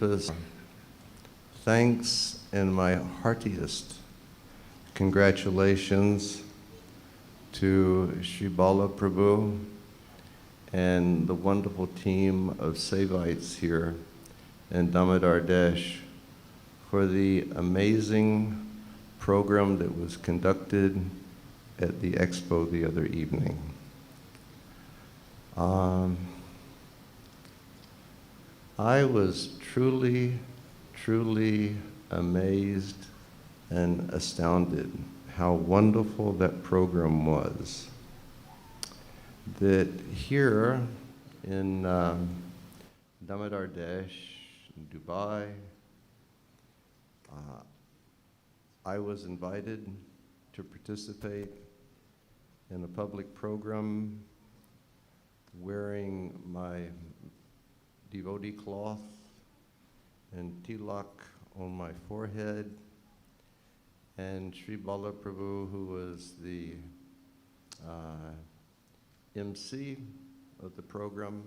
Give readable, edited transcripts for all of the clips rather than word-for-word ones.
deepest thanks and my heartiest congratulations to Sri Bala Prabhu and the wonderful team of Sevites here in Damodar Desh for the amazing program that was conducted at the expo the other evening. I was truly amazed and astounded how wonderful that program was. That here in Damodar Desh, in Dubai, I was invited to participate in a public program wearing my devotee cloth and tilak on my forehead, and Sri Bala Prabhu, who was the MC of the program,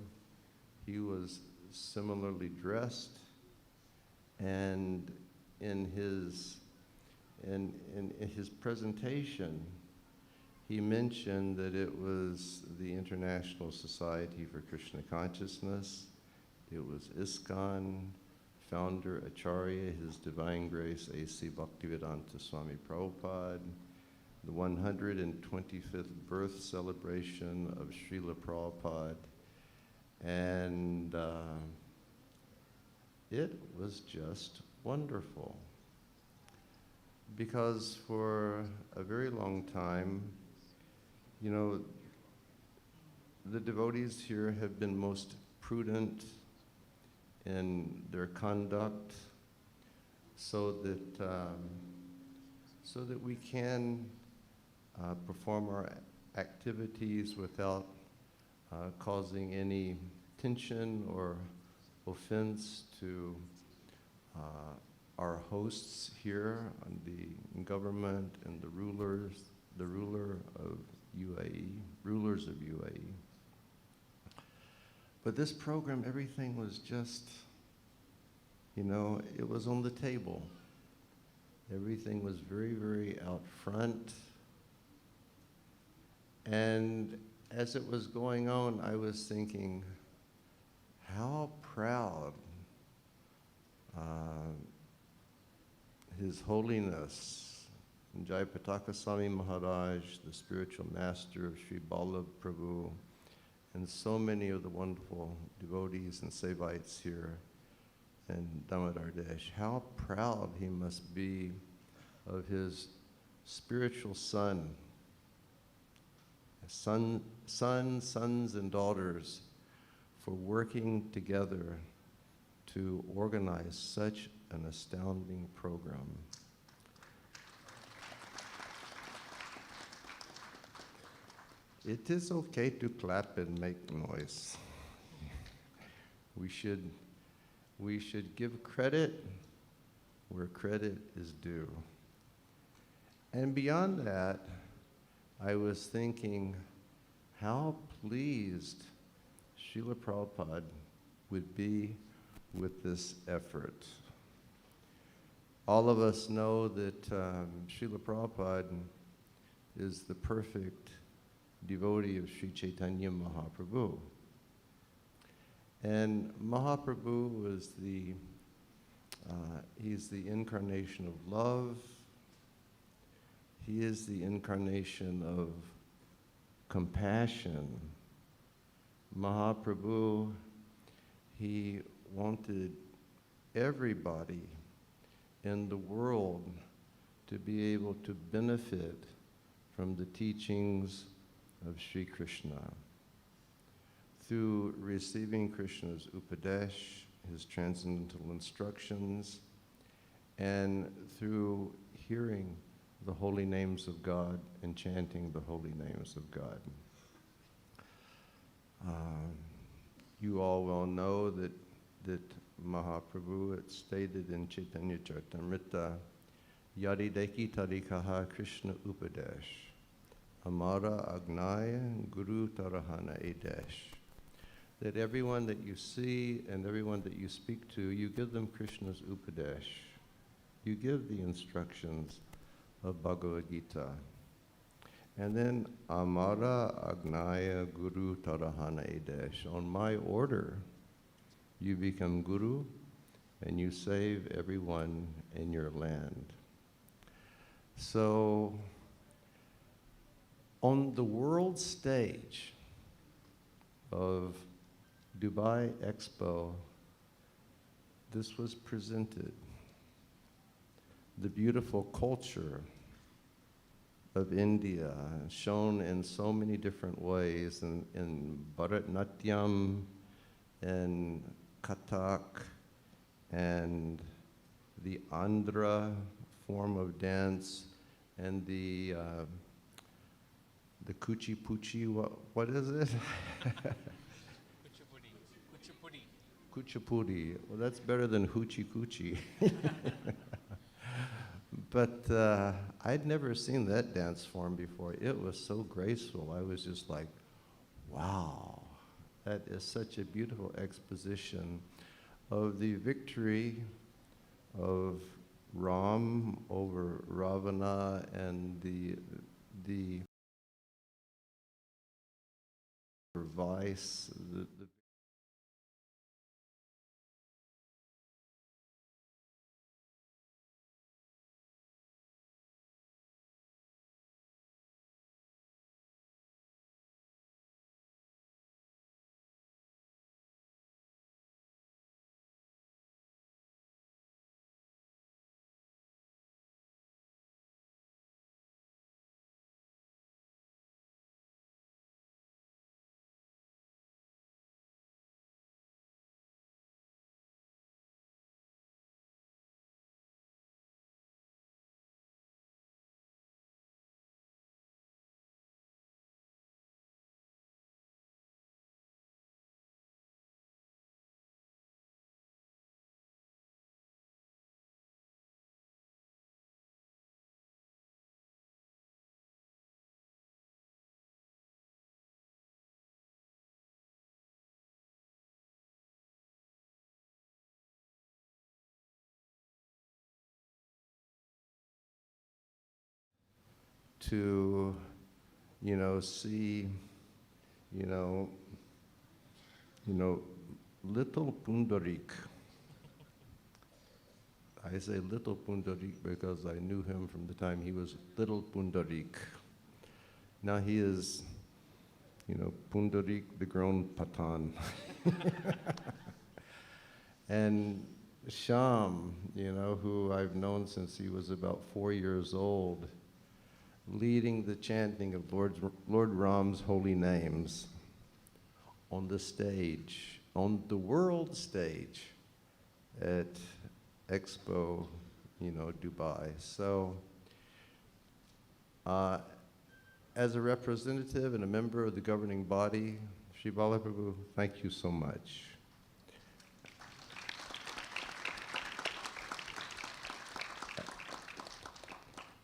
he was similarly dressed, and in his presentation, he mentioned that it was the International Society for Krishna Consciousness, it was ISKCON, founder Acharya, His Divine Grace A.C. Bhaktivedanta Swami Prabhupada, the 125th birth celebration of Srila Prabhupada, and it was just wonderful. Because for a very long time, you know, the devotees here have been most prudent in their conduct so that we can perform our activities without causing any tension or offense to our hosts here, and the government and the ruler of rulers of UAE. But this program, everything was just, you know, it was on the table. Everything was very out front. And as it was going on, I was thinking, how proud His Holiness Jayapataka Swami Maharaj, the spiritual master of Sri Bala Prabhu, and so many of the wonderful devotees and Sevites here in Damodar Desh, how proud he must be of his spiritual sons and daughters for working together to organize such an astounding program. It is okay to clap and make noise. We should give credit where credit is due. And beyond that, I was thinking how pleased Srila Prabhupada would be with this effort. All of us know that Srila Prabhupada is the perfect devotee of Sri Chaitanya Mahaprabhu. And Mahaprabhu was he's the incarnation of love. He is the incarnation of compassion. Mahaprabhu, he wanted everybody in the world to be able to benefit from the teachings of Sri Krishna through receiving Krishna's Upadesh, his transcendental instructions, and through hearing the holy names of God and chanting the holy names of God. You all well know that Mahaprabhu, it's stated in Chaitanya Charitamrita, Yadi Deki Tarikaha Krishna Upadesh, Amara Agnaya Guru Tarahana Edesh. that everyone that you see and everyone that you speak to, you give them Krishna's Upadesh. You give the instructions of Bhagavad Gita. And then Amara Agnaya Guru Tarahana Edesh. On my order, you become Guru and you save everyone in your land. So, on the world stage of Dubai Expo, this was presented. The beautiful culture of India, shown in so many different ways, in Bharatnatyam, and Kathak, and the Andhra form of dance, and the Kuchipuchi, what is it? Kuchipudi. Well, that's better than Hoochie Coochie. But I'd never seen that dance form before. It was so graceful. I was just like, wow, that is such a beautiful exposition of the victory of Ram over Ravana and the vice, the to, see, little Pundarik. I say little Pundarik because I knew him from the time he was little Pundarik. Now he is, Pundarik, the grown Patan. And Sham, who I've known since he was about 4 years old, leading the chanting of Lord Ram's holy names on the stage, on the world stage at Expo, Dubai. So, as a representative and a member of the governing body, Sri Bala Prabhu, thank you so much.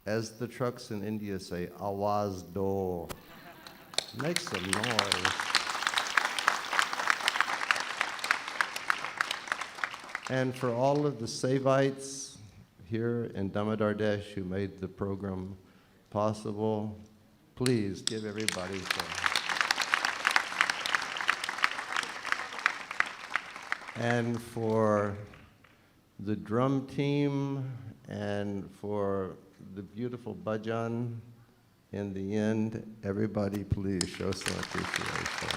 As the trucks in India say, awaz do. Make some noise. And for all of the Sevites here in Damodardesh who made the program possible, please give everybody some. And for the drum team and for the beautiful bhajan in the end, everybody please show some appreciation.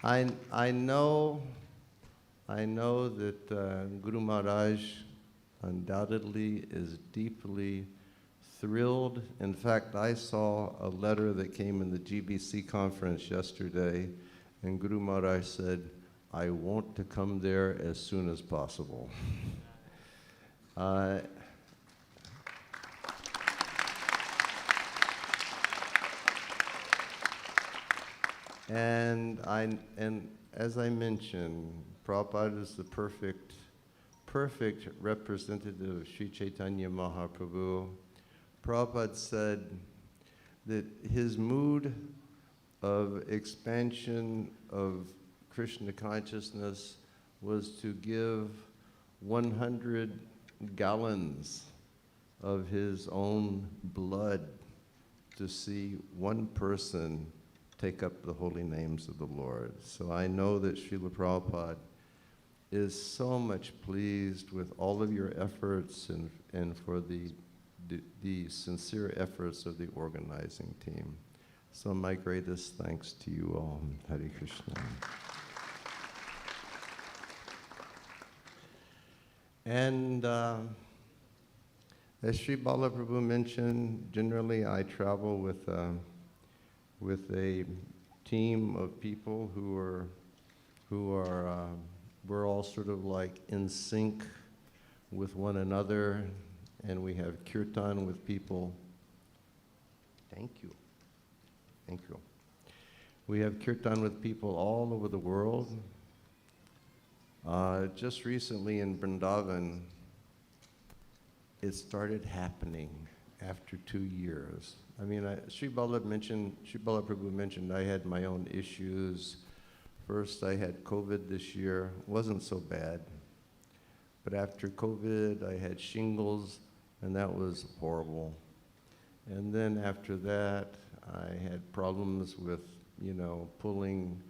I know that Guru Maharaj undoubtedly is deeply thrilled. In fact, I saw a letter that came in the GBC conference yesterday, and Guru Maharaj said, I want to come there as soon as possible. And as I mentioned, Prabhupada is the perfect representative of Sri Chaitanya Mahaprabhu. Prabhupada said, that his mood of expansion of Krishna consciousness was to give 100 gallons of his own blood to see one person take up the holy names of the Lord. So I know that Srila Prabhupada is so much pleased with all of your efforts and for the sincere efforts of the organizing team. So my greatest thanks to you all. Hare Krishna. And as Sri Bala Prabhu mentioned, generally I travel with a team of people who are we're all sort of like in sync with one another, and we have kirtan with people. Thank you. Thank you. We have kirtan with people all over the world. Just recently in Vrindavan, it started happening after 2 years. I mean, Sri Bala Prabhu mentioned I had my own issues. First, I had COVID this year. Wasn't so bad. But after COVID, I had shingles, and that was horrible. And then after that, I had problems with, pulling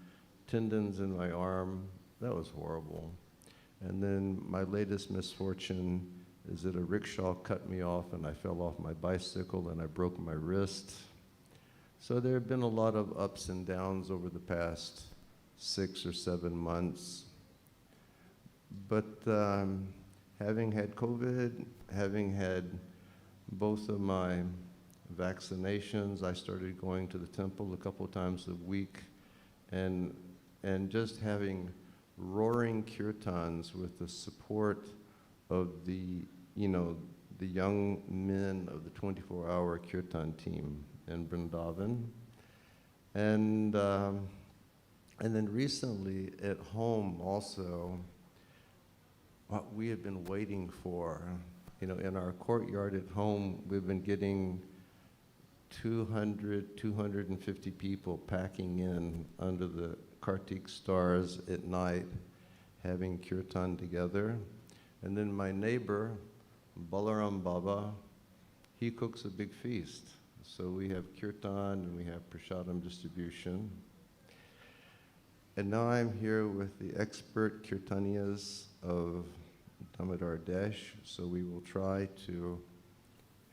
tendons in my arm. That was horrible. And then my latest misfortune is that a rickshaw cut me off and I fell off my bicycle and I broke my wrist. So there have been a lot of ups and downs over the past 6 or 7 months. But having had COVID, having had both of my vaccinations, I started going to the temple a couple of times a week, and just having roaring kirtans with the support of the young men of the 24-hour kirtan team in Vrindavan. And then recently at home also, what we had been waiting for, in our courtyard at home, we've been getting 250 people packing in under the Kartik stars at night, having kirtan together. And then my neighbor, Balaram Baba, he cooks a big feast. So we have kirtan and we have prasadam distribution. And now I'm here with the expert kirtaniyas of Damodar Desh, so we will try to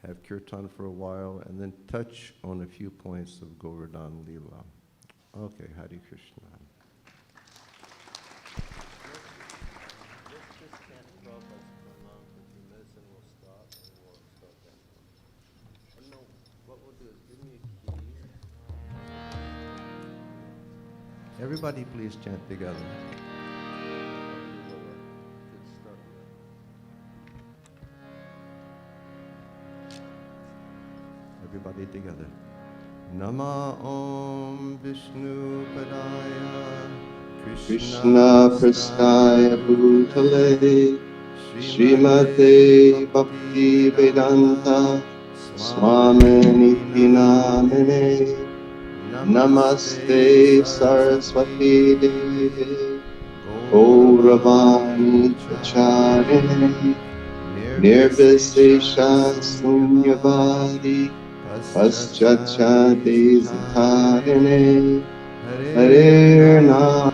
have kirtan for a while and then touch on a few points of Govardhan Leela. Okay, Hare Krishna. Let's just chant Prabhupada's pranam for a few minutes and we'll stop and we'll start that one. And no, what we'll do is give me a key. Everybody please chant together. Everybody together. Nama Om Vishnu Padaya Krishna Prastaya Bhutale Srimate Bhakti Vedanta Swaminiti Namine Namaste Saraswati Deve Gauravani Pracharine Nirvisesha Sunyavadi Paschacha Desatarine Hare Nama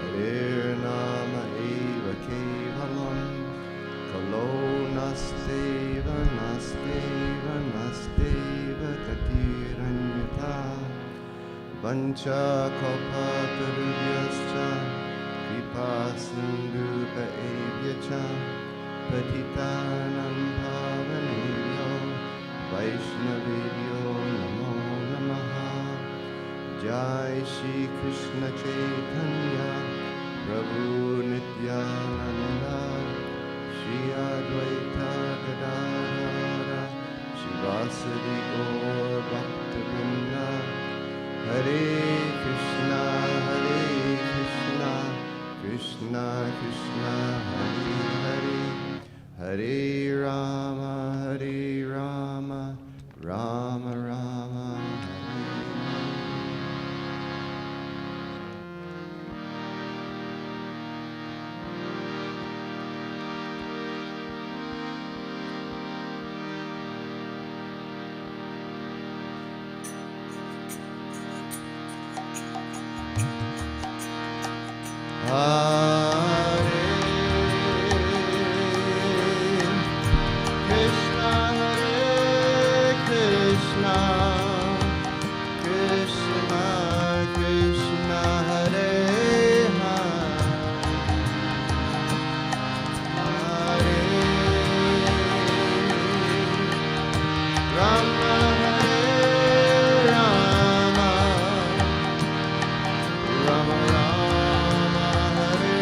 Hare Nama Eva Kevalam Kalo Nasteva Katiranyata Vancha Kalpatarubhyascha Kripa Sindhupa Evyacha Patitanam Bhavanebhyo Vaishnavebhyo Namo Namaha Jai Shri Krishna Chaitanya Prabhu Nityananda Shri Advaita Gadadhara Shivasadi Gaur Bhaktivinoda Hare Krishna Krishna Krishna Hare Hare Hare Rama Rama Rama, Hare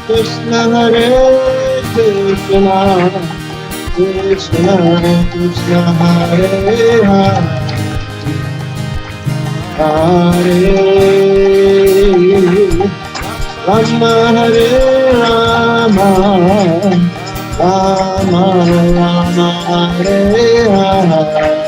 Krishna Hare Krishna, Krishna Krishna Hare Hare, Hare Rama Hare Rama, Rama Rama Hare Hare.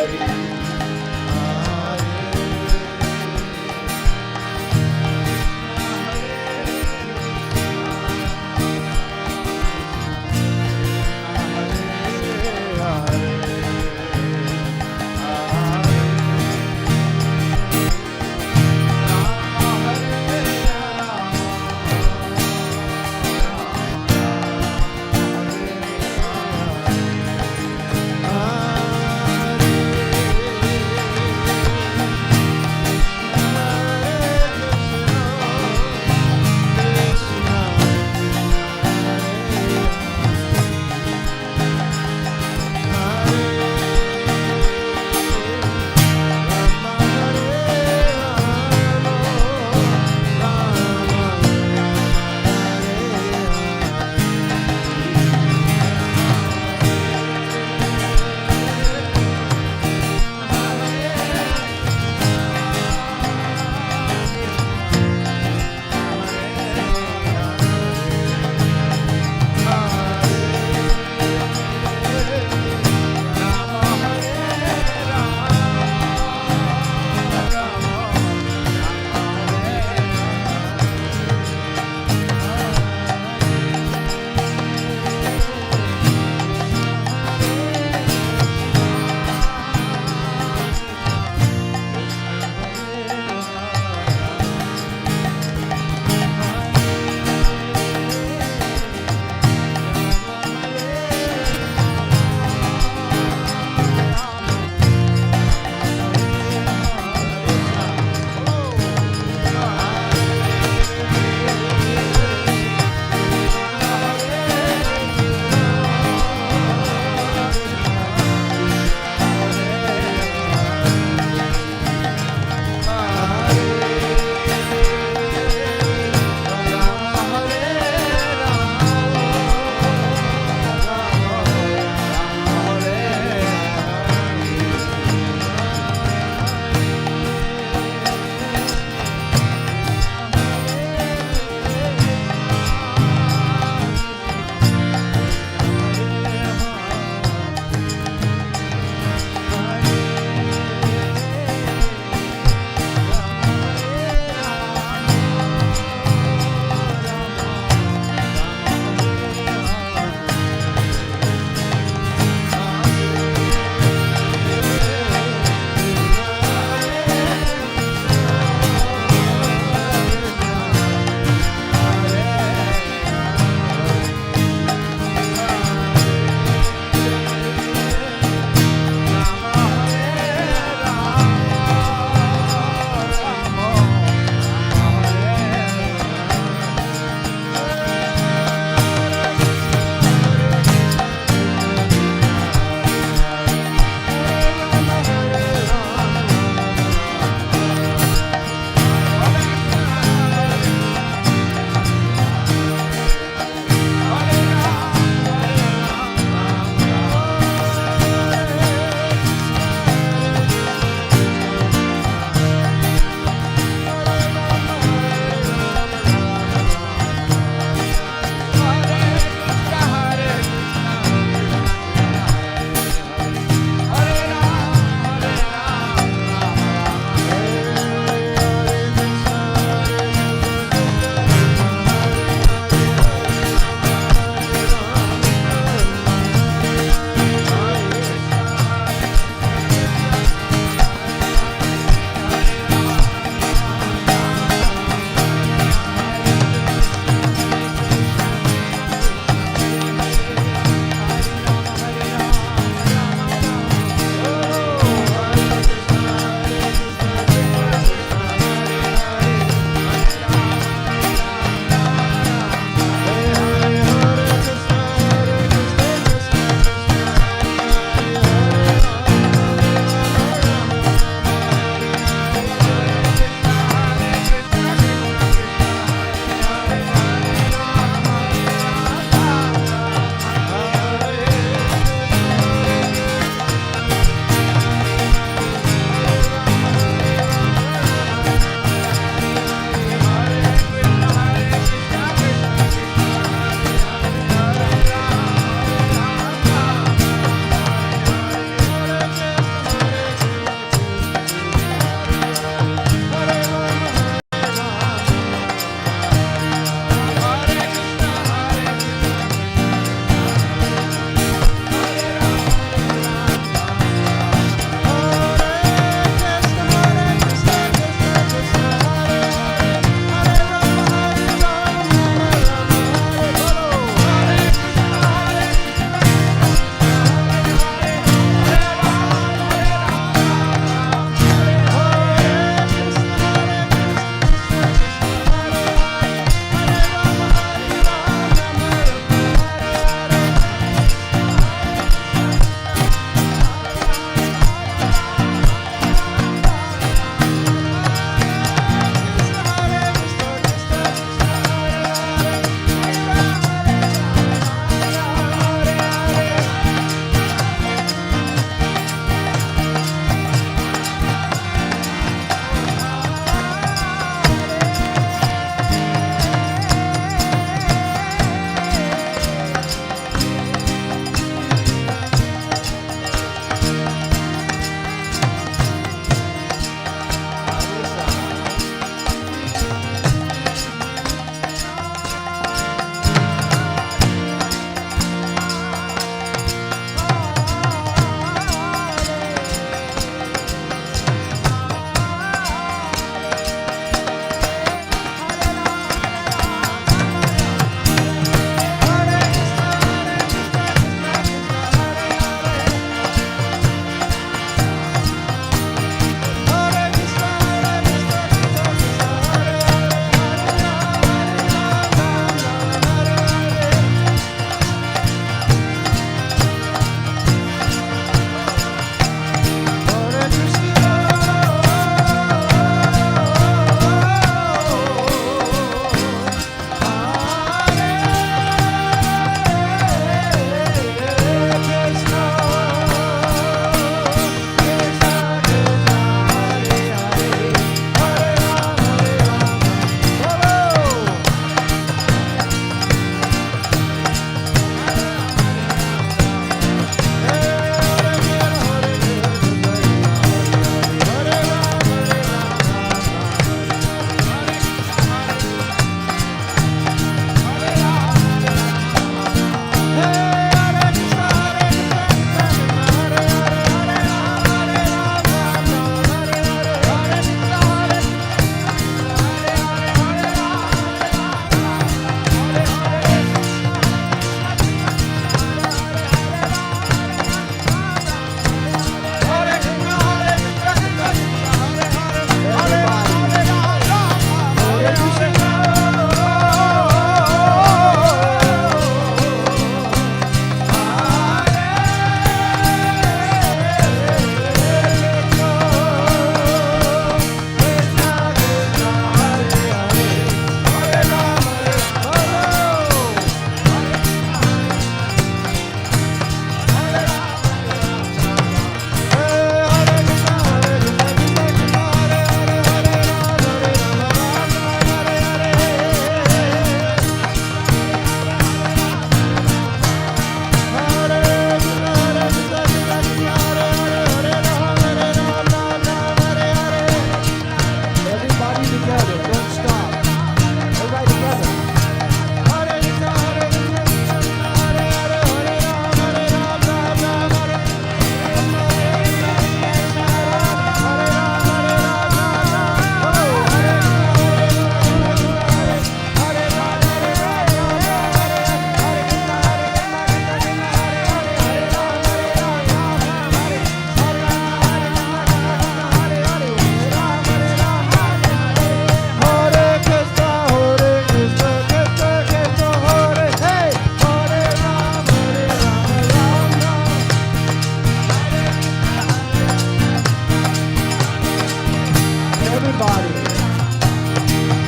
everybody.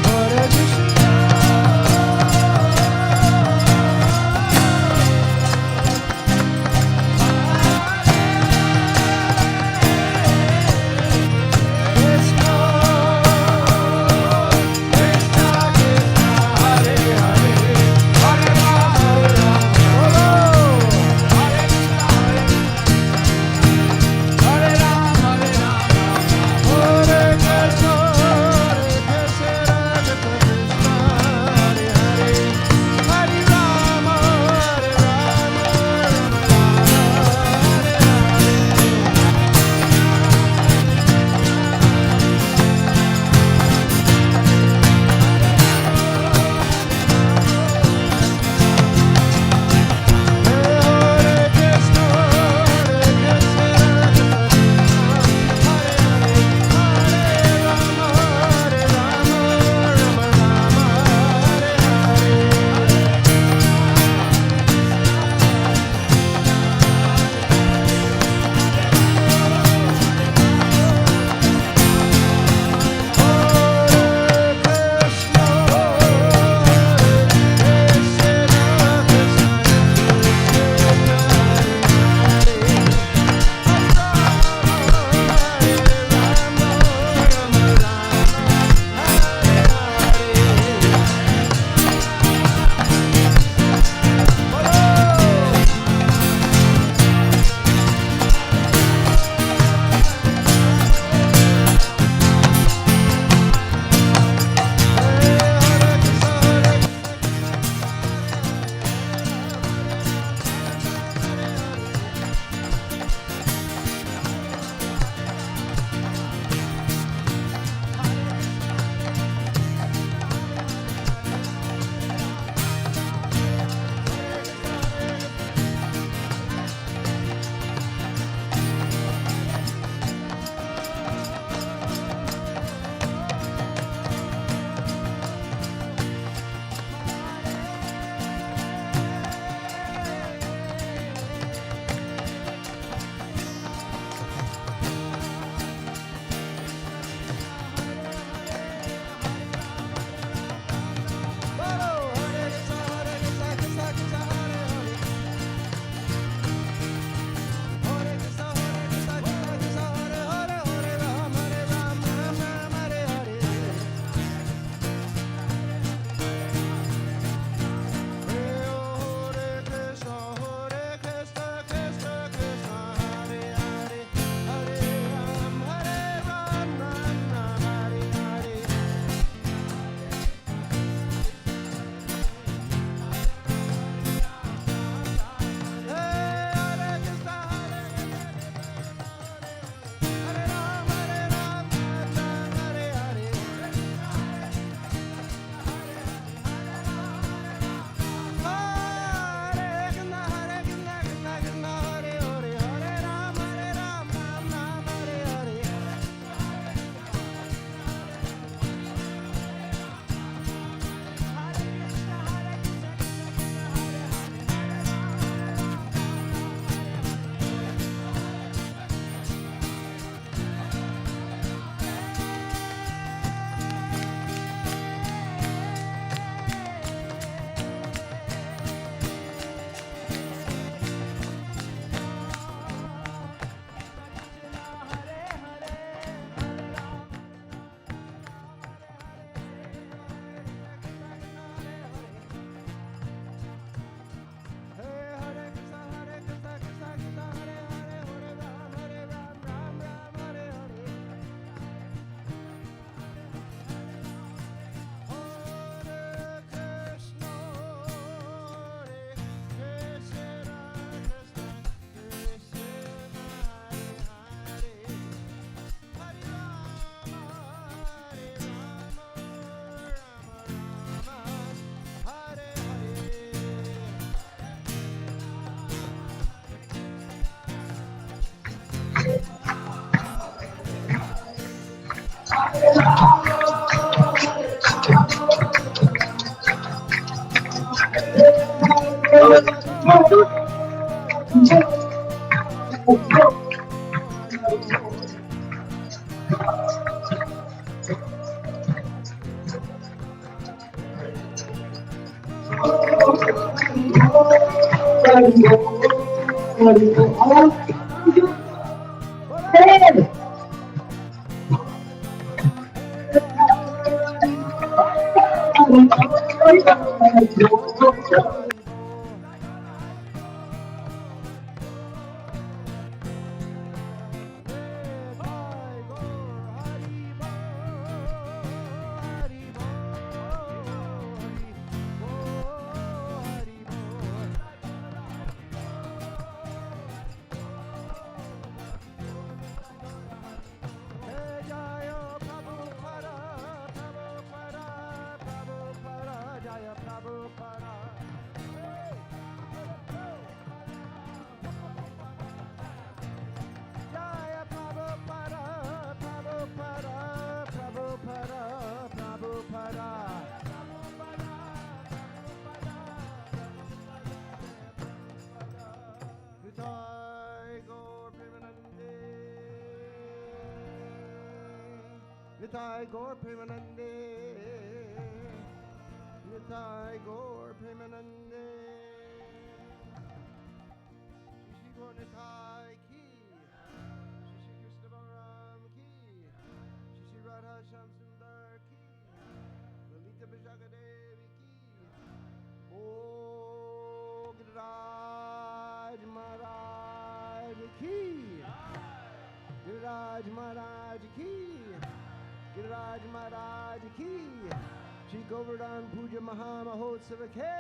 Hare Krishna. Nitai Gaur Premanande, Nitai Gaur Premanande, Shishi Gaur Nitai Ki, Shishi Krishna Balaram Ki, Shishi Radha Shyam Sundar Ki, Lalita Vijagadevi Ki, Oh Giriraj Maharaj Ki, Giriraj Maharaj Ki, Giriraj Maharaj Ki, Shri Govardhan Puja Mahamahotsava Ke,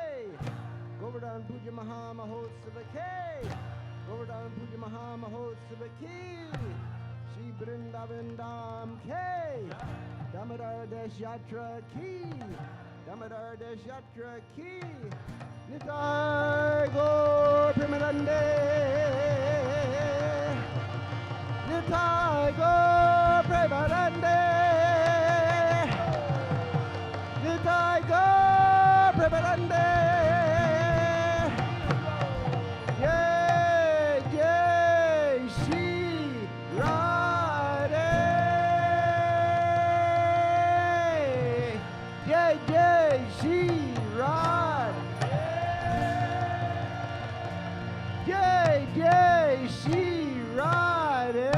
Govardhan Puja Mahamahotsava Ke, Govardhan Puja Mahamahotsava Ki, Shri Vrindavan Dham Ke, Damodar Desh Yatra Ki, Damodar Desh Yatra Ki, Nitai Gaur Premanande, Nitai Gaur Premanande, Nitai Gaur Premanande, Jai Jai Shri Radhe, Jai Jai Shri Radhe, Jai Jai Shri Radhe.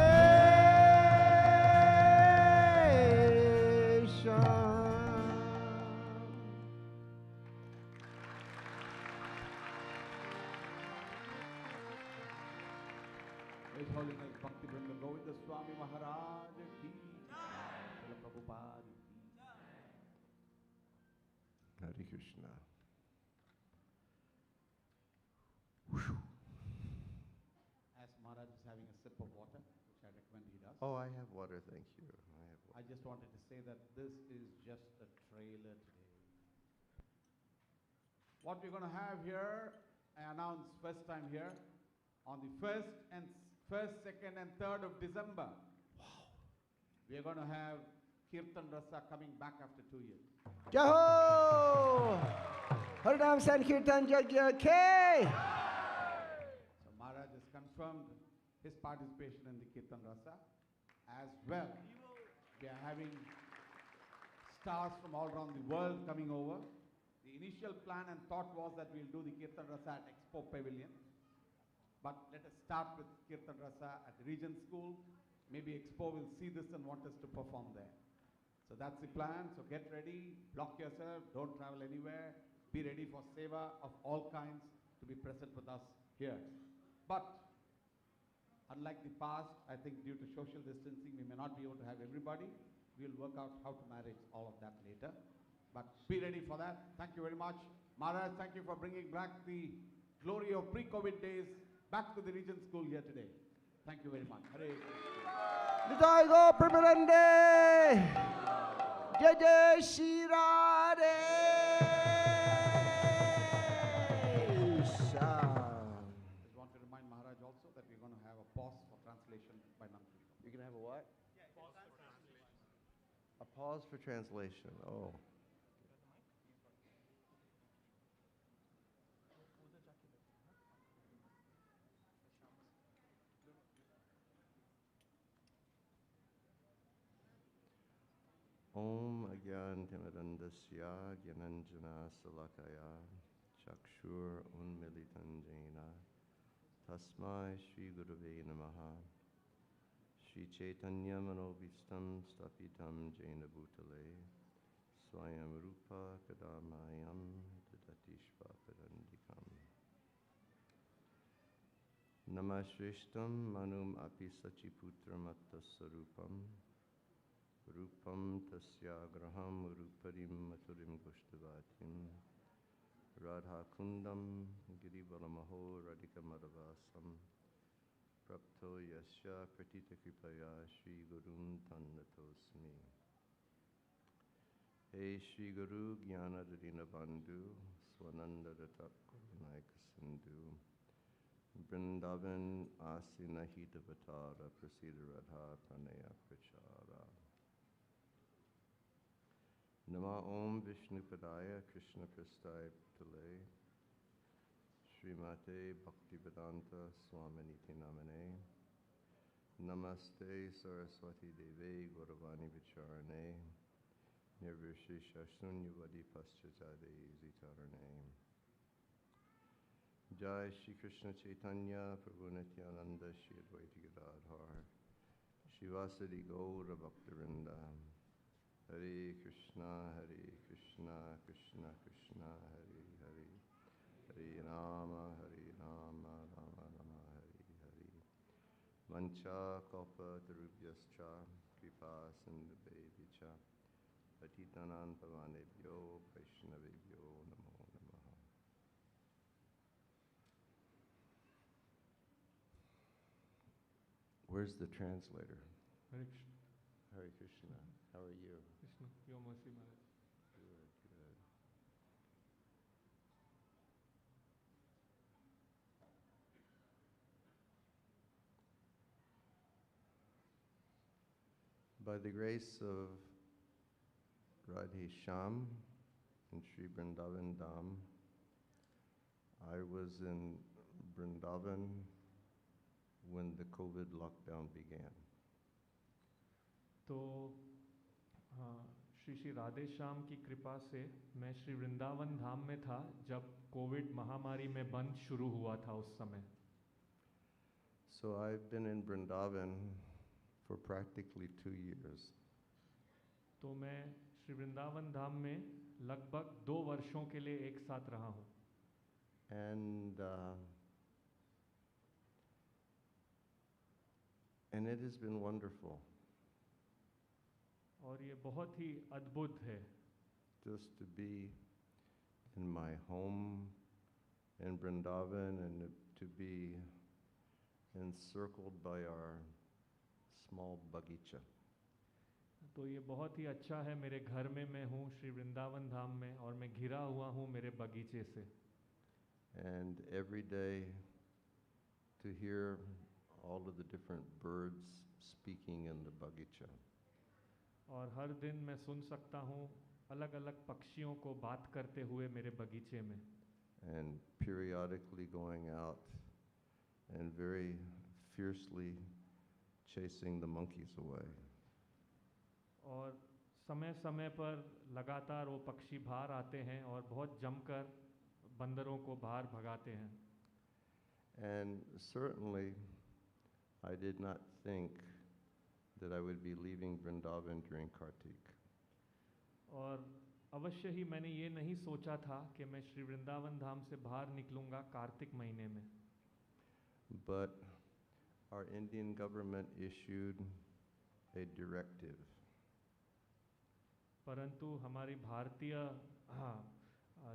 His Holiness Bhakti Vrinda Govinda Swami Maharaj ki, Srila Prabhupada ki. Hare Krishna. As Maharaj is having a sip of water, which I recommend he does, Oh, I have water, thank you. I have I water. just wanted to say that this is just a trailer today. What we're going to have here, I announced first time here, on the 1st, 2nd and 3rd of December. Wow. We are going to have Kirtan Rasa coming back after 2 years. Jaho! Harinam Sankirtan Jagya K! So Maharaj has confirmed his participation in the Kirtan Rasa as well. We are having stars from all around the world coming over. The initial plan and thought was that we'll do the Kirtan Rasa at Expo Pavilion. But let us start with Kirtan Rasa at the Regent School. Maybe Expo will see this and want us to perform there. So that's the plan. So get ready, block yourself, don't travel anywhere. Be ready for seva of all kinds to be present with us here. But unlike the past, I think due to social distancing, we may not be able to have everybody. We'll work out how to manage all of that later. But be ready for that. Thank you very much. Maharaj, thank you for bringing back the glory of pre-COVID days back to the Regent School here today. Thank you very much. Hare Krishna. Nitai Gaur Premanande! Jai Jai Shri Radhe! Just want to remind Maharaj also that we're going to have a pause for translation by Nandri. You're going to have a what? A pause for translation. Oh. Om Agyan Timirandasya Gyananjana Salakaya Chakshur Unmilitan Jena Tasmai Shri Gurave Namaha Shri Chaitanya Manobhistam Stapitam Jena Bhutale Swayam Rupa Kadamayam Dadatishva Parandikam Namashrishtam Manum Api Sachiputram Attasarupam Rupam Tasyagraham Ruparim Maturim Gushtavatim Radha Kundam Giribalamaho Radhika Madhavasam Prapto Yasya Pratita Kripaya Shri Gurun Tannatosmi Hey Shri Guru Jnana Dadina Bandhu Swananda Datak Naika Sindhu Vrindavan Asina Hita Vatara Prasida Radha Pranaya Prachara Nama Om Vishnu Padaya Krishna Prasthaya Putale Srimate Bhaktivedanta Swaminiti Namane Namaste Saraswati Deve Gauravani Vicharane Nirvishesha Shunyavadi Paschatade Zitarane Jai Shri Krishna Chaitanya Prabhu Nityananda Shri Advaita Gadadhar Shivasadi Gaura Bhaktarinda Hare Krishna Krishna Krishna Hare Hare Hare Rama Rama Rama Hare Hare Mancha Kalpa Tarubhyascha Kripa Sindhubhevya Patitanam Pavanebhyo Vaishnavebhyo Namo Namaha. Where's the translator? Hare Krishna. Hare Krishna. How are you? Krishna, your mercy, Maharaj. Good, good. By the grace of Radhe Shyam and Sri Vrindavan Dham, I was in Vrindavan when the COVID lockdown began. तो श्री श्री राधे श्याम की कृपा से मैं श्री वृंदावन धाम में था जब Covid महामारी में बंद शुरू हुआ था उस समय. So I've been in Vrindavan for practically 2 years. तो मैं श्री वृंदावन धाम में लगभग 2 वर्षों के लिए एक साथ रहा हूँ. And it has been wonderful. और ये बहुत ही अद्भुत है Just to be in my home in Vrindavan and to be encircled by our small bagicha. तो ये बहुत ही अच्छा है. मेरे घर में मैं हूँ श्री वृंदावन धाम में और मैं घिरा हुआ हूँ मेरे बगीचे से. And every day to hear all of the different birds speaking in the bagicha. और हर दिन मैं सुन सकता हूँ अलग अलग पक्षियों को बात करते हुए मेरे बगीचे में. And periodically going out and very fiercely chasing the monkeys away. और समय समय पर लगातार वो पक्षी बाहर आते हैं और बहुत जमकर बंदरों को बाहर भगाते हैं. And certainly I did not think that I would be leaving Vrindavan during Kartik. और अवश्य ही मैंने ये नहीं सोचा था कि मैं श्री वृंदावन धाम से बाहर निकलूँगा कार्तिक महीने में. But our Indian government issued a directive परंतु हमारी भारतीय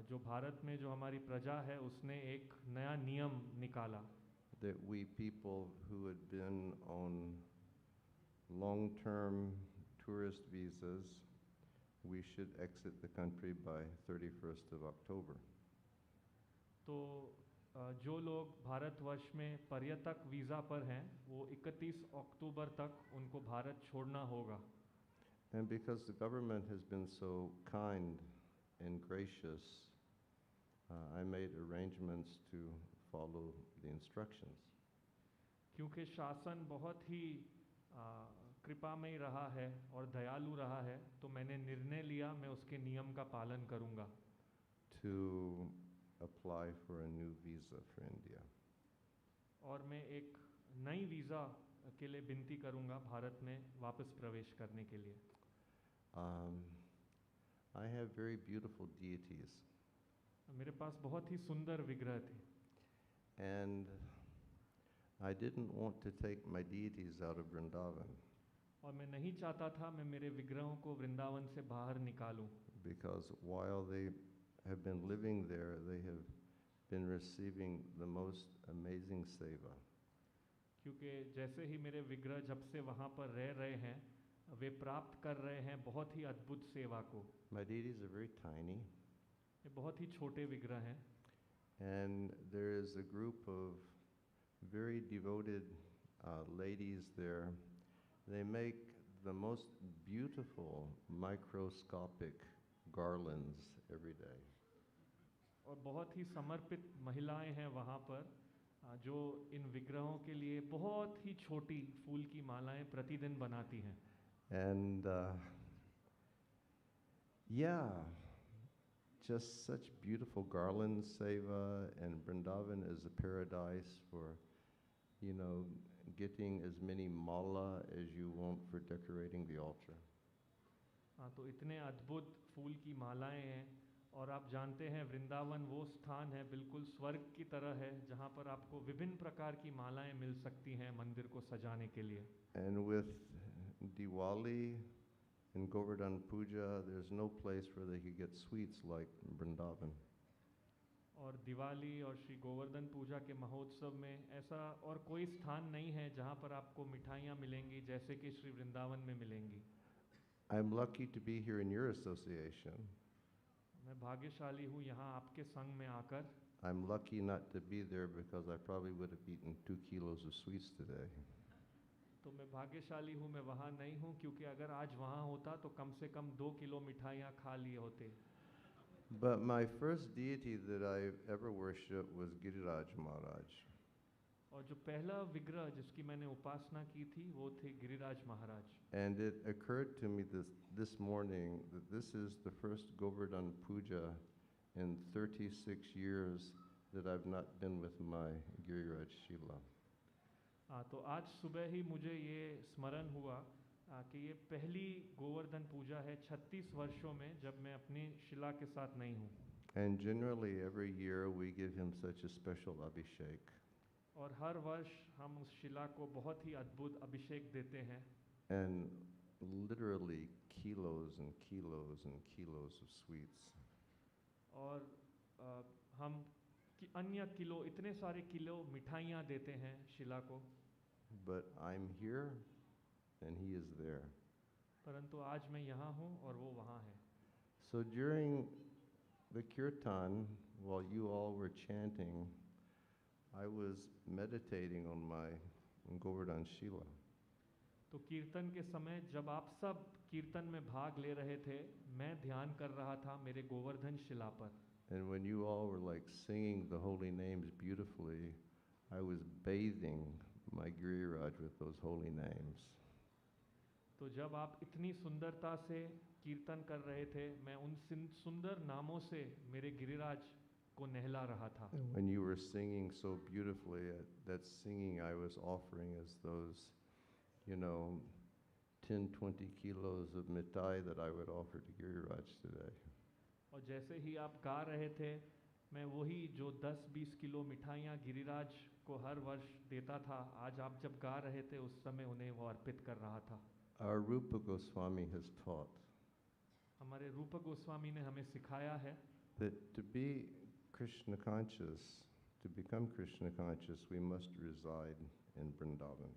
जो भारत में जो हमारी प्रजा है उसने एक नया नियम निकाला that we people who had been on long-term tourist visas, we should exit the country by 31st of October. तो जो लोग भारतवर्ष में पर्यटक वीज़ा पर हैं वो 31 अक्टूबर तक उनको भारत छोड़ना होगा. And because the government has been so kind and gracious, I made arrangements to follow the instructions. क्योंकि शासन बहुत ही कृपामय रहा है और दयालु रहा है तो मैंने निर्णय लिया मैं उसके नियम का पालन करूंगा. To apply for a new visa for India. और मैं एक नई वीज़ा के लिए विनती करूंगा भारत में वापस प्रवेश करने के लिए। Um, I have very beautiful deities, मेरे पास बहुत ही सुंदर विग्रह थे and I didn't want to take my deities out of Vrindavan और मैं नहीं चाहता था मैं मेरे विग्रहों को वृंदावन से बाहर निकालूं, because while they have been living there, they have been receiving the most amazing seva. क्योंकि जैसे ही मेरे विग्रह जब से वहाँ पर रह रहे हैं वे प्राप्त कर रहे हैं बहुत ही अद्भुत सेवा को। My deities are very tiny, ये बहुत ही छोटे विग्रह हैं and there is a group of very devoted ladies there. They make the most beautiful microscopic garlands every day. और बहुत ही समर्पित महिलाएं हैं वहाँ पर जो इन विग्रहों के लिए बहुत ही छोटी फूल की मालाएं प्रतिदिन बनाती हैं। And yeah, just such beautiful garland seva, and Vrindavan is a paradise for, you know, getting as many mala as you want for decorating the altar. हाँ, तो इतने अद्भुत फूल की मालाएं हैं और आप जानते हैं वृंदावन वो स्थान है बिल्कुल स्वर्ग की तरह है जहाँ पर आपको विभिन्न प्रकार की मालाएं मिल सकती हैं मंदिर को सजाने के लिए। And with Diwali and Govardhan Puja, there's no place where they could get sweets like Vrindavan. और दिवाली और श्री गोवर्धन पूजा के महोत्सव में ऐसा और कोई स्थान नहीं है जहाँ पर आपको मिठाइयाँ मिलेंगी जैसे कि श्री वृंदावन में मिलेंगी। I'm lucky to be here in your association. मैं भाग्यशाली हूँ यहाँ आपके संग में आकर। I'm lucky not to be there because I probably would have eaten 2 kilos of sweets today. तो मैं भाग्यशाली हूँ मैं वहाँ नहीं हूँ क्योंकि अगर आज वहाँ होता तो कम से कम 2 किलो मिठाइयाँ खा लिए होते। But my first deity that I ever worshipped was Giriraj Maharaj. और जो पहला विग्रह जिसकी मैंने उपासना की थी वो थे गिरिराज महाराज। And it occurred to me this morning that this is the first Govardhan Puja in 36 years that I've not been with my Giriraj Shila. हाँ, तो आज सुबह ही मुझे ये स्मरण हुआ कि ये पहली गोवर्धन पूजा है 36 वर्षों में जब मैं अपनी शिला के साथ नहीं हूँ। And generally every year we give him such a special abhishek. और हर वर्ष हम उस शिला को बहुत ही अद्भुत अभिषेक देते हैं। And literally kilos and kilos and kilos of sweets. और हम अन्य किलो इतने सारे किलो मिठाइयाँ देते हैं शिला को। But I'm here and he is there. परंतु आज मैं यहाँ हूँ और वो वहाँ है। So during the kirtan, while you all were chanting, I was meditating on my Govardhan Shila. तो कीर्तन के समय जब आप सब कीर्तन में भाग ले रहे थे मैं ध्यान कर रहा था मेरे गोवर्धन शिला पर। And when you all were like singing the holy names beautifully, I was bathing my Giriraj with those holy names. तो जब आप इतनी सुंदरता से कीर्तन कर रहे थे मैं उन सुंदर नामों से मेरे गिरिराज को नहला रहा था। And when you were singing so beautifully, that singing I was offering as those, you know, 10-20 kilos of mithai that I would offer to Giriraj today. और जैसे ही आप गा रहे थे मैं वही जो 10-20 किलो मिठाइयाँ गिरिराज को हर वर्ष देता था आज आप जब गा रहे थे उस समय उन्हें वो अर्पित कर रहा था। Our Rupa Goswami has taught हमारे रूप गोस्वामी ने हमें सिखाया है that to be Krishna conscious, to become Krishna conscious, we must reside in Vrindavan.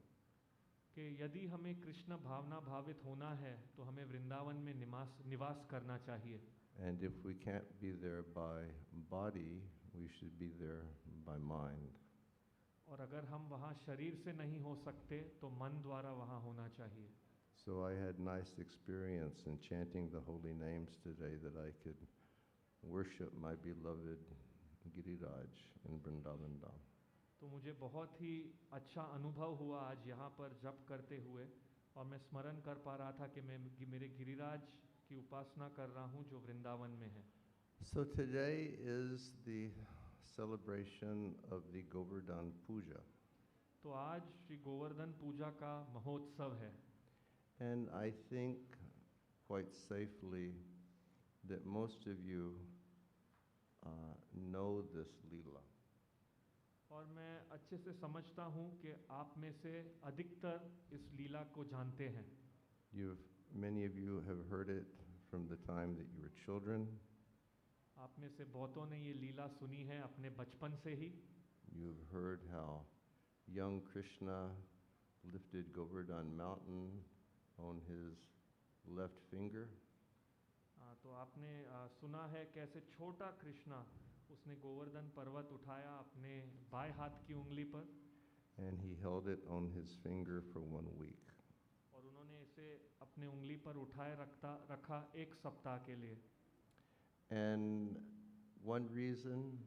कि यदि हमें कृष्ण भावना भावित होना है तो हमें वृंदावन में निवास करना चाहिए। And if we can't be there by body, we should be there by mind. और अगर हम वहाँ शरीर से नहीं हो सकते तो मन द्वारा वहाँ होना चाहिए। So I had nice experience in chanting the holy names today that I could worship my beloved Giriraj in Vrindavan Dham. तो मुझे बहुत ही अच्छा अनुभव हुआ आज यहाँ पर जप करते हुए और मैं स्मरण कर पा रहा था कि मैं मेरे गिरिराज की उपासना कर रहा हूँ जो वृंदावन में है। So today is the celebration of the Govardhan Puja. तो आज श्री गोवर्धन पूजा का महोत्सव है And I think quite safely that most of you know this Leela. और मैं अच्छे से समझता हूँ कि आप में से अधिकतर इस लीला को जानते हैं। Many of you have heard it from the time that you were children. आप में से बहुतों ने ये लीला सुनी है अपने बचपन से ही। You've heard how young Krishna lifted Govardhan mountain on his left finger. तो आपने सुना है कैसे छोटा कृष्णा उसने गोवर्धन पर्वत उठाया अपने बाएं हाथ की उंगली पर And he held it on his finger for 1 week. और उन्होंने इसे अपने उंगली पर उठाए रखा 1 सप्ताह के लिए। And one reason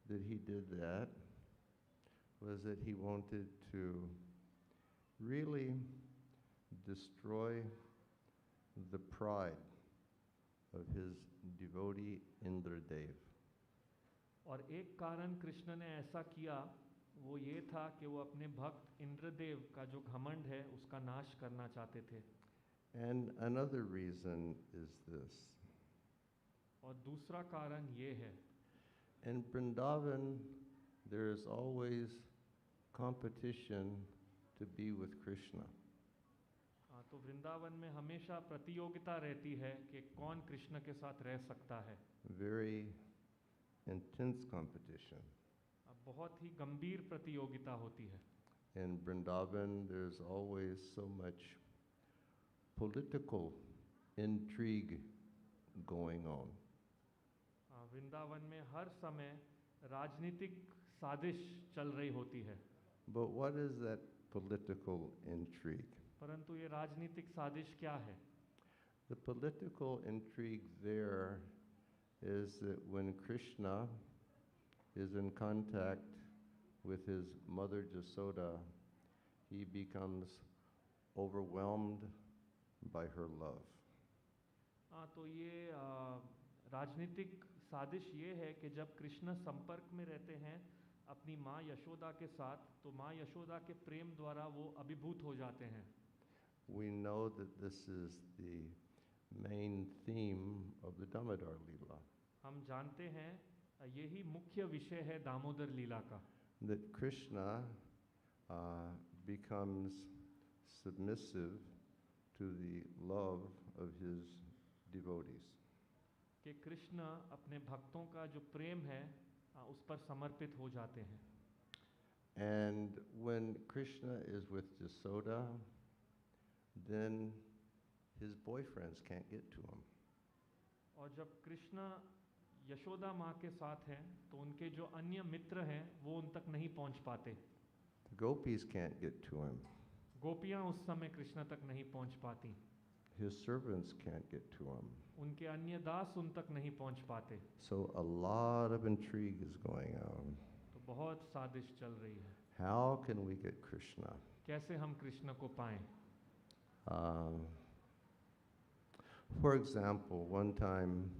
that he did that was that he wanted to really destroy the pride of his devotee Indradev. और एक कारण कृष्ण ने ऐसा किया वो ये था कि वो अपने भक्त इंद्रदेव का जो घमंड है उसका नाश करना चाहते थे। And another reason is this. और दूसरा कारण ये है In Vrindavan, there is always competition to be with Krishna. तो वृंदावन में हमेशा प्रतियोगिता रहती है कि कौन कृष्ण के साथ रह सकता है। Very intense competition. बहुत ही गंभीर प्रतियोगिता होती है। In Vrindavan, there's always so much political intrigue going on. Vrindavan में हर समय राजनीतिक साजिश चल रही होती है। But what is that political intrigue? परंतु ये राजनीतिक साजिश क्या है? The political intrigue there is that when Krishna is in contact with his mother Jasoda, he becomes overwhelmed by her love. तो ये राजनीतिक साजिश ये है कि जब कृष्ण संपर्क में रहते हैं अपनी माँ यशोदा के साथ तो माँ यशोदा के प्रेम द्वारा वो अभिभूत हो जाते हैं। We know that this is the main theme of the Damodar Leela. हम जानते हैं यही मुख्य विषय है दामोदर लीला का। That Krishna becomes submissive to the love of his devotees. कि कृष्ण अपने भक्तों का जो प्रेम है उस पर समर्पित हो जाते हैं। And when Krishna is with Jasoda, then his boyfriends can't get to him. और जब कृष्ण यशोदा माँ के साथ हैं तो उनके जो अन्य मित्र हैं वो उन तक नहीं पहुँच पाते। The gopis can't get to him. गोपियाँ उस समय कृष्ण तक नहीं पहुँच पाती। His servants can't get to him. उनके अन्य दास उन तक नहीं पहुँच पाते। So a lot of intrigue is going on. तो बहुत साजिश चल रही है। How can we get Krishna? कैसे हम कृष्ण को पाएं? For example, one time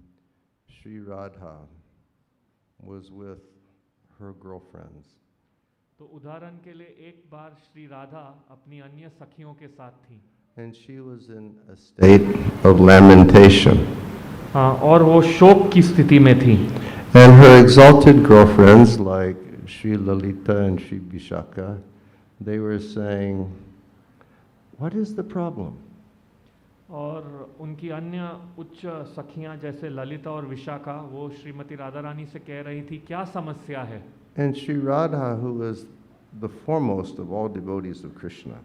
Sri Radha was with her girlfriends. तो उदाहरण के लिए एक बार श्री राधा अपनी अन्य सखियों के साथ थी। And she was in a state of lamentation. और वो शोक की स्थिति में थी। And her exalted girlfriends like Sri Lalita and Sri Vishaka, they were saying, "What is the problem?" और उनकी अन्य उच्च सखियां जैसे ललिता और विशाखा वो श्रीमती राधा रानी से कह रही थी क्या समस्या है? And Sri Radha, who was the foremost of all devotees of Krishna,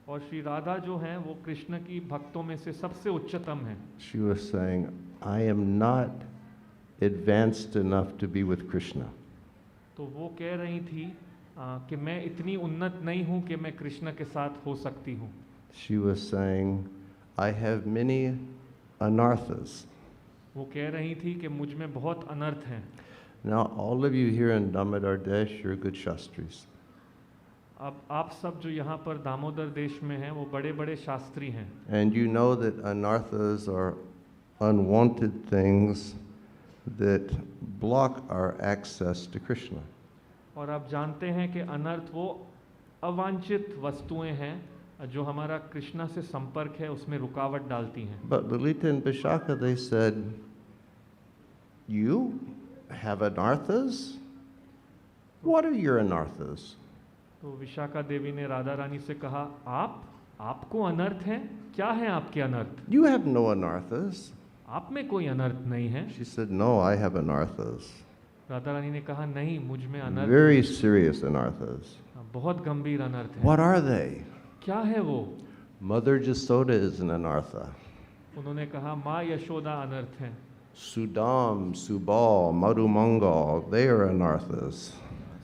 और श्री राधा जो हैं वो कृष्ण की भक्तों में से सबसे उच्चतम हैं। she was saying, "I am not advanced enough to be with Krishna." तो वो कह रही थी कि मैं इतनी उन्नत नहीं हूँ कि मैं कृष्ण के साथ हो सकती हूँ। She was saying, "I have many anarthas." वो कह रही थी कि मुझ में बहुत अनर्थ हैं। Now, all of you here in Damodar Desh, you're good Shastris. अब आप सब जो यहाँ पर दामोदर देश में हैं वो बड़े बड़े शास्त्री हैं। And you know that anarthas are unwanted things that block our access to Krishna. और आप जानते हैं कि अनर्थ वो अवांछित वस्तुएं हैं जो हमारा कृष्णा से संपर्क है उसमें रुकावट डालती हैं। But Lalita and Vishaka, they said, "You have anarthas? What are your anarthas?" तो विशाखा देवी ने राधा रानी से कहा, आपको अनर्थ हैं? क्या है आपके अनर्थ? "You have no anarthas." आप में कोई अनर्थ नहीं है। She said, "No, I have anarthas. Radha Rani ने कहा, नहीं, मुझ में अनर्थ Very serious anarthas." बहुत गंभीर अनर्थ है। "What are they?" क्या है वो? "Mother Jasoda is an anartha. उन्होंने कहा, माँ यशोदा अनर्थ हैं। Sudam, Subal, Madhumangal, they are anarthas.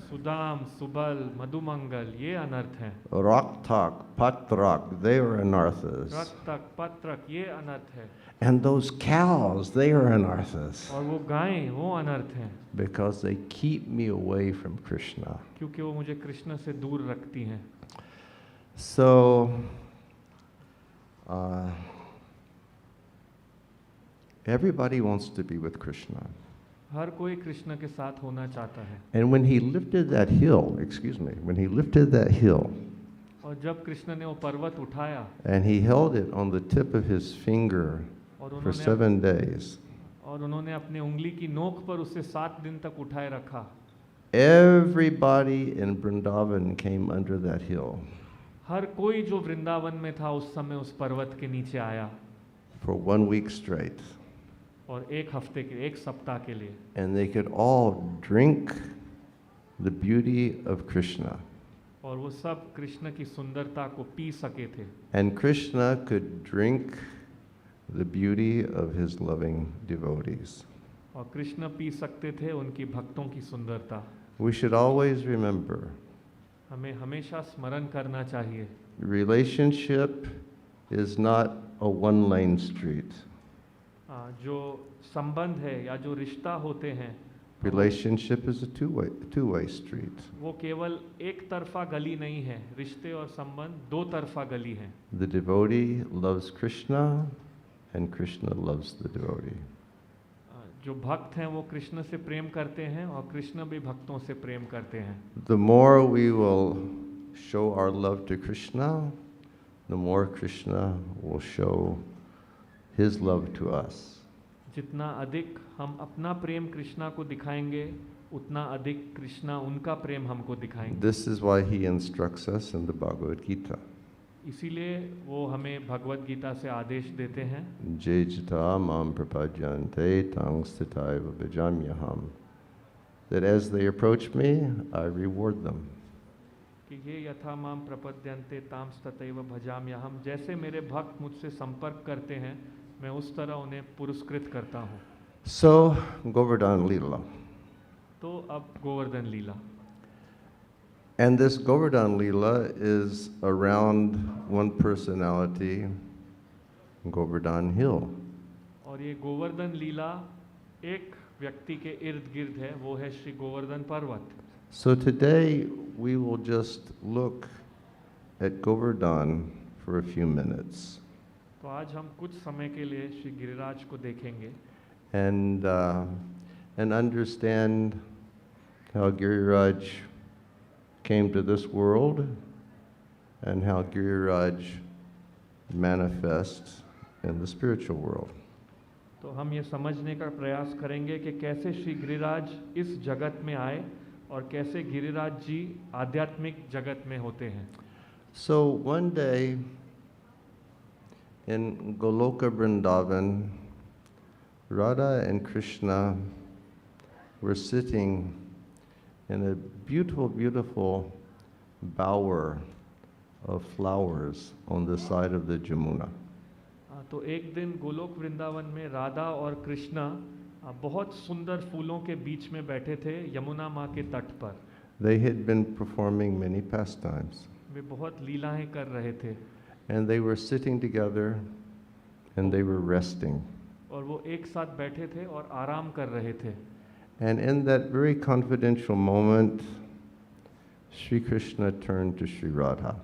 Sudam, Subal, Madhumangal, ये अनर्थ हैं। Raktak, Patrak, they are anarthas. रक्तक, पत्रक, ये अनर्थ है। And those cows, they are anarthas. और वो गायें, वो अनर्थ हैं, Because they keep me away from Krishna. क्योंकि वो मुझे कृष्ण से दूर रखती हैं। So, everybody wants to be with Krishna. हर कोई कृष्ण के साथ होना चाहता है। And when he lifted that hill, when he lifted that hill, और जब कृष्ण ने वो पर्वत उठाया and he held it on the tip of his finger और for 7 days, उन्होंने अपने उंगली की नोक पर उसे 7 दिन तक उठाए रखा। everybody in Vrindavan came under that hill हर कोई जो वृंदावन में था उस समय उस पर्वत के नीचे आया for 1 week straight. और एक सप्ताह के लिए। And they could all drink the beauty of Krishna. और वो सब कृष्ण की सुंदरता को पी सके थे। And Krishna could drink the beauty of his loving devotees. और कृष्ण पी सकते थे उनकी भक्तों की सुंदरता। We should always remember, हमें हमेशा स्मरण करना चाहिए, relationship is not a one-lane street. जो संबंध है या जो रिश्ता होते हैं, Relationship is a two-way street. वो केवल एक तरफा गली नहीं है, रिश्ते और संबंध दो तरफा गली है। The devotee loves Krishna and Krishna loves the devotee. जो भक्त हैं वो कृष्ण से प्रेम करते हैं और कृष्ण भी भक्तों से प्रेम करते हैं। The more we will show our love to Krishna, the more Krishna will show his love to us. जितना अधिक हम अपना प्रेम कृष्णा को दिखाएंगे उतना अधिक कृष्णा उनका प्रेम हमको दिखाएंगे। This is why he instructs us in the Bhagavad Gita. इसीलिए वो हमें भगवत गीता से आदेश देते हैं, Jai jita mam prapadyante tang sthitaiva bhajamyaham. That as they approach me, I reward them. कि ये यथा माम प्रपद्यन्ते ताम तथैव भजाम्यहम्, जैसे मेरे भक्त मुझसे संपर्क करते हैं मैं उस तरह उन्हें पुरस्कृत करता हूँ। So, Govardhan Leela. तो अब गोवर्धन लीला। And this Govardhan Leela is around one personality, Govardhan Hill. और ये गोवर्धन लीला एक व्यक्ति के इर्द गिर्द है, वो है श्री गोवर्धन पर्वत। So today we will just look at Govardhan for a few minutes तो आज हम कुछ समय के लिए श्री गिरिराज को देखेंगे and understand how Giriraj came to this world and how Giriraj manifests in the spiritual world. तो हम ये समझने का प्रयास करेंगे कि कैसे श्री गिरिराज इस जगत में आए और कैसे गिरिराज जी आध्यात्मिक जगत में होते हैं। So one day in Goloka Vrindavan, Radha and Krishna were sitting in a beautiful, beautiful bower of flowers on the side of the Jamuna. तो एक दिन गोलोक वृंदावन में राधा और कृष्णा बहुत सुंदर फूलों के बीच में बैठे थे यमुना माँ के तट पर। They had been performing many pastimes. वे बहुत लीलाएं कर रहे थे And they were sitting together and they were resting. और वो एक साथ बैठे थे और आराम कर रहे थे। And in that very confidential moment, Sri Krishna turned to Sri Radha.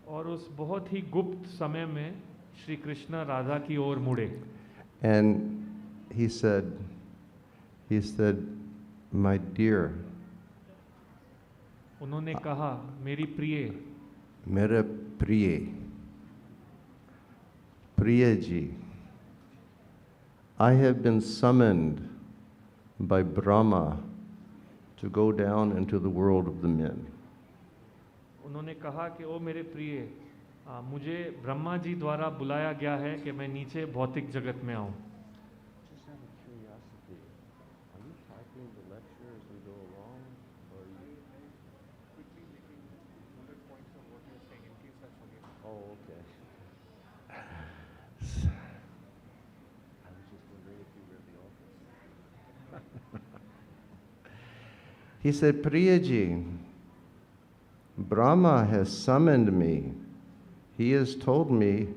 और उस बहुत ही गुप्त समय में श्री कृष्ण राधा की ओर मुड़े। And he said, my dear, उन्होंने कहा, मेरी प्रिय, मेरे Priya ji, I have been summoned by Brahma to go down into the world of the men. उन्होंने कहा कि ओ मेरे प्रिय, मुझे ब्रह्मा जी द्वारा बुलाया गया है कि मैं नीचे भौतिक जगत में आऊं। Just out of curiosity, are you typing the lecture as we go along, or are you quickly making bullet points of what you're saying in case I forget? Oh, okay. I was just wondering if you were in the office. He said, Priyaji, Brahma has summoned me. He has told me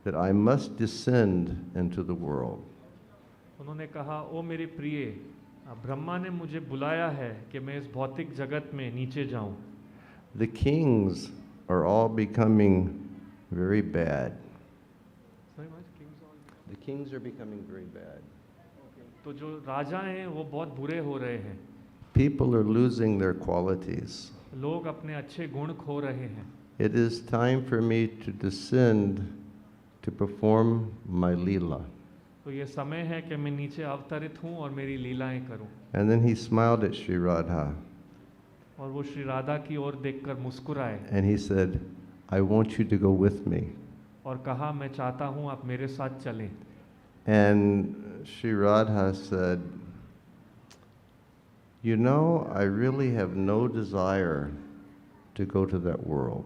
that I must descend into the world. उन्होंने कहा, ओ मेरे प्रिय, ब्रह्मा ने मुझे बुलाया है कि मैं इस भौतिक जगत में नीचे जाऊं। The kings are all becoming very bad. The kings are becoming very bad. तो जो राजा हैं वो बहुत बुरे हो रहे हैं। People are losing their qualities. लोग अपने अच्छे गुण खो रहे हैं। It is time for me to descend to perform my leela. तो ये समय है कि मैं नीचे अवतरित हूँ और मेरी लीलाएं करूँ। And then he smiled at Sri Radha और वो श्री राधा की ओर देखकर मुस्कुराए and he said, I want you to go with me. और कहा, मैं चाहता हूँ आप मेरे साथ चलें। And Sri Radha said, you know, I really have no desire to go to that world.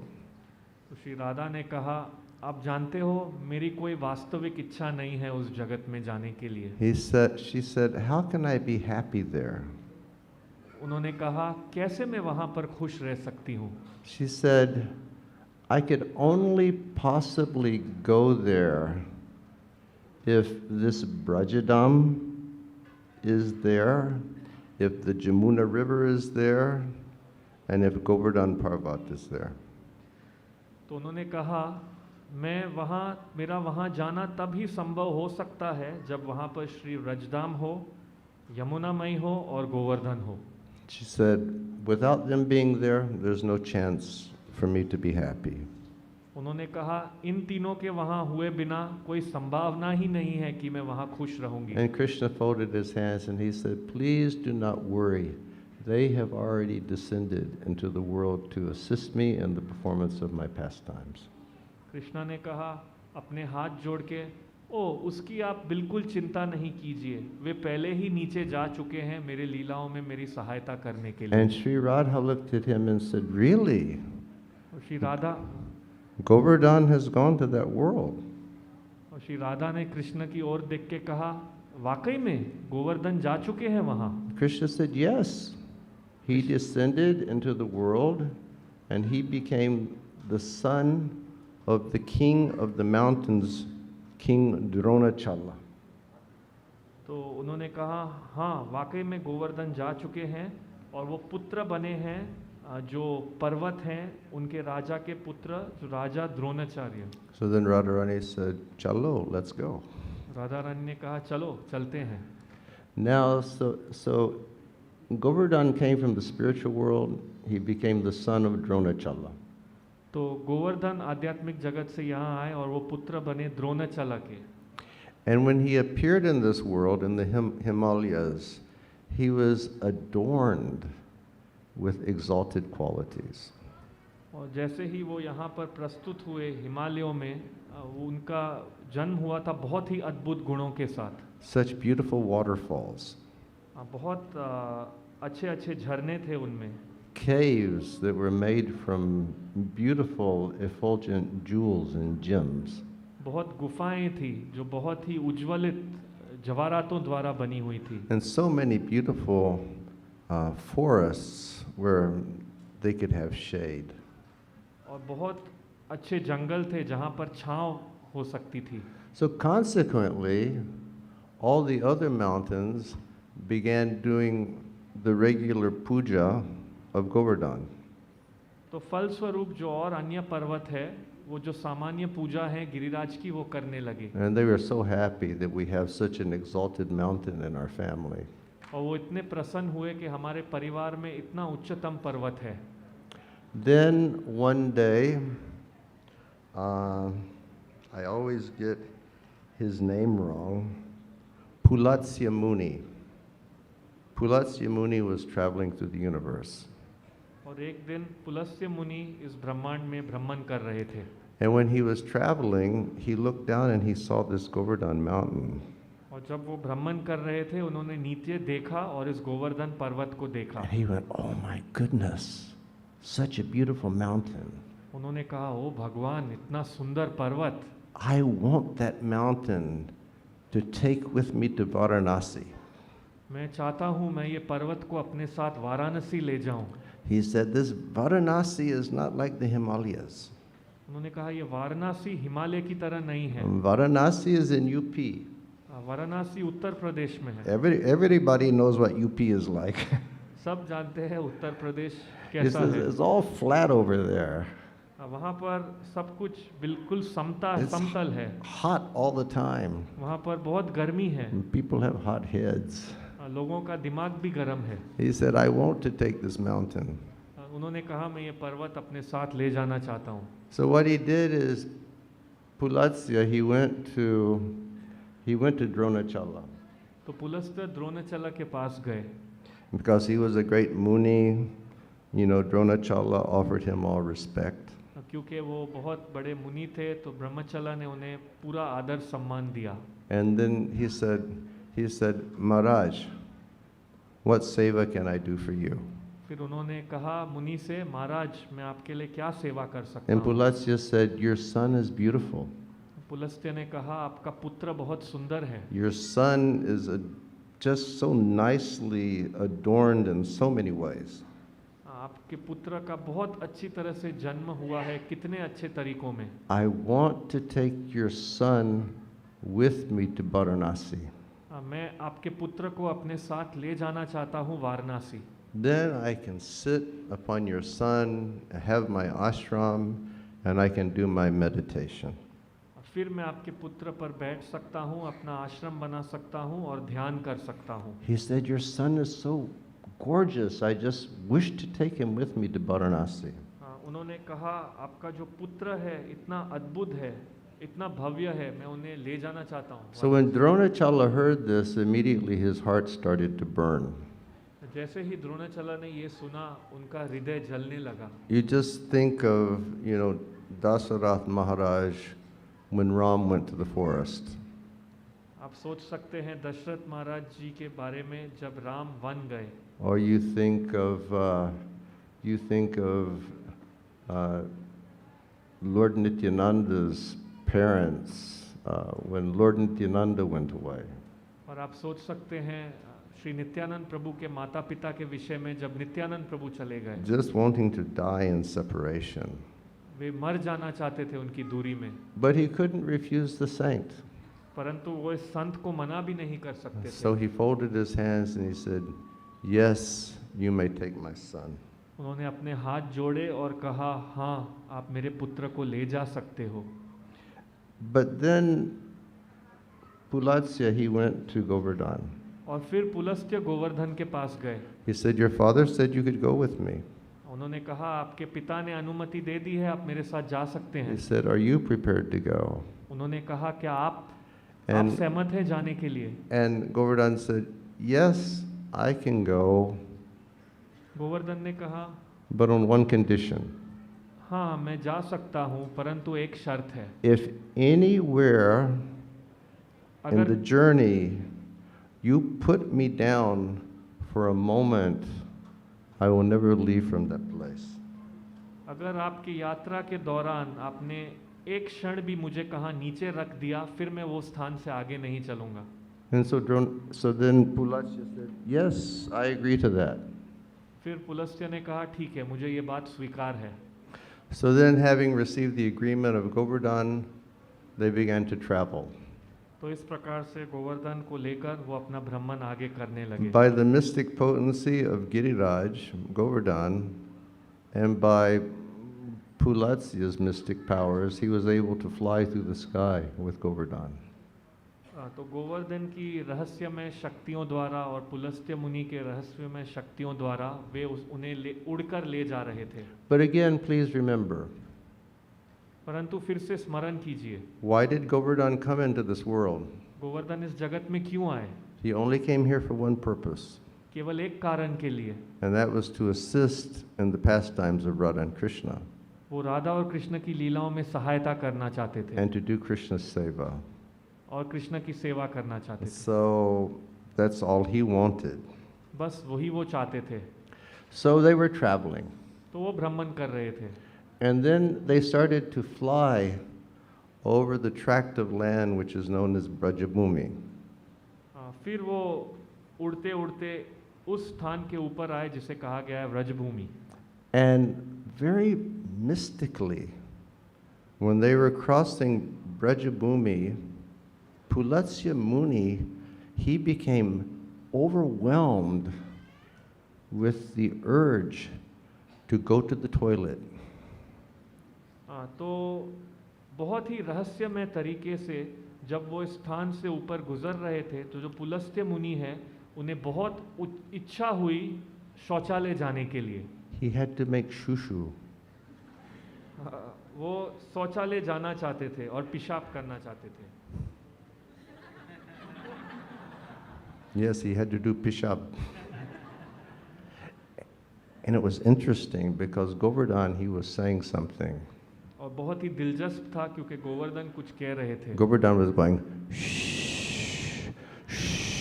तो श्री राधा ने कहा, आप जानते हो मेरी कोई वास्तविक इच्छा नहीं है उस जगत में जाने के लिए। She said, how can I be happy there? उन्होंने कहा, कैसे मैं वहाँ पर खुश रह सकती हूँ? She said, I could only possibly go there if this Brajadam is there, if the Jamuna River is there, and if Govardhan Parvat is there. तो उन्होंने कहा, मैं वहाँ, मेरा वहाँ जाना तब ही संभव हो सकता है जब वहाँ पर श्री व्रजधाम हो, यमुना मई हो और गोवर्धन हो। She said, without them being there, there's no chance for me to be happy. उन्होंने कहा, इन तीनों के वहाँ हुए बिना कोई संभावना ही नहीं है कि मैं वहाँ खुश रहूँगी। And Krishna folded his hands and he said, please do not worry. They have already descended into the world to assist me in the performance of my pastimes. Krishna ने कहा, अपने हाथ जोड़ के, ओ उसकी आप बिल्कुल चिंता नहीं कीजिए, वे पहले ही नीचे जा चुके हैं मेरे लीलाओं में मेरी सहायता करने के लिए। And Sri Radha looked at him and said, really? और Shri Radha Govardhan has gone to that world. और श्री राधा ने कृष्ण की ओर देख के कहा, वाकई में गोवर्धन जा चुके हैं वहाँ? Krishna said, yes. He descended into the world and he became the son of the king of the mountains, King Dronachala. तो उन्होंने कहा, हाँ वाकई में गोवर्धन जा चुके हैं और वो पुत्र बने हैं जो पर्वत हैं उनके राजा के पुत्र, जो राजा Dronacharya. So then Radharani said, chalo, let's go. Radha Rani ने कहा, चलो चलते हैं। Now, so Govardhan came from the spiritual world. He became the son of Dronachala. तो गोवर्धन आध्यात्मिक जगत से यहाँ आए और वो पुत्र बने द्रोणाचाला के। And when he appeared in this world, in the Himalayas, he was adorned with exalted qualities. और जैसे ही वो यहाँ पर प्रस्तुत हुए हिमालयों में, उनका जन्म हुआ था बहुत ही अद्भुत गुणों के साथ। Such beautiful waterfalls. बहुत अच्छे अच्छे झरने थे उनमें। Caves that were made from beautiful effulgent jewels and gems. बहुत गुफाएं थी जो बहुत ही उज्ज्वलित जवाहरातों द्वारा बनी हुई थी। And so many beautiful forests where they could have shade. और बहुत अच्छे जंगल थे जहाँ पर छांव हो सकती थी। So consequently, all the other mountains began doing the regular puja of Govardhan. तो फलस्वरूप जो और अन्य पर्वत है वो जो सामान्य पूजा है गिरिराज की वो करने लगे। And they were so happy that we have such an exalted mountain in our family. और वो इतने प्रसन्न हुए कि हमारे परिवार में इतना उच्चतम पर्वत है। Then one day, I always get his name wrong, Pulatsya Muni. Pulatsya Muni was traveling through the universe. और एक दिन पुलस्त्य मुनि इस ब्रह्मांड में भ्रमण कर रहे थे। And when he was traveling, he looked down and he saw this Govardhan mountain. और जब वो भ्रमण कर रहे थे उन्होंने नीचे देखा और इस गोवर्धन पर्वत को देखा। And he went, oh my goodness, such a beautiful mountain. उन्होंने कहा, ओ भगवान, इतना सुंदर पर्वत। I want that mountain to take with me to Varanasi. मैं चाहता हूँ मैं ये पर्वत को अपने साथ वाराणसी ले जाऊँ। He said, this Varanasi is not like the Himalayas. उन्होंने कहा ये वाराणसी हिमालय की तरह नहीं है। Varanasi is in UP. Varanasi Uttar Pradesh में है। Everybody knows what UP is like. सब जानते हैं उत्तर प्रदेश It's, कैसा है। it's all flat over there. वहाँ पर सब कुछ बिल्कुल It's समतल है। hot all the time. वहाँ पर बहुत गर्मी है। And people have hot heads. लोगों का दिमाग भी गर्म है। He said, I want to take this mountain. उन्होंने कहा मैं ये पर्वत अपने साथ ले जाना चाहता हूँ। So what he did is, Pulatsya, he went to Dronachala. तो पुलस्त्य द्रोणाचला के पास गए। Because he was a great Muni, you know, Dronachala offered him all respect. क्योंकि वो बहुत बड़े मुनि थे तो ब्रह्मचला ने उन्हें पूरा आदर सम्मान दिया। And then he said, Maharaj, what seva can I do for you? फिर उन्होंने कहा मुनि से, महाराज मैं आपके लिए क्या सेवा कर सकता And हूँ? Pulatsya said, your son is beautiful. Pulastya ने कहा आपका पुत्र बहुत सुंदर है। Your son is just so nicely adorned in so many ways. आपके पुत्र का बहुत अच्छी तरह से जन्म हुआ है, कितने अच्छे तरीकों में। I want to take your son with me to Varanasi. मैं आपके पुत्र को अपने साथ ले जाना चाहता हूँ Varanasi. Then I can sit upon your son, have my ashram, and I can do my meditation. फिर मैं आपके पुत्र पर बैठ सकता हूँ, अपना आश्रम बना सकता हूँ और ध्यान कर सकता हूँ। He said, your son is so gorgeous. I just wish to take him with me to Varanasi. उन्होंने कहा आपका जो पुत्र है इतना अद्भुत है, इतना भव्य है, मैं उन्हें ले जाना चाहता हूँ। So when Dronachala heard this, immediately his heart started to burn. जैसे ही द्रोणाचला ने ये सुना उनका हृदय जलने लगा। You just think of, you know, Dasarath Maharaj when Ram went to the forest. आप सोच सकते हैं दशरथ महाराज जी के बारे में जब राम वन गए। Or you think of Lord Nityananda's parents when Lord Nityananda went away. और आप सोच सकते हैं श्री नित्यानंद प्रभु के माता पिता के विषय में जब नित्यानंद प्रभु चले गए। Just wanting to die in separation. वे मर जाना चाहते थे उनकी दूरी में। But he couldn't refuse the saint. परंतु वो इस संत को मना भी नहीं कर सकते थे। So he folded his hands and he said, yes, you may take my son. उन्होंने अपने हाथ जोड़े और कहा, हाँ आप मेरे पुत्र को ले जा सकते हो। But then Pulatsya, he went to Govardhan. और फिर पुलस्त्य गोवर्धन के पास गए। He said, your father said you could go with me. उन्होंने कहा आपके पिता ने अनुमति दे दी है, आप मेरे साथ जा सकते हैं। He said, are you prepared to go? उन्होंने कहा क्या आप And- सहमत हैं जाने के लिए? And Govardhan said, yes, I can go, Govardhan ने कहा but on one condition. हाँ मैं जा सकता हूँ, परंतु एक शर्त है। If anywhere in the अगर journey you put me down for a moment, I will never leave from that place. अगर आपकी यात्रा के दौरान आपने एक क्षण भी मुझे कहाँ नीचे रख दिया, फिर मैं वो स्थान से आगे नहीं चलूँगा। And so then Pulatsya said, yes, I agree to that. फिर पुलस्त्य ने कहा ठीक है, मुझे ये बात स्वीकार है। So then, having received the agreement of Govardhan, they began to travel. तो इस प्रकार से गोवर्धन को लेकर वो अपना भ्रमण आगे करने लगे। By the mystic potency of Giriraj, Govardhan, and by Pulatsya's mystic powers, he was able to fly through the sky with Govardhan. तो गोवर्धन की रहस्यमय शक्तियों द्वारा और पुलस्त्य मुनि के रहस्यमय शक्तियों द्वारा वे उन्हें उड़कर ले जा रहे थे. But again, please remember, परंतु फिर से स्मरण कीजिए, why did Govardhan come into this world? Govardhan इस जगत में क्यों आए? He only came here for one purpose, केवल एक कारण के लिए, and that was to assist in the pastimes of Radha and Krishna वो राधा और कृष्ण की लीलाओं में सहायता करना चाहते थे and to do Krishna's seva. और कृष्ण की सेवा करना चाहते थे. So that's all he wanted. बस वही वो चाहते थे. So they were traveling, तो वो भ्रमण कर रहे थे. and then they started to fly over the tract of land which is known as Brajabhumi. फिर वो उड़ते उड़ते उस स्थान के ऊपर आए जिसे कहा गया है व्रजभूमि. And very mystically, when they were crossing Brajabhumi, Pulatsya Muni, he became overwhelmed with the urge to go to the toilet. तो बहुत ही रहस्यमय तरीके से जब वो इस स्थान से ऊपर गुजर रहे थे तो जो पुलस्त्य मुनि है उन्हें बहुत इच्छा हुई शौचालय जाने के लिए. He had to make shushu. वो शौचालय जाना चाहते थे और पेशाब करना चाहते थे. Yes, he had to do pishab. And it was interesting because Govardhan, he was saying something. और बहुत ही दिलचस्प था क्योंकि गोवर्धन कुछ कह रहे थे. Govardhan was going, shh, shh,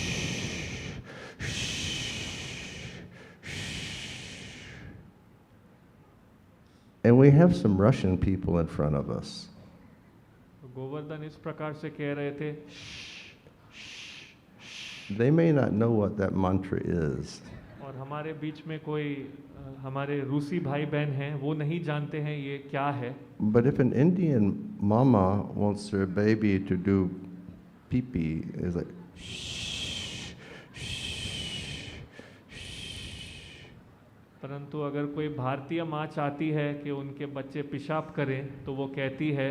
and we have some Russian people in front of us. Govardhan इस प्रकार से कह रहे थे. They may not know what that mantra is. और हमारे बीच में कोई हमारे रूसी भाई बहन हैं वो नहीं जानते हैं ये क्या है. But if an Indian mama wants her baby to do pee-pee, it's like, shh, shh, shh. परंतु अगर कोई भारतीय माँ चाहती है कि उनके बच्चे पेशाब करें तो वो कहती है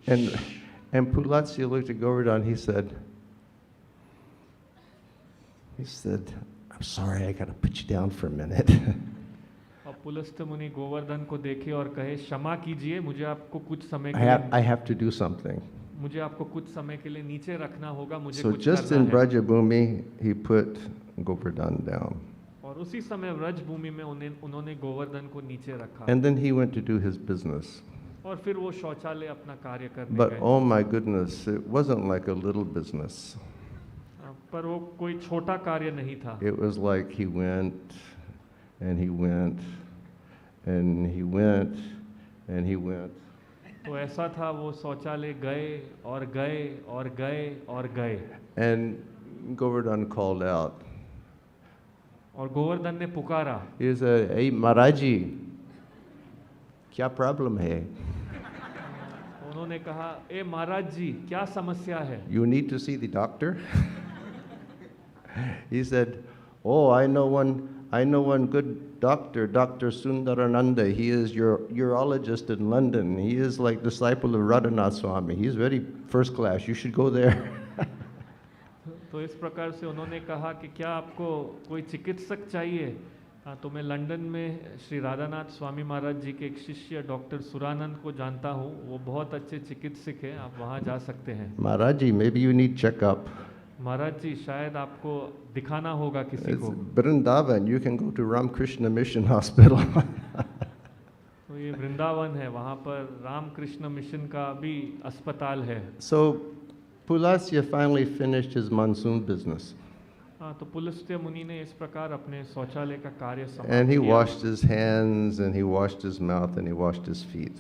And Pulatsya looked at Govardhan, he said, I'm sorry, I got to put you down for a minute. और पुलस्त्य मुनि गोवर्धन को देखे और कहे क्षमा कीजिए मुझे आपको कुछ समय के I लिए have to do something. मुझे आपको कुछ समय के लिए नीचे रखना होगा. मुझे So कुछ just करना in है. Brajabhumi, he put Govardhan down. और उसी समय व्रजभूमि में उन्होंने गोवर्धन को नीचे रखा. And then he went to do his business. और फिर वो शौचालय अपना कार्य करने But गए. oh my goodness, it wasn't like a little business. पर वो कोई छोटा कार्य नहीं था. It was like he went and he went and he went and he went. तो ऐसा था वो शौचालय गए और गए और गए और गए. And Govardhan called out. और गोवर्धन ने पुकारा. He said, "Hey Maharaji, क्या problem है?" उन्होंने कहा ए महाराज जी क्या समस्या है. You need to see the doctor. He said, "Oh, I know one good doctor, Dr. Sundarananda. He is your urologist in London. He is like disciple of Radhanath Swami. He's very first class. You should go there." तो इस प्रकार से उन्होंने कहा कि क्या आपको कोई चिकित्सक चाहिए. तो मैं लंदन में श्री राधानाथ स्वामी महाराज जी के एक शिष्य डॉक्टर सुरानंद को जानता हूँ. वो बहुत अच्छे चिकित्सक हैं. आप वहाँ जा सकते हैं. Maharaji, maybe you need checkup. महाराज जी शायद आपको दिखाना होगा किसी It's को. Vrindavan. You can go to Ramakrishna Mission Hospital. तो ये वृंदावन है वहाँ पर रामकृष्ण मिशन का भी अस्पताल है. So Pulasya finally finished his monsoon business. तो पुलस्त्य मुनि ने इस प्रकार अपने शौचालय का कार्य समाप्त And he किया. washed his hands and he washed his mouth and he washed his feet.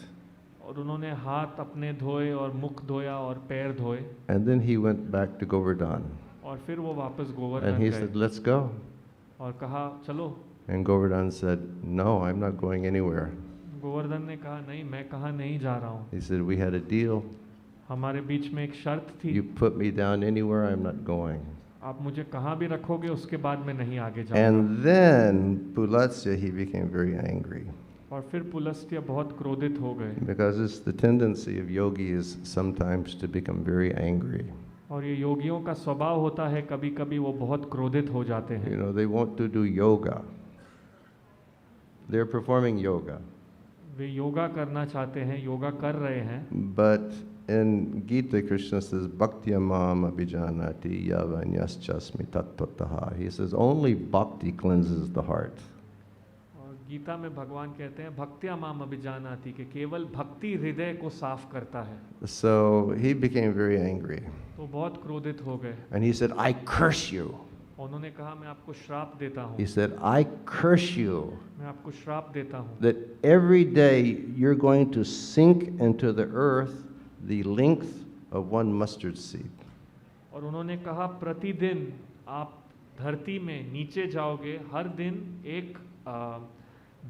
और उन्होंने हाथ अपने धोए और मुख धोया और पैर धोए. And then he went back to Govardhan. और फिर वो वापस And गोवर्धन he गए said, "Let's go." और कहा चलो. And Govardhan said, "No, I'm not going anywhere." Govardhan ने कहा नहीं मैं कहाँ नहीं जा रहा हूँ. He said, "We had a deal. हमारे बीच में एक शर्त थी. You put me down anywhere, I'm not going." आप मुझे कहाँ भी रखोगे उसके बाद मैं नहीं आगे जाऊँगा. And then Pulatsya, he became very angry. और फिर पुलस्त्य बहुत क्रोधित हो गए, because it's the tendency of yogis sometimes to become very angry. और ये योगियों का स्वभाव होता है, कभी कभी वो बहुत क्रोधित हो जाते You हैं। know, they want to do yoga. They're performing yoga. वे योगा करना चाहते हैं, योगा कर रहे हैं, But in Gita, Krishna says, Bhakti mam abhijanati yavaнясчасми tattvataha. He says, only bhakti cleanses the heart. और गीता में भगवान कहते हैं भक्त्या माम अभिजानाति, कि केवल भक्ति हृदय को साफ करता है। So he became very angry. तो बहुत क्रोधित हो गए, And he said, I curse you. उन्होंने कहा मैं आपको श्राप देता हूँ, He said, I curse you मैं आपको श्राप देता हूँ that every day you're going to sink into the earth the length of one mustard seed. और उन्होंने कहा प्रतिदिन आप धरती में नीचे जाओगे, हर दिन एक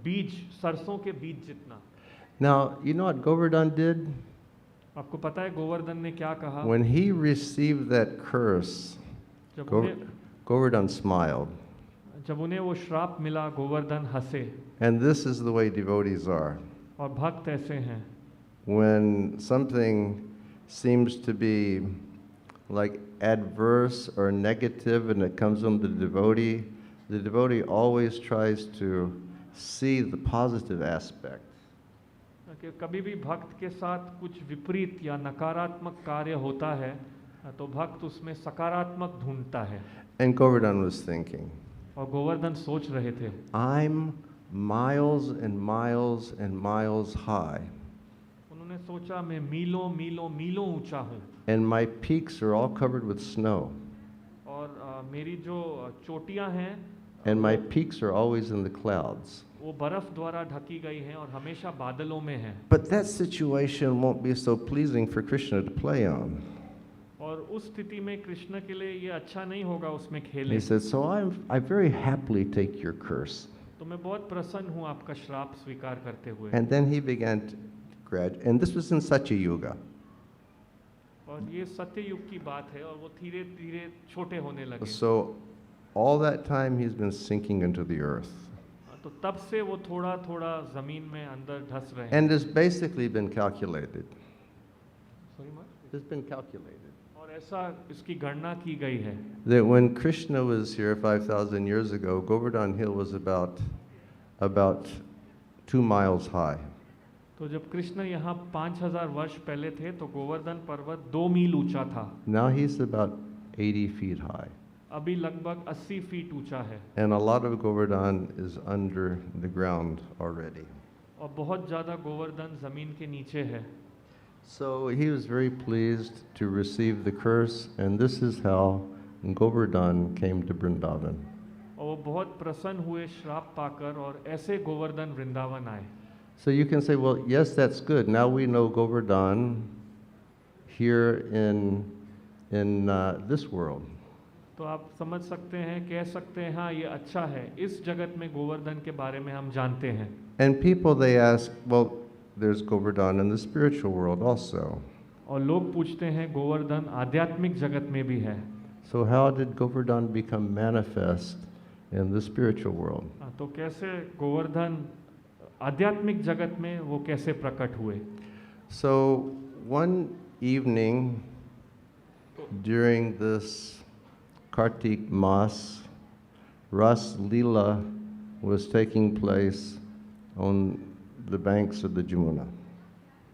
बीज, सरसों के बीज जितना। Now, you know what Govardhan did? आपको पता है गोवर्धन ने क्या कहा? When he received that curse, जब Go- उन्हें Govardhan smiled. जब उन्हें वो श्राप मिला, गोवर्धन हंसे। And this is the way devotees are. और भक्त ऐसे हैं, When something seems to be like adverse or negative and it comes on the devotee always tries to see the positive aspect. कि कभी भी भक्त के साथ कुछ विपरीत या नकारात्मक कार्य होता है तो भक्त उसमें सकारात्मक ढूंढता है। And Govardhan was thinking, और गोवर्धन सोच रहे थे, I'm miles and miles and miles high, उन्होंने सोचा मैं मीलों मीलों मीलों ऊंचा हूँ, and my peaks are all covered with snow, और मेरी जो चोटियाँ हैं and my peaks are always in the clouds. वो बर्फ द्वारा ढकी गई हैं और हमेशा बादलों में हैं। But that situation won't be so pleasing for Krishna to play on. और उस स्थिति में कृष्ण के लिए ये अच्छा नहीं होगा उसमें And खेलें। he said, so I very happily take your curse. तो मैं बहुत प्रसन्न हूँ आपका श्राप स्वीकार करते हुए। And then he began to and this was in Satya Yuga. और ये सत्य युग की बात है और वो धीरे धीरे छोटे होने लगे। So all that time he's been sinking into the earth. तो तब से वो थोड़ा थोड़ा जमीन में अंदर धस रहे हैं। And it's basically been calculated. Sorry, Mark? It's been calculated. और ऐसा इसकी गणना की गई है That when Krishna was here 5,000 years ago, Govardhan Hill was about 2 miles high. तो जब कृष्ण यहाँ 5000 वर्ष पहले थे तो गोवर्धन पर्वत 2 मील ऊंचा था। Now he's about 80 feet high. अभी लगभग 80 फीट ऊंचा है And a lot of Govardhan is under the ground already. और बहुत ज़्यादा गोवर्धन ज़मीन के नीचे है। So he was very pleased to receive the curse, and this is how Govardhan came to Vrindavan. और वो बहुत प्रसन्न हुए श्राप पाकर और ऐसे गोवर्धन वृंदावन आए। So you can say, well, yes, that's good. Now we know Govardhan here in this world. तो आप समझ सकते हैं, कह सकते हैं हाँ ये अच्छा है, इस जगत में गोवर्धन के बारे में हम जानते हैं। And people, they ask, well, there's Govardhan in the spiritual world also. और लोग पूछते हैं गोवर्धन आध्यात्मिक जगत में भी है, So how did Govardhan become manifest in the spiritual world? तो कैसे गोवर्धन आध्यात्मिक जगत में वो कैसे प्रकट हुए? So one evening during this Kartik Mas, Ras Leela was taking place on the banks of the Jamuna.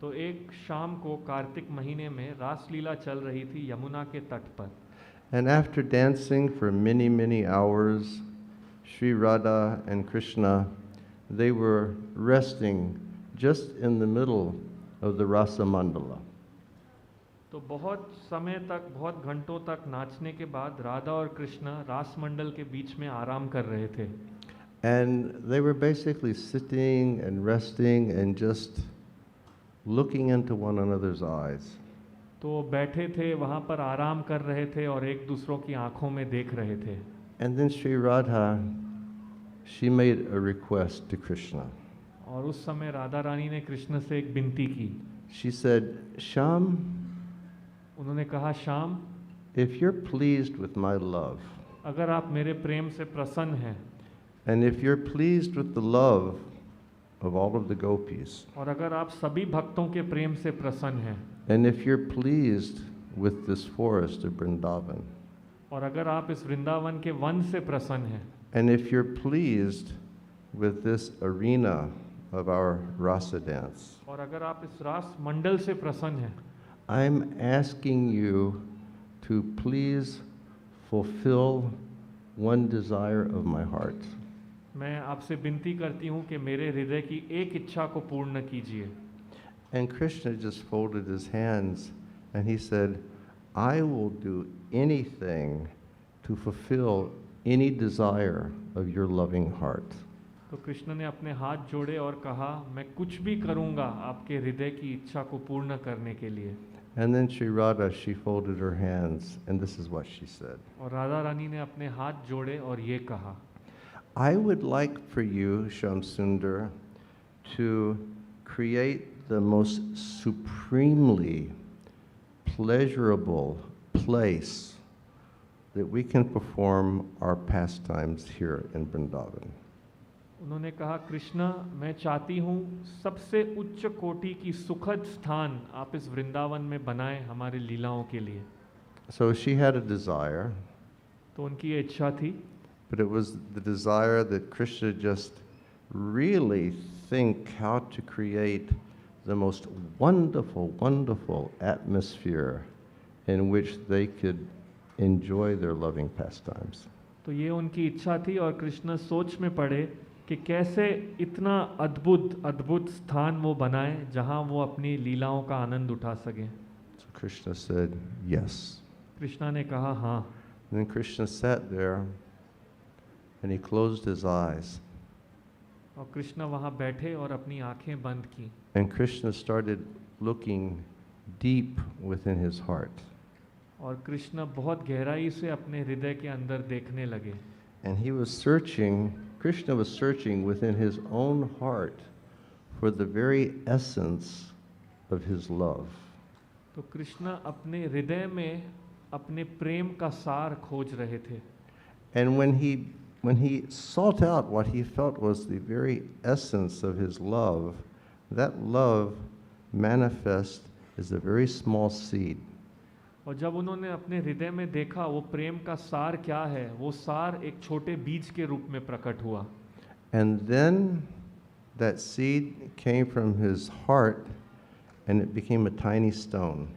तो एक शाम को कार्तिक महीने में रास लीला चल रही थी यमुना के तट पर। And after dancing for many, many hours, Sri Radha and Krishna, they were resting just in the middle of the Rasa Mandala. तो बहुत समय तक, बहुत घंटों तक नाचने के बाद राधा और कृष्ण रास मंडल के बीच में आराम कर रहे थे। And they were basically sitting and resting and just looking into one another's eyes. तो वो बैठे थे, वहाँ पर आराम कर रहे थे और एक दूसरों की आंखों में देख रहे थे। And then Sri Radha, she made a request to Krishna. और उस समय राधा रानी ने कृष्ण से एक विनती की। She said, Sham, उन्होंने कहा Shyam, if you're pleased with my love, अगर आप मेरे प्रेम से प्रसन्न हैं and if you're pleased with the love of all of the gopis, और अगर आप सभी भक्तों के प्रेम से प्रसन्न हैं, and if you're pleased with this forest of Vrindavan, और अगर आप इस वृंदावन के वन से प्रसन्न हैं, and if you're pleased with this arena of our rasa dance, और अगर आप इस रास मंडल से प्रसन्न हैं, I'm asking you to please fulfill one desire of my heart. मैं आपसे विनती करती हूँ कि मेरे हृदय की एक इच्छा को पूर्ण कीजिए। And Krishna just folded his hands and he said, I will do anything to fulfill any desire of your loving heart. तो कृष्ण ने अपने हाथ जोड़े और कहा, मैं कुछ भी करूँगा आपके हृदय की इच्छा को पूर्ण करने के लिए। And then Sri Radha, she folded her hands, and this is what she said. और राधा रानी ने अपने हाथ जोड़े और ये कहा, I would like for you, Shyam Sundar, to create the most supremely pleasurable place that we can perform our pastimes here in Vrindavan. उन्होंने कहा, कृष्ण मैं चाहती हूँ सबसे उच्च कोटि की सुखद स्थान आप इस वृंदावन में बनाएं हमारे लीलाओं के लिए। So she had a desire, तो उनकी ये इच्छा थी, but it was the desire that Krishna just really think how to create the most wonderful, wonderful atmosphere in which they could enjoy their loving pastimes. तो ये उनकी इच्छा थी और कृष्ण सोच में पड़े कि कैसे इतना अद्भुत अद्भुत स्थान वो बनाएं जहां वो अपनी लीलाओं का आनंद उठा सकें। So Krishna said, yes. Krishna ने कहा हाँ। And then Krishna sat there and he closed his eyes. और कृष्ण वहाँ बैठे और अपनी आंखें बंद की। And Krishna started looking deep within his heart. और कृष्ण बहुत गहराई से अपने हृदय के अंदर देखने लगे। And he was searching, Krishna was searching within his own heart for the very essence of his love. तो कृष्ण अपने हृदय में अपने प्रेम का सार खोज रहे थे। And when he sought out what he felt was the very essence of his love, that love manifest as a very small seed. और जब उन्होंने अपने हृदय में देखा वो प्रेम का सार क्या है, वो सार एक छोटे बीज के रूप में प्रकट हुआ। And then that seed came from his heart and it became a tiny stone.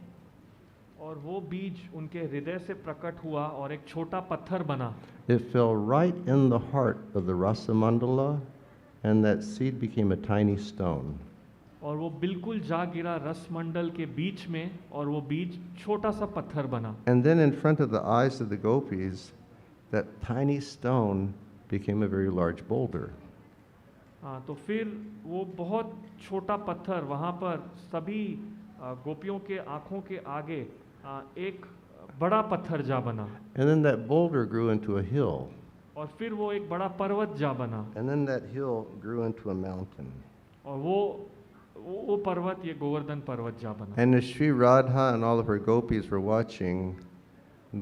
और वो बीज उनके हृदय से प्रकट हुआ और एक छोटा पत्थर बना। It fell right in the heart of the Rasa Mandala and that seed became a tiny stone. और वो बिल्कुल जा गिरा रस मंडल के बीच में और वो बीज छोटा सा पत्थर बना। And then in front of the eyes of the gopis, that tiny stone became a very large boulder. हाँ, तो फिर वो बहुत छोटा पत्थर वहाँ पर सभी गोपियों के आँखों के आगे एक बड़ा पत्थर जा बना। And then that boulder grew into a hill. और फिर वो एक बड़ा पर्वत जा बना। And then that hill grew into a mountain. और वो पर्वत ये गोवर्धन पर्वत जा बना। And as Sri Radha and all of her gopis were watching,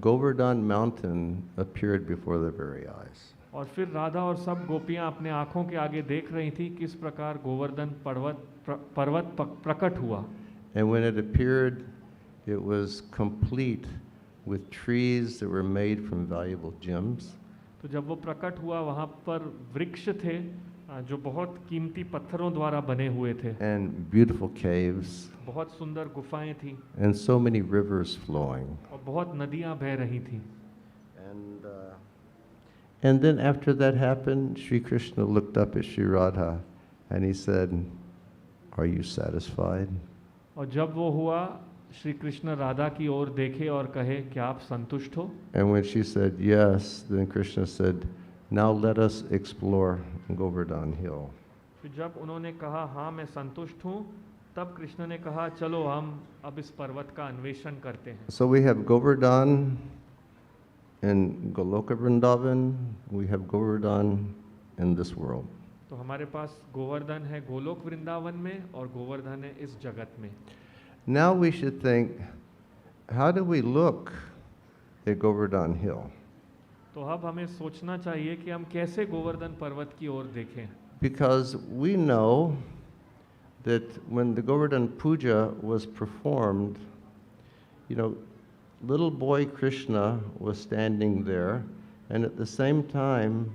Govardhan mountain appeared before their very eyes. और फिर राधा और सब गोपियाँ अपने आँखों के आगे देख रही थी किस प्रकार गोवर्धन पर्वत प्रकट हुआ। And when it appeared, it was complete with trees that were made from valuable gems. तो जब वो प्रकट हुआ वहाँ पर वृक्ष थे जो बहुत कीमती पत्थरों द्वारा बने हुए थे। And beautiful caves. बहुत सुंदर गुफाएं थी। And so many rivers flowing. और बहुत नदियाँ बह रही थी। And then after that happened, Sri Krishna looked up at Sri Radha and he said, "Are you satisfied?" और जब वो हुआ श्री कृष्ण राधा की ओर देखे और कहे, क्या आप संतुष्ट हो? And when she said yes, then Krishna said, "Now let us explore Govardhan Hill." फिर जब उन्होंने कहा हाँ मैं संतुष्ट हूँ, तब कृष्ण ने कहा चलो हम अब इस पर्वत का अन्वेषण करते हैं। So we have Govardhan in Goloka Vrindavan, we have Govardhan in this world. तो हमारे पास गोवर्धन है गोलोक वृंदावन में और गोवर्धन है इस जगत में। Now we should think, how do we look at Govardhan Hill? तो अब हमें सोचना चाहिए कि हम कैसे गोवर्धन पर्वत की ओर देखें। because we know that when the Govardhan Puja was performed, you know, little boy Krishna was standing there, and at the same time,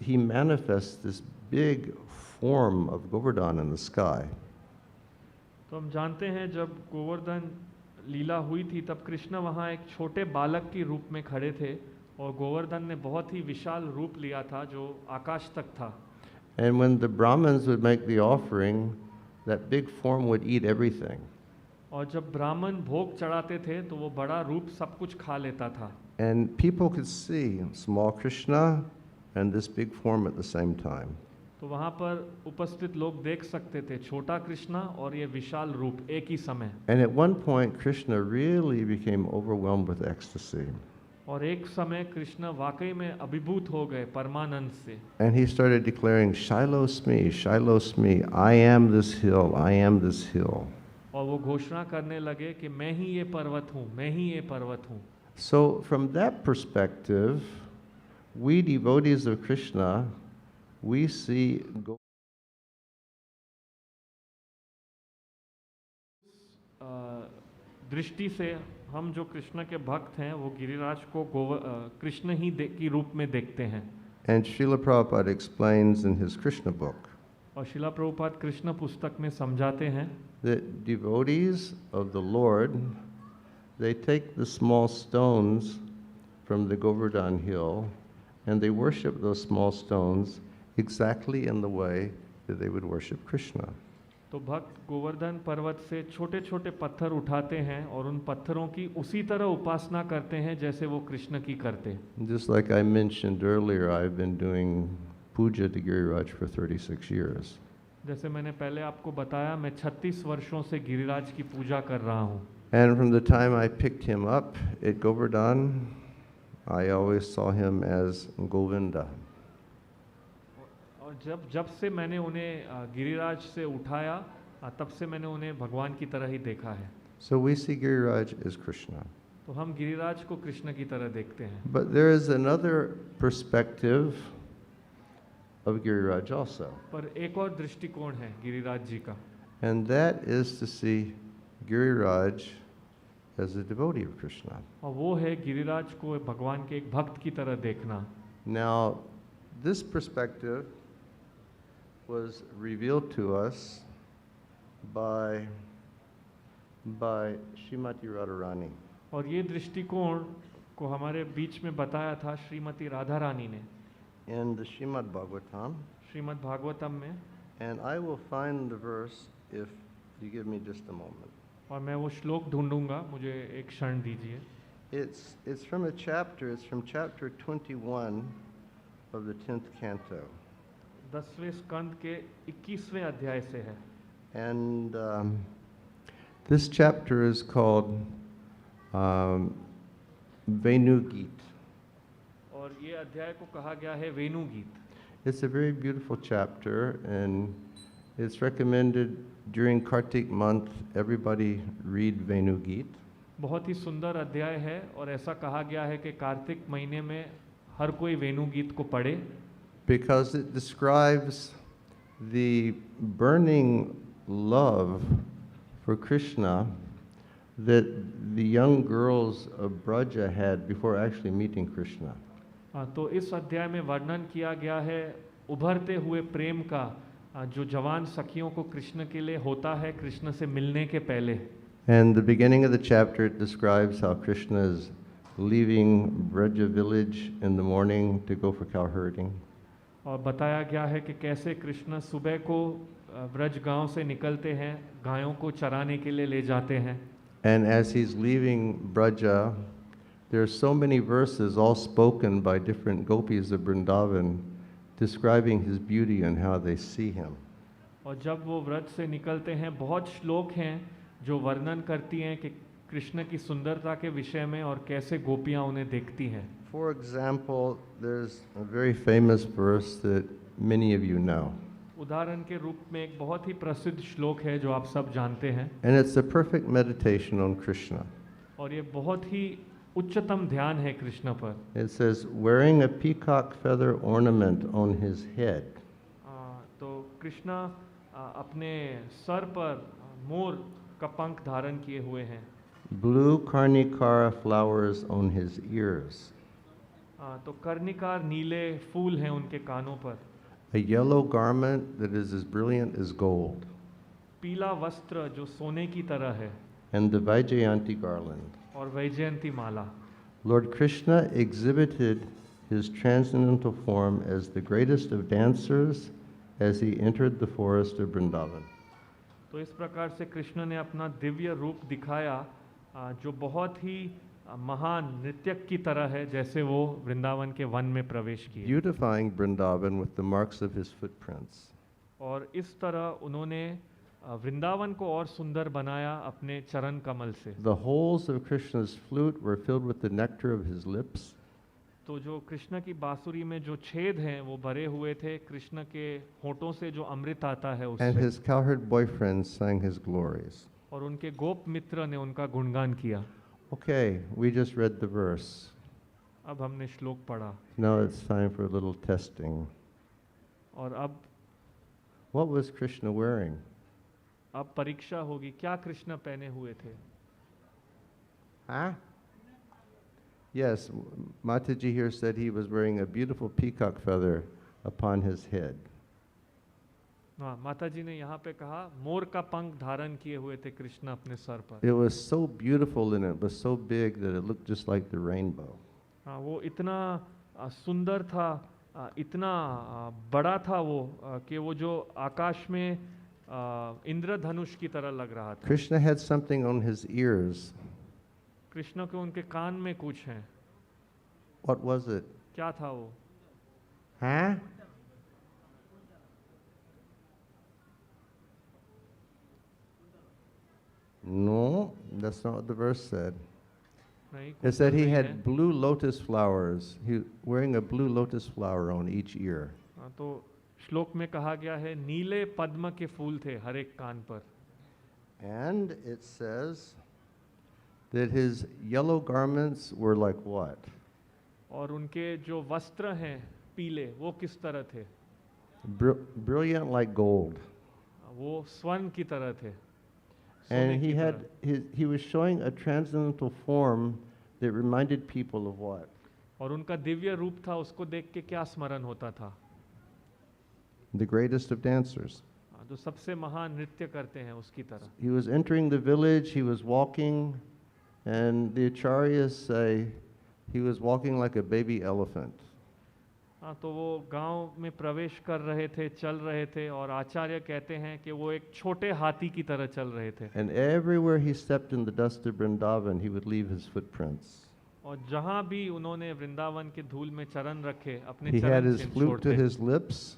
he manifests this big form of Govardhan in the sky. तो हम जानते हैं जब गोवर्धन लीला हुई थी तब कृष्ण वहाँ एक छोटे बालक के रूप में खड़े थे और गोवर्धन ने बहुत ही विशाल रूप लिया था जो आकाश तक था. And when the Brahmins would make the offering, that big form would eat everything. और जब ब्राह्मण भोग चढ़ाते थे तो वो बड़ा रूप सब कुछ खा लेता था. And people could see small Krishna and this big form at the same time. तो वहाँ पर उपस्थित लोग देख सकते थे छोटा कृष्णा और ये विशाल रूप एक ही समय. And at one point, Krishna really became overwhelmed with ecstasy. और एक समय कृष्ण वाकई में अभिभूत हो गए परमानंद से. And he started declaring, Shailosmi, Shailosmi, I am this hill, I am this hill. और वो घोषणा करने लगे कि मैं ही ये पर्वत हूँ, मैं ही ये पर्वत हूँ. So from that perspective, we devotees of Krishna, we see दृष्टि से हम जो कृष्ण के भक्त हैं वो गिरिराज को कृष्ण ही की रूप में देखते हैं. And Srila Prabhupada explains in his Krishna book और शिला प्रभुपाद कृष्ण पुस्तक में समझाते हैं that devotees of the Lord, they take the small stones from the Govardhan hill and they worship those small stones exactly in the way that they would worship Krishna. तो भक्त गोवर्धन पर्वत से छोटे छोटे पत्थर उठाते हैं और उन पत्थरों की उसी तरह उपासना करते हैं जैसे वो कृष्ण की करते. Just like I mentioned earlier, I've been doing puja to Giriraj for 36 years. जैसे मैंने पहले आपको बताया मैं 36 वर्षों से गिरिराज की पूजा कर रहा हूँ. And from the time I picked him up at Govardhan, I always saw him as Govinda. और जब से मैंने उन्हें गिरिराज से उठाया तब से मैंने उन्हें भगवान की तरह ही देखा है. So we see Giriraj as Krishna. तो हम गिरिराज को कृष्ण की तरह देखते हैं. But there is another perspective of Giriraj also. पर एक और दृष्टिकोण है गिरिराज जी का. And that is to see Giriraj as a devotee of Krishna. और वो है गिरिराज को भगवान के एक भक्त की तरह देखना. Now, this perspective was revealed to us by Srimati Radharani. और ये दृष्टिकोण को हमारे बीच में बताया था श्रीमती राधा रानी ने In the Srimad Bhagavatam, Shrimad Bhagavatam में. and I will find the verse if you give me just a moment. और मैं वो श्लोक ढूंढूंगा, मुझे एक क्षण दीजिए. It's from a chapter, it's from chapter 21 of the 10th canto. 10वें स्कंद के 21वें अध्याय से है. And this chapter is called Venu Geet. और ये अध्याय को कहा गया है वेणु गीत. It's a very beautiful chapter, and it's recommended during Kartik month, everybody read Venu Geet. बहुत ही सुंदर अध्याय है और ऐसा कहा गया है कि कार्तिक महीने में हर कोई वेणु गीत को पढ़े. Because it describes the burning love for Krishna that the young girls of Braja had before actually meeting Krishna. तो इस अध्याय में वर्णन किया गया है उभरते हुए प्रेम का जो जवान सखियों को कृष्ण के लिए होता है कृष्ण से मिलने के पहले. And the beginning of the chapter, it describes how Krishna is leaving Braja village in the morning to go for cow herding. और बताया गया है कि कैसे कृष्ण सुबह को ब्रज गांव से निकलते हैं, गायों को चराने के लिए ले जाते हैं. And as he's leaving Braja, there are so many verses all spoken by different gopis of Vrindavan describing his beauty and how they see him. और जब वो व्रज से निकलते हैं बहुत श्लोक हैं जो वर्णन करती हैं कि कृष्ण की सुंदरता के विषय में और कैसे गोपियां उन्हें देखती हैं. For example, there's a very famous verse that many of you know. उदाहरण के रूप में एक बहुत ही प्रसिद्ध श्लोक है जो आप सब जानते हैं. And it's a perfect meditation on Krishna. और ये बहुत ही उच्चतम ध्यान है कृष्ण पर. It says, wearing a peacock feather ornament on his head. Krishna अपने सर पर मोर का पंख धारण किए हुए हैं। Blue carnicara flowers on his ears. तो कर्णिकार नीले फूल हैं उनके कानों पर। A yellow garment that is as brilliant as gold. पीला वस्त्र जो सोने की तरह है। And the Vaijayanti garland. और वैजयंती माला। Lord Krishna exhibited his transcendental form as the greatest of dancers as he entered the forest of Vrindavan. तो इस प्रकार से कृष्ण ने अपना दिव्य रूप दिखाया जो बहुत ही महान नृत्यक की तरह है, जैसे वो वृंदावन के वन में प्रवेश किए। Beautifying Vrindavan with the marks of his footprints. और इस तरह उन्होंने वृंदावन को और सुंदर बनाया अपने चरण कमल से। The holes of Krishna's flute were filled with the nectar of his lips. तो जो कृष्ण की बांसुरी में जो छेद हैं वो भरे हुए थे कृष्ण के होठों से जो अमृत आता है And उससे। his cowherd boyfriends sang his glories. और उनके गोप मित्र ने उनका गुणगान किया। Okay, we just read the verse. अब हमने श्लोक पढ़ा Now it's time for a little testing. और अब What was Krishna wearing? परीक्षा होगी, क्या कृष्ण पहने हुए थे? Huh? Yes, Mataji here said he was wearing a beautiful peacock feather upon his head. हाँ, माता जी ने यहाँ पे कहा मोर का पंख धारण किए हुए थे कृष्ण अपने सर पर। It was so beautiful and it was so big that it looked just like the rainbow. हाँ, वो इतना सुंदर था, इतना बड़ा था वो कि वो जो आकाश में इंद्रधनुष की तरह लग रहा था। Krishna had something on his ears. Krishna के उनके कान में कुछ है। What was it? क्या था वो? Huh? No, that's not what the verse said. नहीं, It कुछ said he नहीं है। had blue lotus flowers. He wearing a blue lotus flower on each ear. हाँ, तो श्लोक में कहा गया है नीले पद्म के फूल थे हर एक कान पर। And it says that his yellow garments were like what? और उनके जो वस्त्र हैं पीले वो किस तरह थे? Brilliant like gold. वो स्वर्ण की तरह थे। And सोने he की had तरह। he was showing a transcendental form that reminded people of what? और उनका दिव्य रूप था, उसको देख के क्या स्मरण होता था? The greatest of dancers. जो सबसे महान नृत्य करते हैं उसकी तरह। He was entering the village, he was walking, and the acharyas say he was walking like a baby elephant. हाँ, तो वो गांव में प्रवेश कर रहे थे, चल रहे थे, और आचार्य कहते हैं कि वो एक छोटे हाथी की तरह चल रहे थे। And everywhere he stepped in the dust of Vrindavan, he would leave his footprints. और जहाँ भी उन्होंने वृंदावन के धूल में चरण रखे अपने He had चरण his चिन्ह flute to छोड़ते। his lips,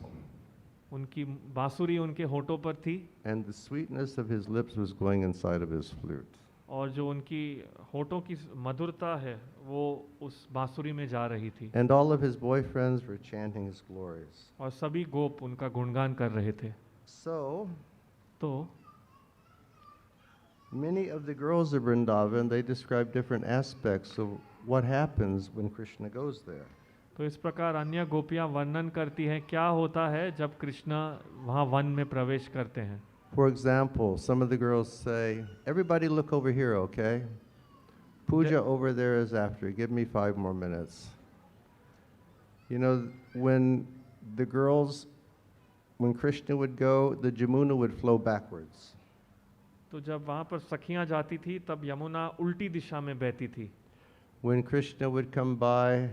उनकी बांसुरी उनके होठों पर थी, and the sweetness of his lips was going inside of his flute. और जो उनकी होठों की मधुरता है वो उस बांसुरी में जा रही थी। And all of his boyfriends were chanting his glories. और सभी गोप उनका गुणगान कर रहे थे। So, तो many of the girls of Vrindavan, they describe different aspects of what happens when Krishna goes there. तो इस प्रकार अन्य गोपियां वर्णन करती हैं क्या होता है जब कृष्ण वहाँ वन में प्रवेश करते हैं। For example, some of the girls say, everybody look over here, okay? Puja over there is after. Give me 5 more minutes. You know, when the girls, when Krishna would go, the Jamuna would flow backwards. तो जब वहाँ पर सखियाँ जाती थी तब यमुना उल्टी दिशा में बहती थी। When Krishna would come by,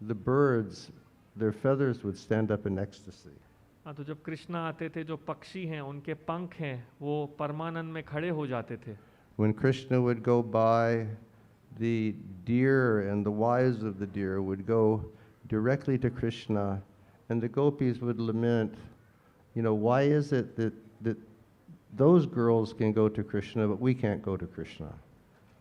the birds, their feathers would stand up in ecstasy. हाँ, तो जब कृष्ण आते थे जो पक्षी हैं उनके पंख हैं वो परमानंद में खड़े हो जाते थे। When Krishna would go by, the deer and the wives of the deer would go directly to Krishna, and the gopis would lament, you know, why is it that those girls can go to Krishna, but we can't go to Krishna?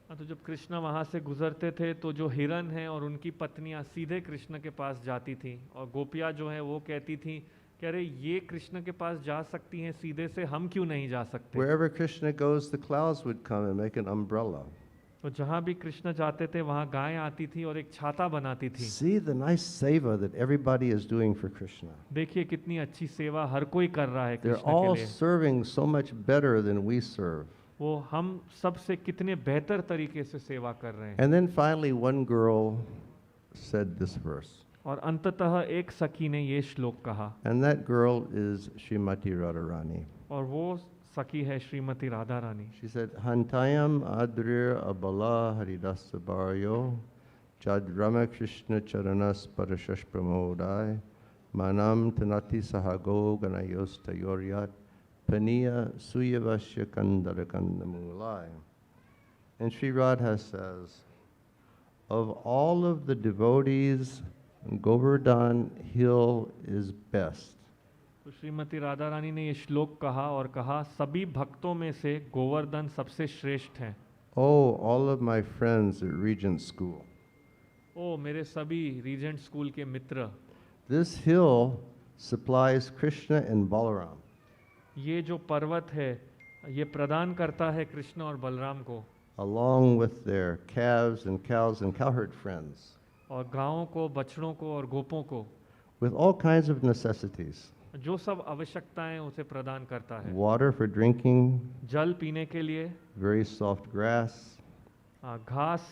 हाँ, तो जब कृष्ण वहाँ से गुजरते थे तो जो हिरन हैं और उनकी पत्नियाँ सीधे कृष्ण के पास जाती थीं, और गोपियाँ जो हैं वो कहती थीं कि अरे ये कृष्ण के पास जा सकती हैं सीधे से, हम क्यों नहीं जा सकते? Wherever Krishna goes, the clouds would come and make an umbrella. तो जहाँ भी कृष्ण जाते थे वहाँ गाय आती थी और एक छाता बनाती थी। See the nice seva that everybody is doing for Krishna. देखिए कितनी अच्छी सेवा हर कोई कर रहा है They're कृष्ण के all लिए। serving so much better than we serve. वो हम सबसे कितने बेहतर तरीके से सेवा कर रहे हैं। And then finally, one girl said this verse. और अंततः एक सखी ने ये श्लोक कहा, And that girl is Srimati Radharani. और वो सखी है Shrimati Radha Rani. She said, Hantayam adrir abala haridasa baryo chad Ramakrishna charanas parashash pramodai manam tanati sahago ganayos tayoryat paniya suyavasya kandara kandamulai. And Sri Radha says, of all of the devotees, Govardhan Hill is best. तो श्रीमती राधा रानी ने ये श्लोक कहा और कहा सभी भक्तों में से गोवर्धन सबसे श्रेष्ठ हैं। Oh, all of my friends at Regent School. ओ मेरे सभी रीजेंट स्कूल के मित्र, This hill supplies Krishna and Balaram. ये जो पर्वत है ये प्रदान करता है कृष्ण और बलराम को, along with their calves and cows and cowherd friends, और गायों को, बछड़ों को और गोपों को, with all kinds of necessities. जो सब आवश्यकताएं उसे प्रदान करता है। Water for drinking, जल पीने के लिए, very soft grass, घास,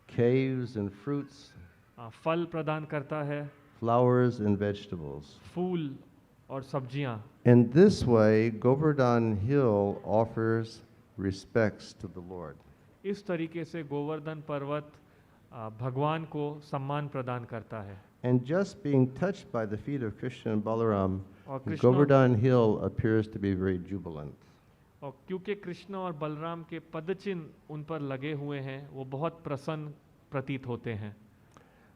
caves and fruits, फल प्रदान करता है, flowers and vegetables. फूल और सब्जियां। In this way, Govardhan Hill offers respects to the Lord. इस तरीके से गोवर्धन पर्वत भगवान को सम्मान प्रदान करता है। And just being touched by the feet of Krishna and Balaram, और Krishna Govardhan Hill appears to be very jubilant. और क्योंकि कृष्ण और बलराम के पदचिन्ह उन पर लगे हुए हैं वो बहुत प्रसन्न प्रतीत होते हैं।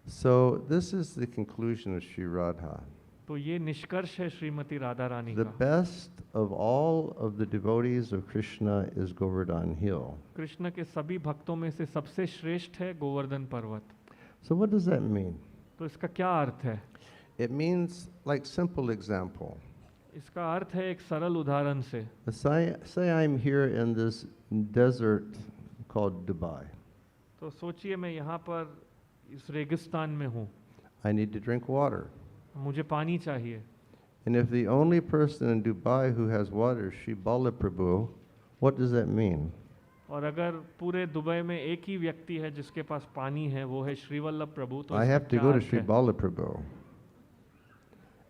So this is the conclusion of Sri Radha. तो ये निष्कर्ष है श्रीमती राधा रानी The का। best of all of the devotees of Krishna is Govardhan Hill. Krishna के सभी भक्तों में से सबसे श्रेष्ठ है गोवर्धन पर्वत। So what does that mean? तो इसका क्या अर्थ है? It means, like simple example. इसका अर्थ है एक सरल उदाहरण से, Say I'm here in this desert called Dubai. तो सोचिए मैं यहाँ पर इस रेगिस्तान में हूँ, I need to drink water. मुझे पानी चाहिए, And if the only person in Dubai who has water is Sri Prabhu, what does that mean? और अगर पूरे दुबई में एक ही व्यक्ति है जिसके पास पानी है वो है श्रीवल्लभ प्रभु, तो I इसका have to क्या go to अर्थ Sri है? Prabhu.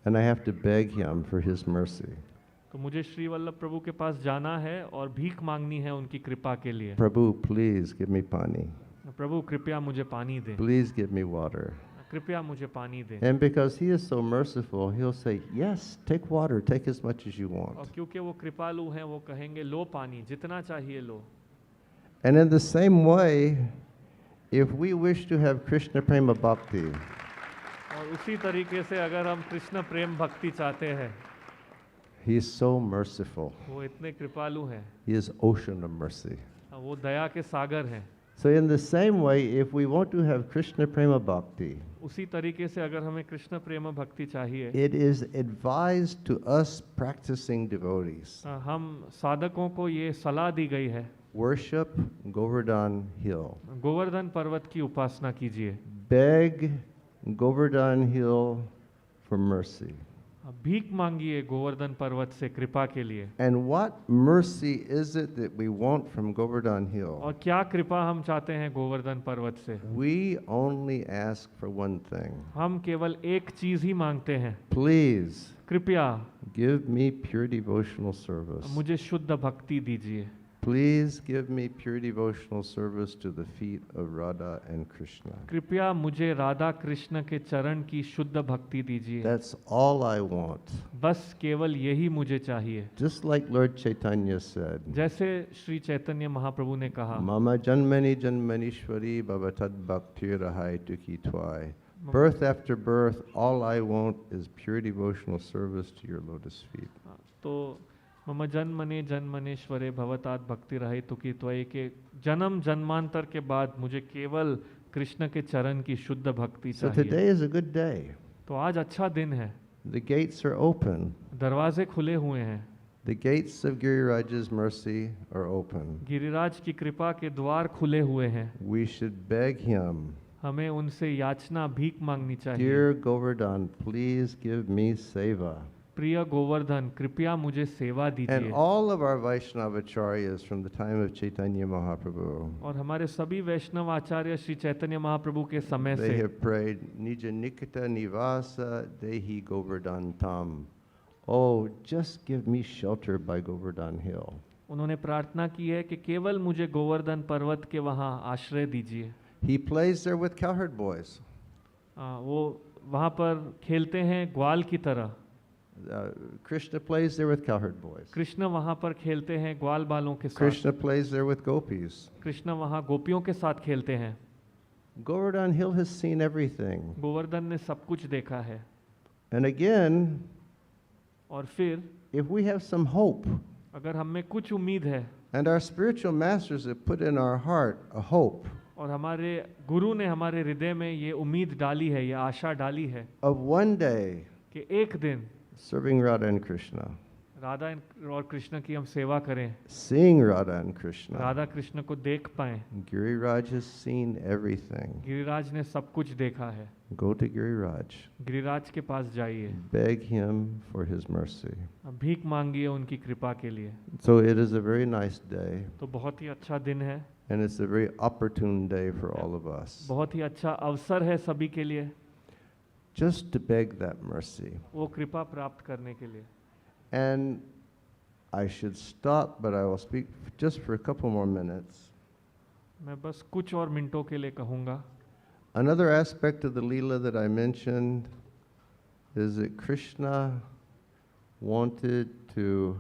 And I have to beg him for his mercy. तो मुझे श्रीवल्लभ प्रभु के पास जाना है और भीख मांगनी है उनकी कृपा के लिए। Prabhu, please give me pani. प्रभु कृपया मुझे पानी दे, Please give me water. कृपया मुझे पानी दे। And because he is so merciful, he'll say, yes, take water, take as much as you और want. क्योंकि वो कृपालु हैं वो कहेंगे लो पानी, जितना चाहिए लो। And in the same way, if we wish to have Krishna Prema Bhakti, और उसी तरीके से अगर हम कृष्ण प्रेम भक्ति चाहते हैं, he is so merciful. वो इतने कृपालु हैं, He is ocean of mercy. वो दया के सागर हैं। So in the same way, if we want to have Krishna Prema Bhakti, उसी तरीके से अगर हमें कृष्ण प्रेम भक्ति चाहिए, it is advised to us practicing devotees, हम साधकों को ये सलाह दी गई है, worship Govardhan Hill. गोवर्धन पर्वत की उपासना कीजिए, Beg Govardhan Hill for mercy. भीख मांगिए गोवर्धन पर्वत से कृपा के लिए। And what mercy is it that we want from Govardhan Hill? और क्या कृपा हम चाहते हैं गोवर्धन पर्वत से? We only ask for one thing. हम केवल एक चीज ही मांगते हैं, Please कृपया give me pure devotional service. मुझे शुद्ध भक्ति दीजिए, Please give me pure devotional service to the feet of Radha and Krishna. कृपया मुझे राधा कृष्ण के चरण की शुद्ध भक्ति दीजिए। That's all I want. बस केवल यही मुझे चाहिए। Just like Lord Chaitanya said, जैसे श्री चैतन्य महाप्रभु ने कहा, Mama janmani janmanishwari bhavatad bhakti rahai tuki twai. Birth after birth, all I want is pure devotional service to your lotus feet. तो मम जन्मने जन्मनेश्वरे भवतात भक्ति रहे तुकी त्वयि के जन्म जन्मांतर के बाद मुझे केवल कृष्ण के चरण की शुद्ध भक्ति So चाहिए। today is a good day. तो आज अच्छा दिन है, The gates are open. दरवाजे खुले हुए हैं, The gates of Giriraj's mercy are open. Giriraj की कृपा के द्वार खुले हुए हैं। We should beg him, हमें उनसे याचना भीख मांगनी चाहिए। Dear Govardhan, please give me seva. प्रिय गोवर्धन, कृपया मुझे सेवा And दीजिए। all of our Vaishnavacharyas from the time of Chaitanya Mahaprabhu, और हमारे सभी वैष्णव आचार्य श्री चैतन्य महाप्रभु के समय they से have prayed, Nija Nikita Nivasa Dehi Govardhan Tam. Oh, just give me shelter by Govardhan Hill. उन्होंने प्रार्थना की है कि केवल मुझे गोवर्धन पर्वत के वहाँ आश्रय दीजिए। He plays there with cowherd boys. वो वहाँ पर खेलते हैं ग्वाल की तरह। Krishna plays there with cowherd boys. Krishna वहाँ पर खेलते हैं ग्वाल बालों के साथ। Krishna plays there with gopis. Krishna वहाँ गोपियों के साथ खेलते हैं। Govardhan Hill has seen everything. Govardhan ने सब कुछ देखा है। And again, और फिर if we have some hope, अगर हम में कुछ उम्मीद है and our spiritual masters have put in our heart a hope और हमारे गुरु ने हमारे हृदय में ये उम्मीद डाली है, ये आशा डाली है of one day कि एक दिन serving Radha and Krishna, Radha और कृष्ण की हम सेवा करें, seeing Radha and Krishna. Radha Krishna को देख पाएं। Giriraj has seen everything. Giriraj ने सब कुछ देखा है। Go to Giriraj. गिरिराज के पास जाइए, Beg him for his mercy. भीख मांगिए उनकी कृपा के लिए। So it is a very nice day, तो बहुत ही अच्छा दिन है, and it's a very opportune day for all of us. बहुत ही अच्छा अवसर है सभी के लिए Just to beg that mercy. वो कृपा प्राप्त करने के लिए। And I should stop, but I will speak just for a couple more minutes. मैं बस कुछ और मिनटों के लिए कहूँगा। Another aspect of the Leela that I mentioned is that Krishna wanted to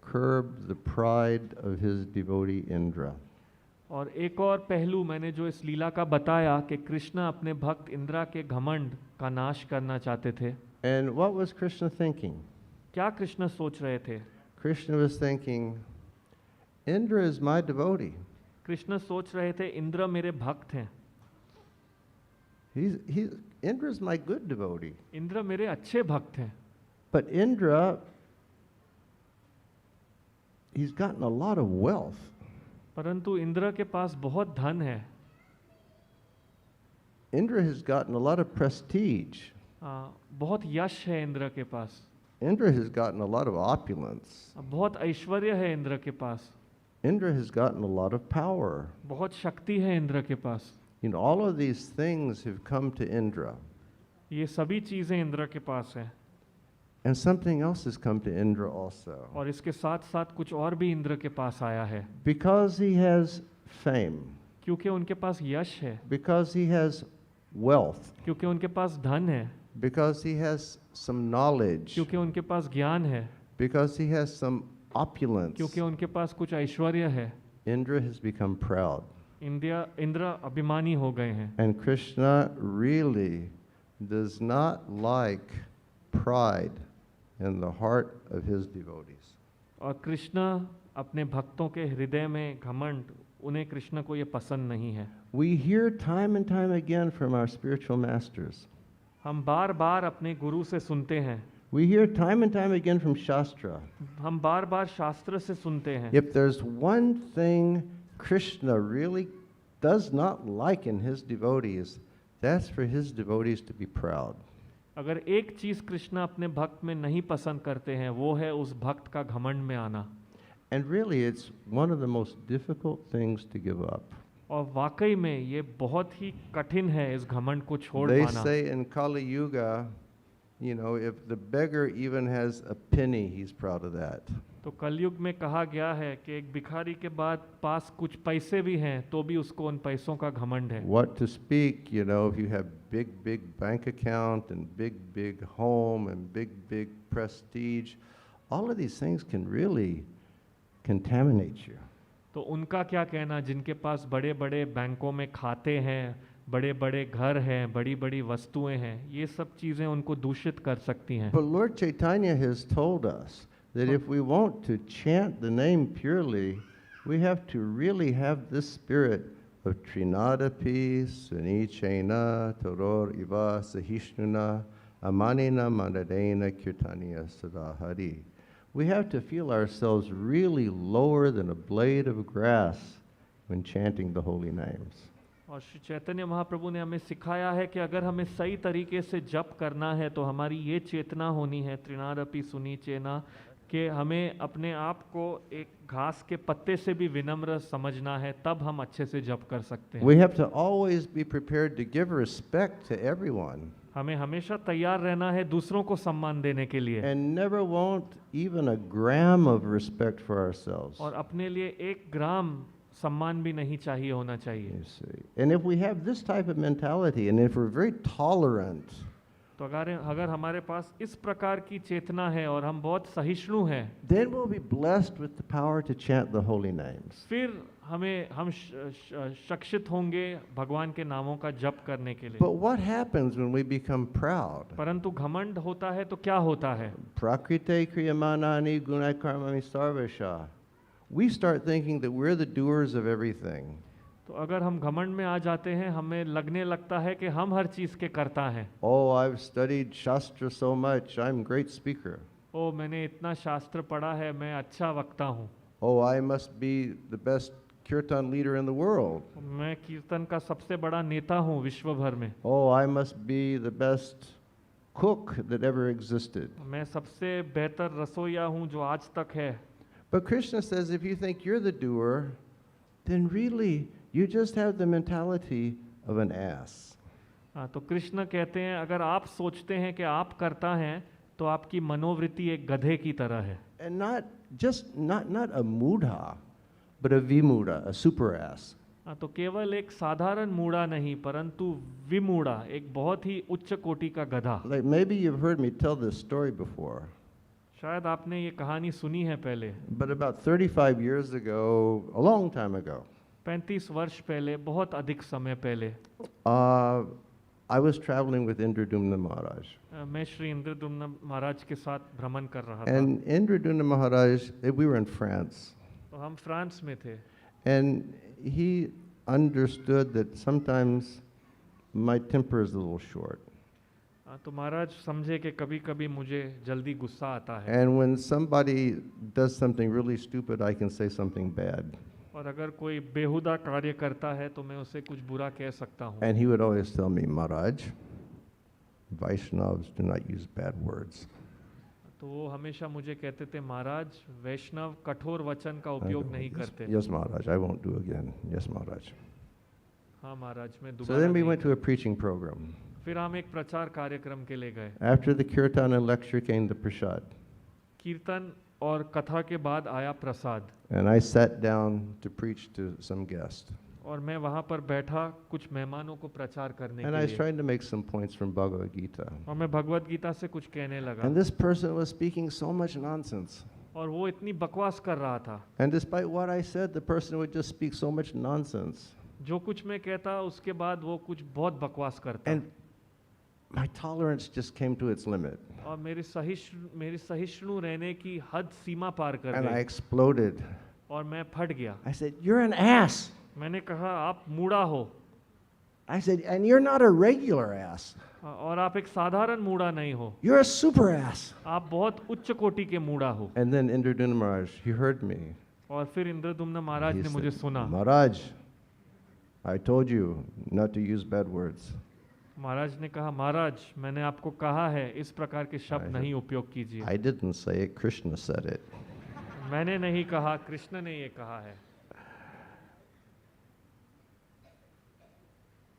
curb the pride of his devotee Indra. और एक और पहलू मैंने जो इस लीला का बताया कि कृष्ण अपने भक्त इंद्रा के घमंड का नाश करना चाहते थे। And what was Krishna thinking? क्या कृष्ण सोच रहे थे? Krishna was thinking, Indra is my devotee. Krishna सोच रहे थे इंद्र मेरे भक्त हैं, Indra is my good devotee. Indra मेरे अच्छे भक्त हैं। But Indra, he's gotten a lot of wealth. परंतु इंद्र के पास बहुत धन है, Indra has gotten a lot of prestige. बहुत यश है इंद्र के पास, Indra has gotten a lot of opulence. बहुत ऐश्वर्य है इंद्र के पास, Indra has gotten a lot of power. बहुत शक्ति है इंद्र के पास। You know, all of these things have come to Indra. ये सभी चीज़ें इंद्र के पास हैं। And something else has come to Indra also. और इसके साथ साथ कुछ और भी इंद्र के पास आया है, Because he has fame, क्योंकि उनके पास यश है, because he has wealth, क्योंकि उनके पास धन है, because he has some knowledge, क्योंकि उनके पास ज्ञान है, because he has some opulence, क्योंकि उनके पास कुछ ऐश्वर्य है, Indra has become proud. Indra अभिमानी हो गए हैं। And Krishna really does not like pride in the heart of his devotees. और कृष्ण अपने भक्तों के हृदय में घमंड, उन्हें कृष्ण को ये पसंद नहीं है। We hear time and time again from our spiritual masters. हम बार बार अपने गुरु से सुनते हैं, We hear time and time again from Shastra. हम बार बार शास्त्र से सुनते हैं। If there's one thing Krishna really does not like in his devotees, that's for his devotees to be proud. अगर एक चीज़ कृष्ण अपने भक्त में नहीं पसंद करते हैं, वो है उस भक्त का घमंड में आना। And really, it's one of the most difficult things to give up. और वाकई में ये बहुत ही कठिन है इस घमंड को छोड़ They पाना। say in Kali Yuga, you know, if the beggar even has a penny, he's proud of that. तो कलयुग में कहा गया है कि एक भिखारी के बाद पास कुछ पैसे भी हैं तो भी उसको उन पैसों का घमंड है। What to speak, you know, if you have big bank account and big home and big prestige, all of these things can really contaminate you. तो उनका क्या कहना, जिनके पास बड़े बड़े बैंकों में खाते हैं, बड़े बड़े घर हैं, बड़ी बड़ी वस्तुएं हैं, ये सब चीज़ें उनको दूषित कर सकती हैं। But Lord Chaitanya has told us that if we want to chant the name purely, we have to really have this spirit of Trinadapi, Sunichena, Toror Iva, Sahishnuna, Amanina Mandadena Kirtaniya Sadahari. We have to feel ourselves really lower than a blade of grass when chanting the holy names. और श्री चैतन्य महाप्रभु ने हमें सिखाया है कि अगर हमें सही तरीके से जप करना है तो हमारी ये चेतना होनी है, त्रिनादपि सुनी चेना, कि हमें अपने आप को एक घास के पत्ते से भी विनम्र समझना है, तब हम अच्छे से जप कर सकते हैं। We have to always be prepared to give respect to everyone हमें हमेशा तैयार रहना है दूसरों को सम्मान देने के लिए, and never want even a gram of respect for ourselves. और अपने लिए एक ग्राम सम्मान भी नहीं चाहिए होना चाहिए। You see. And if we have this type of mentality, and if we're very tolerant, तो अगर हमारे पास इस प्रकार की चेतना है और हम बहुत सहिष्णु हैं, then we'll be blessed with the power to chant the holy names. फिर हम शिक्षित होंगे भगवान के नामों का जप करने के लिए। But what happens when we become proud? परंतु घमंड होता है तो क्या होता है? Prakrite kriyamanani gunakarmami sarvasha. We start thinking that we're the doers of everything. तो अगर हम घमंड में आ जाते हैं, हमें लगने लगता है कि हम हर चीज़ के कर्ता हैं। Oh, I've studied Shastra so much, I'm a great speaker. ओ मैंने इतना शास्त्र पढ़ा है, मैं अच्छा वक्ता हूँ। Oh, I must be the best kirtan leader in the world. मैं कीर्तन का सबसे बड़ा नेता हूँ विश्व भर में। Oh, I must be the best cook that ever existed. मैं सबसे बेहतर रसोइया हूँ जो आज तक है। But Krishna says if you think you're the doer, then really you just have the mentality of an ass. हाँ, तो कृष्ण कहते हैं अगर आप सोचते हैं कि आप करता हैं तो आपकी मनोवृत्ति एक गधे की तरह है। And not a mudha, but a vimuda, a super ass. हाँ, तो केवल एक साधारण मूढ़ा नहीं परंतु विमूढ़ा, एक बहुत ही उच्च कोटि का गधा। Like maybe you've heard me tell this story before. शायद आपने ये कहानी सुनी है पहले। But about 35 years ago, a long time ago, 35 वर्ष पहले, बहुत अधिक समय पहले, I was traveling with Indradumna Maharaj. मैं श्री इंद्रदुम्न महाराज के साथ भ्रमण कर रहा था। And Indradumna Maharaj, we were in France. तो हम फ्रांस में थे। And he understood that sometimes my temper is a little short. तो महाराज समझे कि कभी-कभी मुझे जल्दी गुस्सा आता है। And when somebody does something really stupid, I can say something bad. और अगर कोई बेहुदा कार्य करता है तो मैं उसे कुछ बुरा कह सकता हूँ। And he would always tell me, Maharaj, Vaishnavas do not use bad words. तो वो हमेशा मुझे कहते थे, महाराज वैष्णव कठोर वचन का उपयोग नहीं करते। Yes, Maharaj, I won't do again. Yes, Maharaj. हाँ महाराज, मैं So दोबारा then we नहीं। went to a preaching program. फिर हम एक प्रचार कार्यक्रम के लिए गए। After the kirtan and lecture came the prasad. कीर्तन और कथा के बाद आया प्रसाद। And I sat down to preach to some guest. और मैं वहाँ पर बैठा कुछ मेहमानों को प्रचार करने And के I was लिए। trying to make some points from Bhagavad Gita. और मैं भगवत गीता से कुछ कहने लगा। And this person was speaking so much nonsense. और वो इतनी बकवास कर रहा था। And despite what I said, the person would just speak so much nonsense. जो कुछ मैं कहता उसके बाद वो कुछ बहुत बकवास करता। And my tolerance just came to its limit. और मेरी सहिष्णु रहने की हद सीमा पार कर And I गई। exploded. और मैं फट गया। I said, you're an ass. मैंने कहा आप मूढ़ा हो। I said, and you're not a regular ass. और आप एक साधारण मूढ़ा नहीं हो, You're a super ass. आप बहुत उच्च कोटि के मूढ़ा हो। And then Indradumna Maharaj, he heard me. और फिर इंद्रदुम्न महाराज He ने मुझे said, सुना। Maharaj, I told you not to use bad words. महाराज ने कहा, महाराज मैंने आपको कहा है इस प्रकार के शब्द नहीं उपयोग कीजिए। I didn't say it, Krishna said it. मैंने नहीं कहा, कृष्ण ने ये कहा है।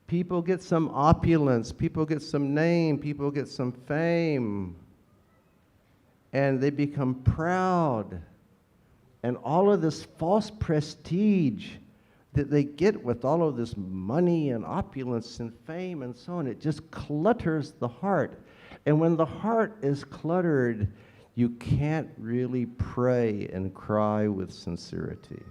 People get some opulence, people get some name, people get some fame, and they become proud. And all of this false prestige that they get with all of this money and opulence and fame and so on, it just clutters the heart. And when the heart is cluttered, you can't really pray and cry with sincerity.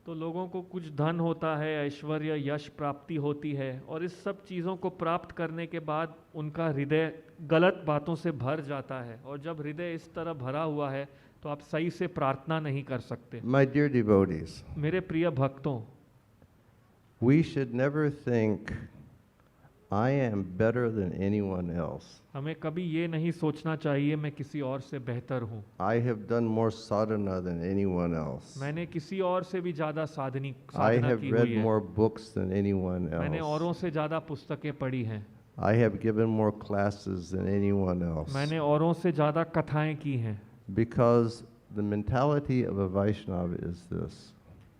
तो लोगों को कुछ धन होता है, ऐश्वर्य यश प्राप्ति होती है, और इस सब चीज़ों को प्राप्त करने के बाद उनका हृदय गलत बातों से भर जाता है, और जब हृदय इस तरह भरा हुआ है तो आप सही से प्रार्थना नहीं कर सकते। My dear devotees, मेरे प्रिय भक्तों, we should never think I am better than anyone else. हमें कभी ये नहीं सोचना चाहिए मैं किसी और से बेहतर हूँ. I have done more sadhana than anyone else. मैंने किसी और से भी ज़्यादा I साधना have की read हुई है. more books than anyone मैंने औरों else. से ज़्यादा पुस्तकें पढ़ी हैं. I have given more classes than anyone else. मैंने औरों से ज़्यादा कथाएं की हैं. Because the mentality of a Vaishnava is this: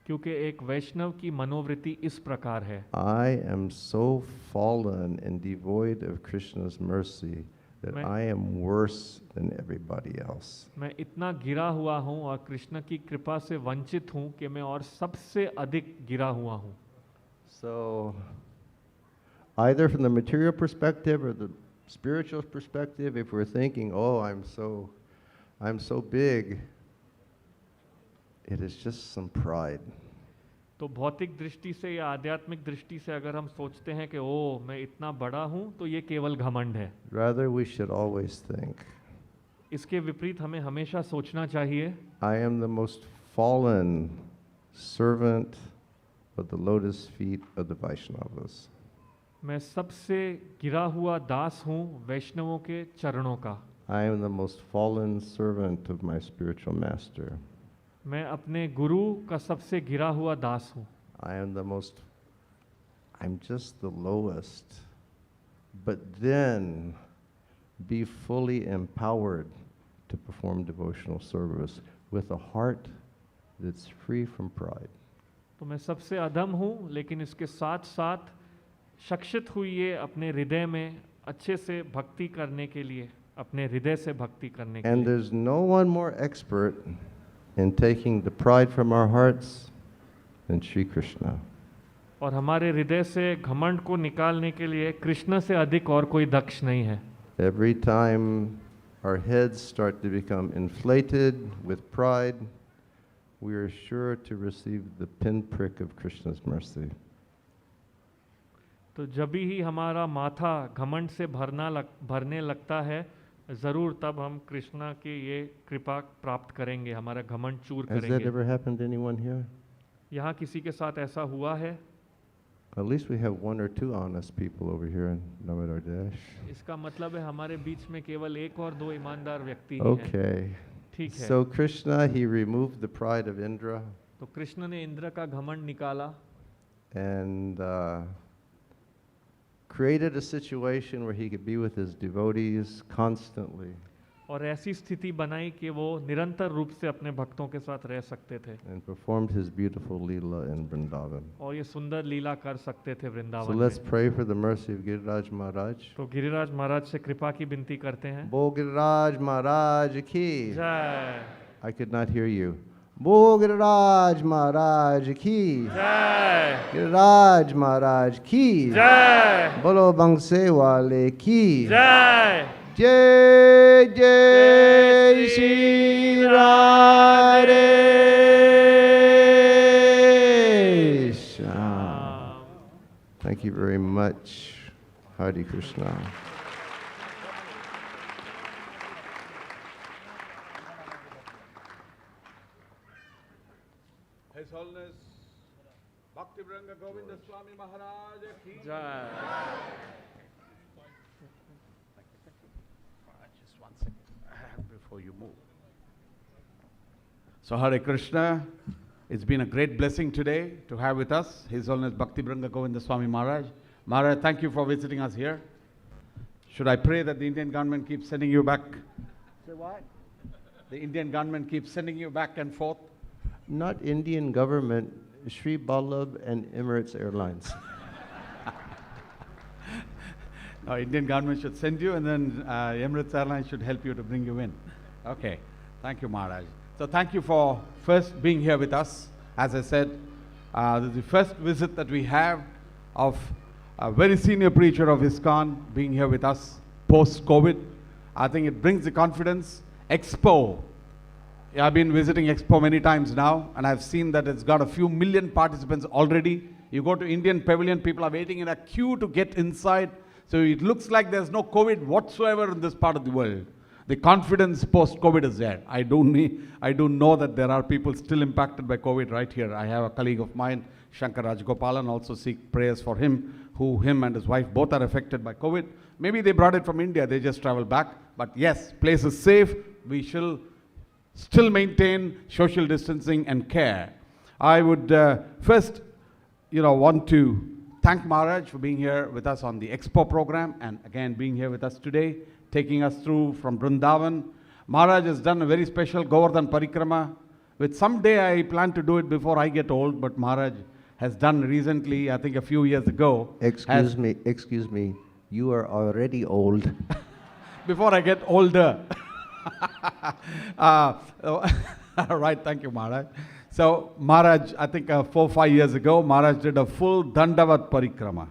क्योंकि एक वैष्णव की मनोवृत्ति इस प्रकार है. I am so fallen and devoid of Krishna's mercy that मैं- I am worse than everybody else. मैं इतना गिरा हुआ हूँ और कृष्ण की कृपा से वंचित हूँ कि मैं और सबसे अधिक गिरा हुआ हूँ. So, either from the material perspective or the spiritual perspective, if we're thinking, "Oh, I'm so big," it is just some pride. तो भौतिक दृष्टि से या आध्यात्मिक दृष्टि से अगर हम सोचते हैं कि ओ मैं इतना बड़ा हूँ तो ये केवल घमंड है. Rather, we should always think, इसके विपरीत हमें हमेशा सोचना चाहिए I am the most fallen servant of the lotus feet of the Vaishnavas. मैं सबसे गिरा हुआ दास हूँ वैष्णवों के चरणों का. I am the most fallen servant of my spiritual master. मैं अपने गुरु का सबसे गिरा हुआ दास हूँ. I'm just the lowest. But then be fully empowered to perform devotional service with a heart that's free from pride. तो मैं सबसे अधम हूँ लेकिन इसके साथ साथ शिक्षित हुई अपने हृदय में अच्छे से भक्ति करने के लिए, अपने हृदय से भक्ति करने के And लिए. there's no one more expert in taking the pride from our hearts than Sri Krishna. और हमारे हृदय से घमंड को निकालने के लिए कृष्ण से अधिक और कोई दक्ष नहीं है. Every time our heads start to become inflated with pride, we are sure to receive the pinprick of Krishna's mercy. तो जब ही हमारा माथा घमंड से भरने लगता है ज़रूर तब हम कृष्णा की ये कृपा प्राप्त करेंगे, हमारा घमंड चूर Has that करेंगे. ever happened to anyone here? यहाँ किसी के साथ ऐसा हुआ है? At least we have one or two honest people over here in Damodar Dash. इसका मतलब है हमारे बीच में केवल एक और दो ईमानदार व्यक्ति ही हैं. Okay. ठीक है. So Krishna, he removed the pride of Indra तो कृष्ण ने इंद्र का घमंड निकाला and created a situation where he could be with his devotees constantly और ऐसी स्थिति बनाई कि वो निरंतर रूप से अपने भक्तों के साथ रह सकते थे and performed his beautiful Leela in Vrindavan. और ये सुंदर लीला कर सकते थे So वृंदावन let's में. pray for the mercy of Giriraj Maharaj. तो गिरिराज महाराज से कृपा की विनती करते हैं. Bo Giriraj Maharaj ki. जय I could not hear you. Bo Giriraj Maharaj ki. जय Giriraj Maharaj ki. जय Bolo Bangse wale ki. जय. Jai Jai Shri Radhe Shyam. Thank you very much. Hare Krishna. His Holiness Bhakti Vranga Govinda Swami Maharaj ki. जय. Just 1 second before you move. So Hare Krishna, it's been a great blessing today to have with us His Holiness Bhakti Vranga Govinda Swami Maharaj. Maharaj, thank you for visiting us here. Should I pray that the Indian government keeps sending you back? Say what? The Indian government keeps sending you back and forth. Not Indian government, Sri Ballabh and Emirates Airlines. No, Indian government should send you and then Emirates Airlines should help you to bring you in. Okay. Thank you, Maharaj. So thank you for first being here with us. As I said, this is the first visit that we have of a very senior preacher of ISKCON being here with us post-COVID. I think it brings the confidence. Expo. Yeah, I've been visiting Expo many times now, and I've seen that it's got a few million participants already. You go to Indian Pavilion, people are waiting in a queue to get inside. So it looks like there's no COVID whatsoever in this part of the world. The confidence post-COVID is there. I do know that there are people still impacted by COVID right here. I have a colleague of mine, Shankar Rajgopalan, also seek prayers for him, who him and his wife both are affected by COVID. Maybe they brought it from India, they just traveled back. But yes, place is safe. We shall still maintain social distancing and care. I would first, want to thank Maharaj for being here with us on the Expo program and again being here with us today, taking us through from Vrindavan. Maharaj has done a very special Govardhan Parikrama, which someday I plan to do it before I get old, but Maharaj has done recently, I think a few years ago. Excuse me, you are already old. Before I get older. Right, thank you, Maharaj. So, Maharaj, I think 4 or 5 years ago, Maharaj did a full Dandavat Parikrama.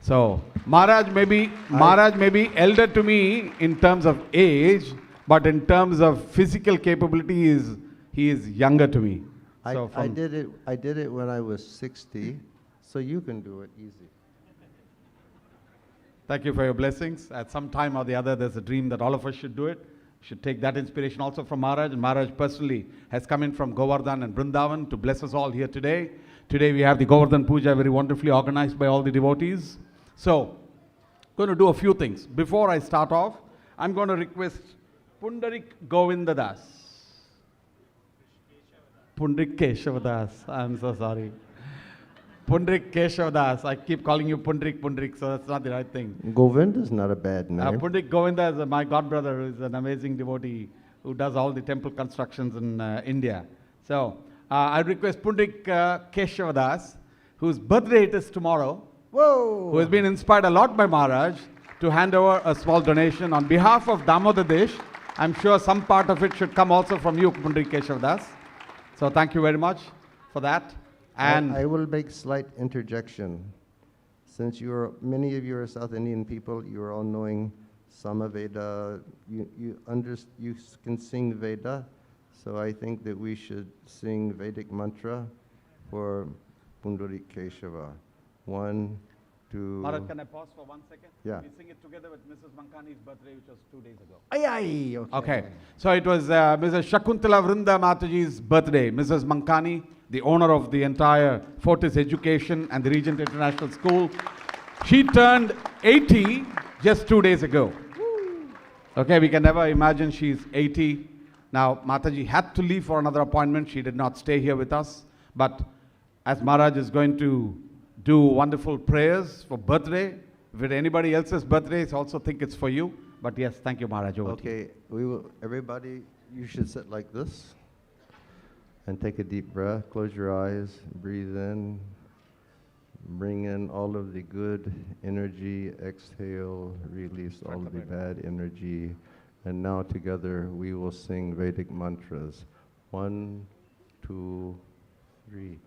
So, Maharaj may be elder to me in terms of age, but in terms of physical capability, he is younger to me. So I did it when I was 60, so you can do it easy. Thank you for your blessings. At some time or the other, there's a dream that all of us should do it. Should take that inspiration also from Maharaj. And Maharaj personally has come in from Govardhan and Vrindavan to bless us all here today. Today we have the Govardhan Puja, very wonderfully organized by all the devotees. So, going to do a few things. Before I start off, I'm going to request Pundarik Govindadas. Pundarik Keshavadas. I'm so sorry. Pundarik Keshavadas. I keep calling you Pundarik, so that's not the right thing. Govind is not a bad name. Pundarik Govinda is my godbrother, who is an amazing devotee who does all the temple constructions in India. So, I request Pundarik Keshavadas, whose birthday it is tomorrow, who has been inspired a lot by Maharaj, to hand over a small donation on behalf of Damodar Desh. I'm sure some part of it should come also from you, Pundarik Keshavadas. So thank you very much for that. And I will make slight interjection. Since many of you are South Indian people, you are all knowing Samaveda. You can sing Veda, so I think that we should sing Vedic mantra for Pundarik Keshava. 1, 2. Maharaj, can I pause for 1 second? Yeah. We sing it together with Mrs. Mankani's birthday, which was 2 days ago. Aye, Okay. So it was Mrs. Shakuntala Vrinda Mataji's birthday. Mrs. Mankani, the owner of the entire Fortis Education and the Regent International School. She turned 80 just 2 days ago. Okay, we can never imagine she's 80. Now, Mataji had to leave for another appointment. She did not stay here with us. But as Maharaj is going to do wonderful prayers for birthday, if it's anybody else's birthday, I also think it's for you. But yes, thank you, Maharaj. Over to you. Okay, everybody, you should sit like this and take a deep breath. Close your eyes, breathe in, bring in all of the good energy, exhale, release all of the bad energy. And now together we will sing Vedic mantras. 1, 2, 3.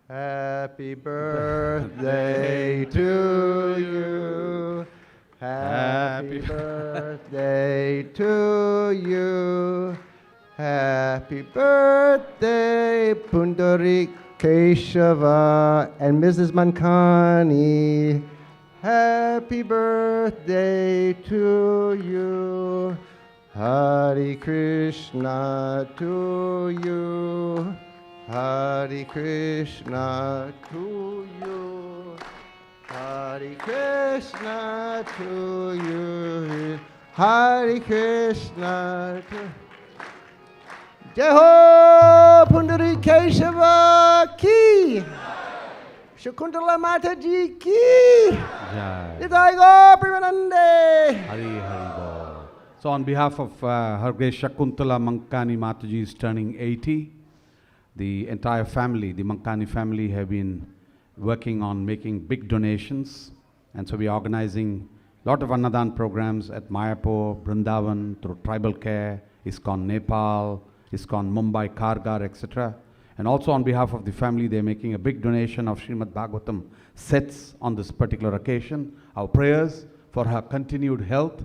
Happy birthday to you. Happy birthday to you. Happy birthday, Pundarik Keshava and Mrs. Mankani. Happy birthday to you. Hare Krishna to you. Hare Krishna to you. Hare Krishna to you. Hare Krishna to Jai Ho Pundarik Keshava ki. Shakuntala Mataji ki. Jai. Jai Go Premanande. Hari Hari Bol. So on behalf of Her Grace Shakuntala Mankani Mataji is turning 80. The entire family, the Mankani family, have been working on making big donations. And so we are organizing a lot of Annadan programs at Mayapur, Vrindavan, through Tribal Care, ISKCON Nepal, ISKCON Mumbai, Kargar, etc. And also on behalf of the family, they are making a big donation of Srimad Bhagavatam sets on this particular occasion. Our prayers for her continued health.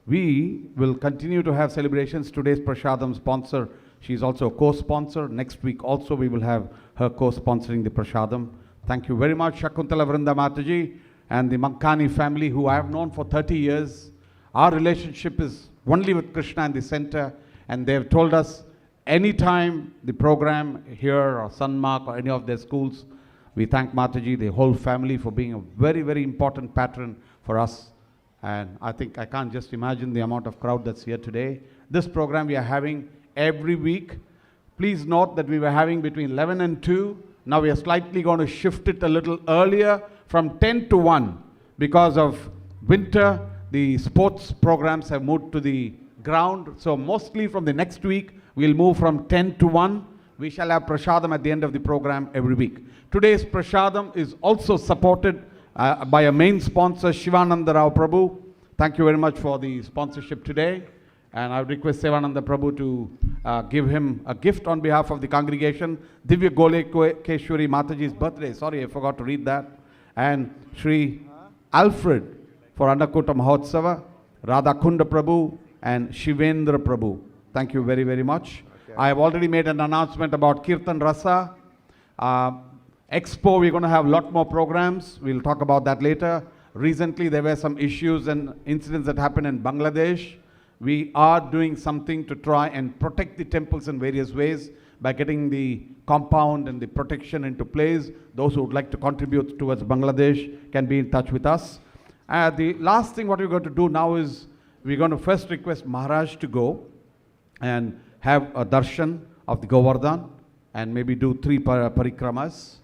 We will continue to have celebrations. Today's Prashadam sponsor, she is also a co-sponsor. Next week also we will have her co-sponsoring the Prashadam. Thank you very much, Shakuntala Vrinda Mataji and the Mankani family, who I have known for 30 years. Our relationship is only with Krishna in the center, and they have told us anytime the program here or Sunmark or any of their schools We thank Mataji, the whole family, for being a very, very important patron for us. And I think I can't just imagine the amount of crowd that's here today. This program we are having every week. Please note that we were having between 11 and 2. Now we are slightly going to shift it a little earlier from 10 to 1. Because of winter, the sports programs have moved to the ground. So mostly from the next week, we'll move from 10 to 1. We shall have Prashadam at the end of the program every week. Today's Prashadam is also supported by a main sponsor, Shivananda Rao Prabhu. Thank you very much for the sponsorship today. And I would request Shivananda Prabhu to give him a gift on behalf of the congregation. Divya Golekeshwari Mataji's birthday. Sorry, I forgot to read that. And Sri Alfred for Annakota Mahotsava, Radhakunda Prabhu and Shivendra Prabhu. Thank you very, very much. Okay. I have already made an announcement about Kirtan Rasa. Expo, we're going to have a lot more programs. We'll talk about that later. Recently, there were some issues and incidents that happened in Bangladesh. We are doing something to try and protect the temples in various ways by getting the compound and the protection into place. Those who would like to contribute towards Bangladesh can be in touch with us. The last thing what we're going to do now is we're going to first request Maharaj to go and have a darshan of the Govardhan and maybe do 3 parikramas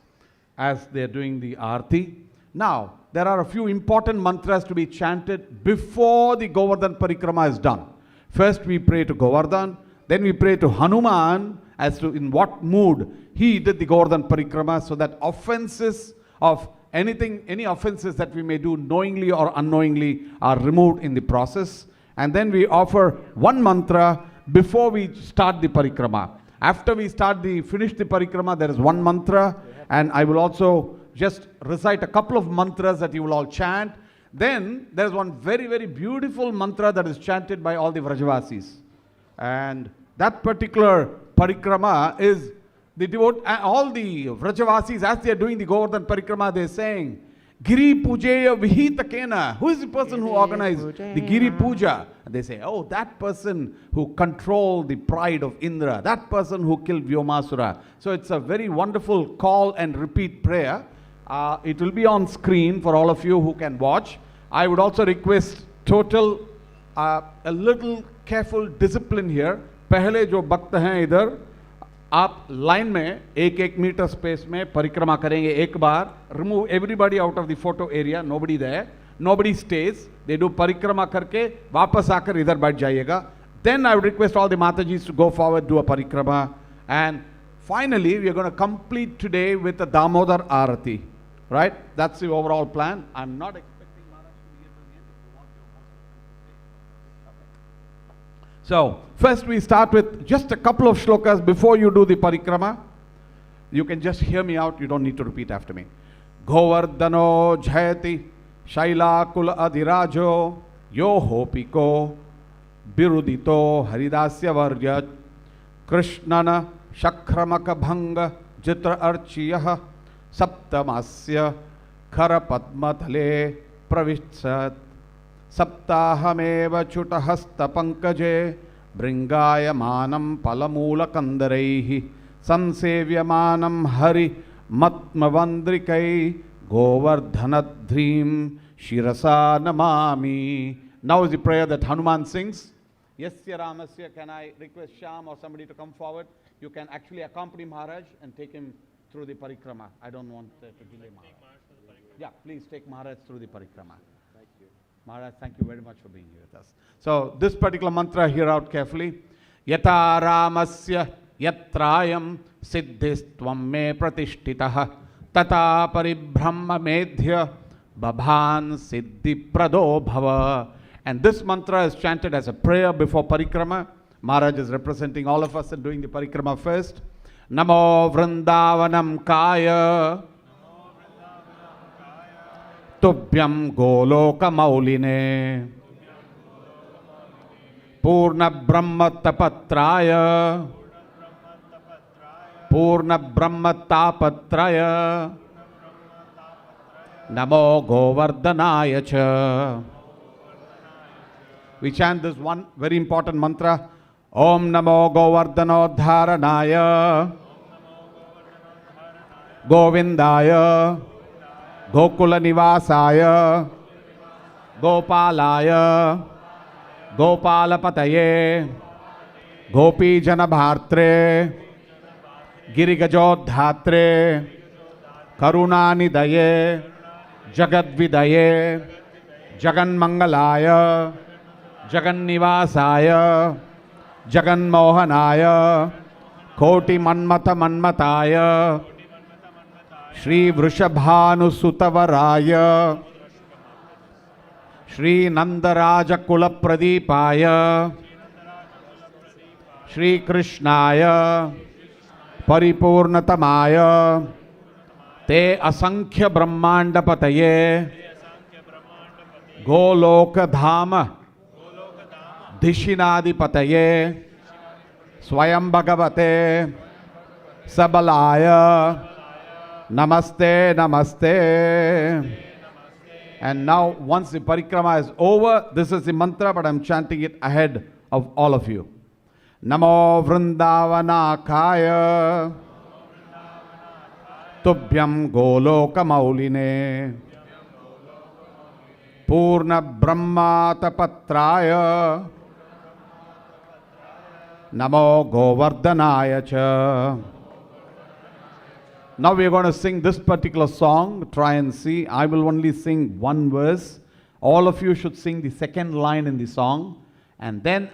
as they're doing the Aarti. Now, there are a few important mantras to be chanted before the Govardhan parikrama is done. First, we pray to Govardhan, then we pray to Hanuman as to in what mood he did the Govardhan parikrama, so that offenses of any offenses that we may do knowingly or unknowingly are removed in the process. And then we offer one mantra before we start the parikrama. After we finish the parikrama, there is one mantra, and I will also just recite a couple of mantras that you will all chant. Then there is one very, very beautiful mantra that is chanted by all the Vrajavasis. And that particular parikrama is all the Vrajavasis, as they are doing the Govardhan parikrama, they are saying, Giri Pujeya Vihita Kena. Who is the person who organized the Giri Puja? And they say, oh, that person who controlled the pride of Indra, that person who killed Vyomasura. So it's a very wonderful call and repeat prayer. It will be on screen for all of you who can watch. I would also request a little careful discipline here. पहले जो भक्त हैं इधर आप line में 1-1 metre space में परिक्रमा करेंगे एक बार. Remove everybody out of the photo area. Nobody there. Nobody stays. They do परिक्रमा करके वापस आकर इधर बैठ जाइएगा. Then I would request all the Matajis to go forward, do a parikrama. And finally, we are going to complete today with a Damodar Arati. Right? That's the overall plan. I'm not expecting Maharaj to be here till the end. If you want to, so, first we start with just a couple of shlokas before you do the parikrama. You can just hear me out, you don't need to repeat after me. Govardhano jayati shailakula adhirajo yo hopiko birudito haridasya varyat krishnana shakramaka bhanga jitra archiyah saptamasya khara padmatale pravitsat saptahameva chutahasta pankaje bringayamanam palamulakandaraihi sansevyamanam hari matmavandrikai govardhanadhrim shirasa namami. Now is the prayer that Hanuman sings. Yasya Ramasya. Can I request Shyam or somebody to come forward? You can actually accompany Maharaj and take him through the parikrama. I don't want to delay Maharaj. Yeah, please take Maharaj through the parikrama. Thank you. Maharaj, thank you very much for being here with us. So this particular mantra, hear out carefully. Yata Ramasya yatrayam siddhistvam me pratishtitah tata paribhrahma medhya babhan siddhi prado bhava. And this mantra is chanted as a prayer before parikrama. Maharaj is representing all of us and doing the parikrama first. Namo Vrindavanam Kaya Tubhyam Goloka Mauline Purna Brahma Tapatraya Purna Brahma Tapatraya Namo Govardhanaya Cha. We chant this one very important mantra. Om Namo Govardhanodharanaya Govindaya Gokula Nivasaya Gopalaya Gopalapataye Gopi Janabhartre Girigajodhatre Karunanidaye Jagadvidaye Jaganmangalaya Jagannivasaya Jaganmohanaya Koti Manmata Manmataya Shri Vrishabhanu Sutavaraya Shri Nandaraja Kula Pradipaya Shri Krishnaya Paripurnatamaya Te Asankhya Brahmanda Pataye Goloka Dhama Dishinadi Pataye Swayam Bhagavate Sabalaya Namaste Namaste. And now once the parikrama is over, this is the mantra, but I'm chanting it ahead of all of you. Namo Vrindavanakaya Tubhyam Goloka Mauline Purna Brahma Tapatraya Namo Govardhanaya Cha. Now we are going to sing this particular song. Try and see. I will only sing one verse. All of you should sing the second line in the song. And then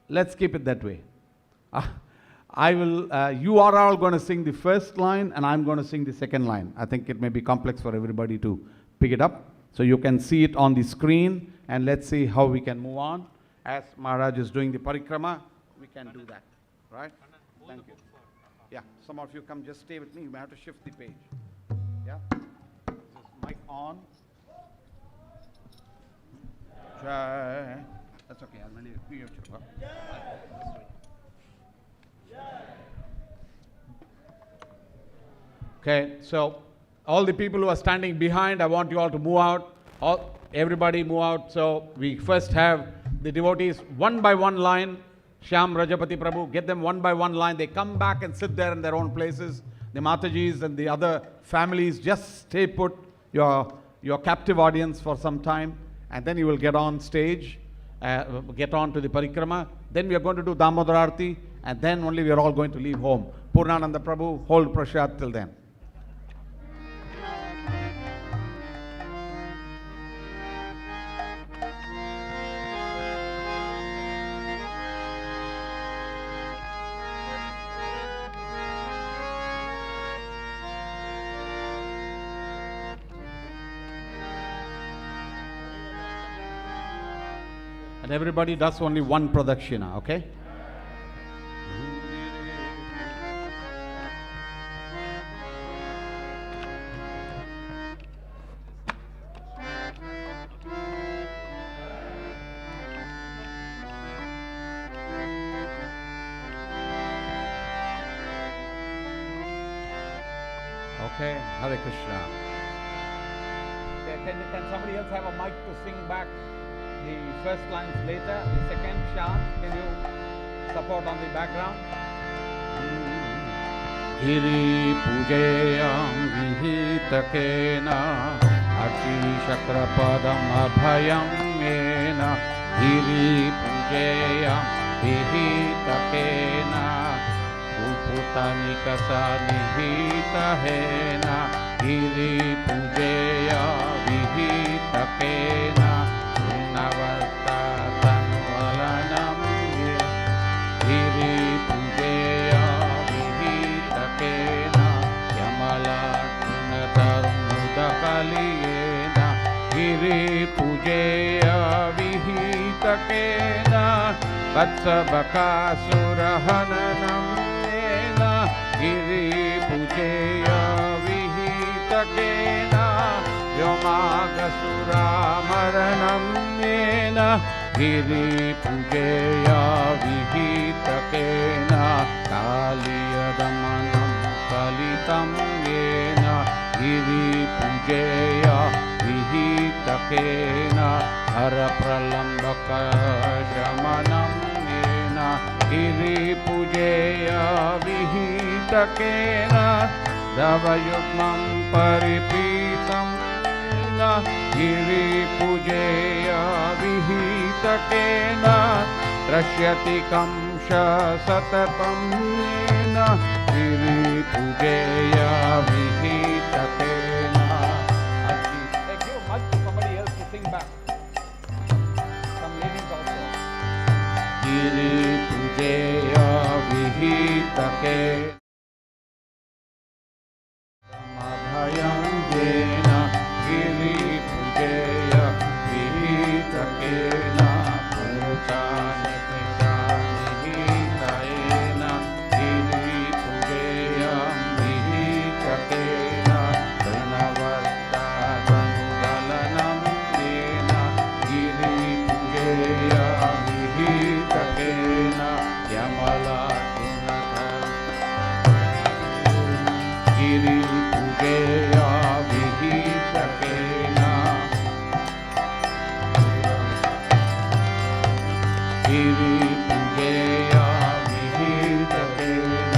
let's keep it that way. You are all going to sing the first line and I'm going to sing the second line. I think it may be complex for everybody to pick it up. So you can see it on the screen and let's see how we can move on. As Maharaj is doing the parikrama, we can do that. Right? Thank you. Yeah, some of you come, just stay with me. You may have to shift the page. Yeah? This is mic on. Jai. That's okay. I'll really do your job. Okay, so all the people who are standing behind, I want you all to move out. Everybody move out. So we first have the devotees one by one line. Shyam, Rajapati Prabhu, get them one by one line. They come back and sit there in their own places. The Matajis and the other families, just stay put, your captive audience for some time, and then you will get on stage, get on to the parikrama. Then we are going to do Damodar Arati, and then only we are all going to leave home. Purnananda Prabhu, hold prasad till then. And everybody does only one pradakshina, okay? Okay, Hare Krishna. Can somebody else have a mic to sing back the first lines later? The second, Shyam, can you support on the background? Giri pujayam vihitakena Achi shakrapadam abhayam yena Giri pujayam vihitakena Uputanikasa nihitahena Giri pujeya vihitakena Unavasta tanvalanam Giri pujeya vihitakena Yamala tunatarudakaliyena Giri pujeya vihitakena Vatsabakasurahananam Giri pujeya vihitakena Yomagasura maranam yena Giri pujeya vihitakena Kaliyadamanam kalitam yena Giri pujeya vihitakena Hara pralambaka shamanam yena गिरिपूजेया विहितकेन दवयुग्मं परिपीतं गिरिपूजेया विहितकेन द्रश्यति Kansa सततं येन गिरिपूजेया विहितकेन. Hey, give a mic to somebody else to sing back. Some ladies also. गिरिपूजेया विहितकेन अभयं येन गिरिपूजेया विहितकेन परुचानिहितयेन गिरिपूजेया विहितकेन ऋणवर्तादनुदलनं येन गिरिपूजेया विहितकेन यमलार्जुनधर गिरिपूजेया विहितकेन गिरिपूजेया विहितकेन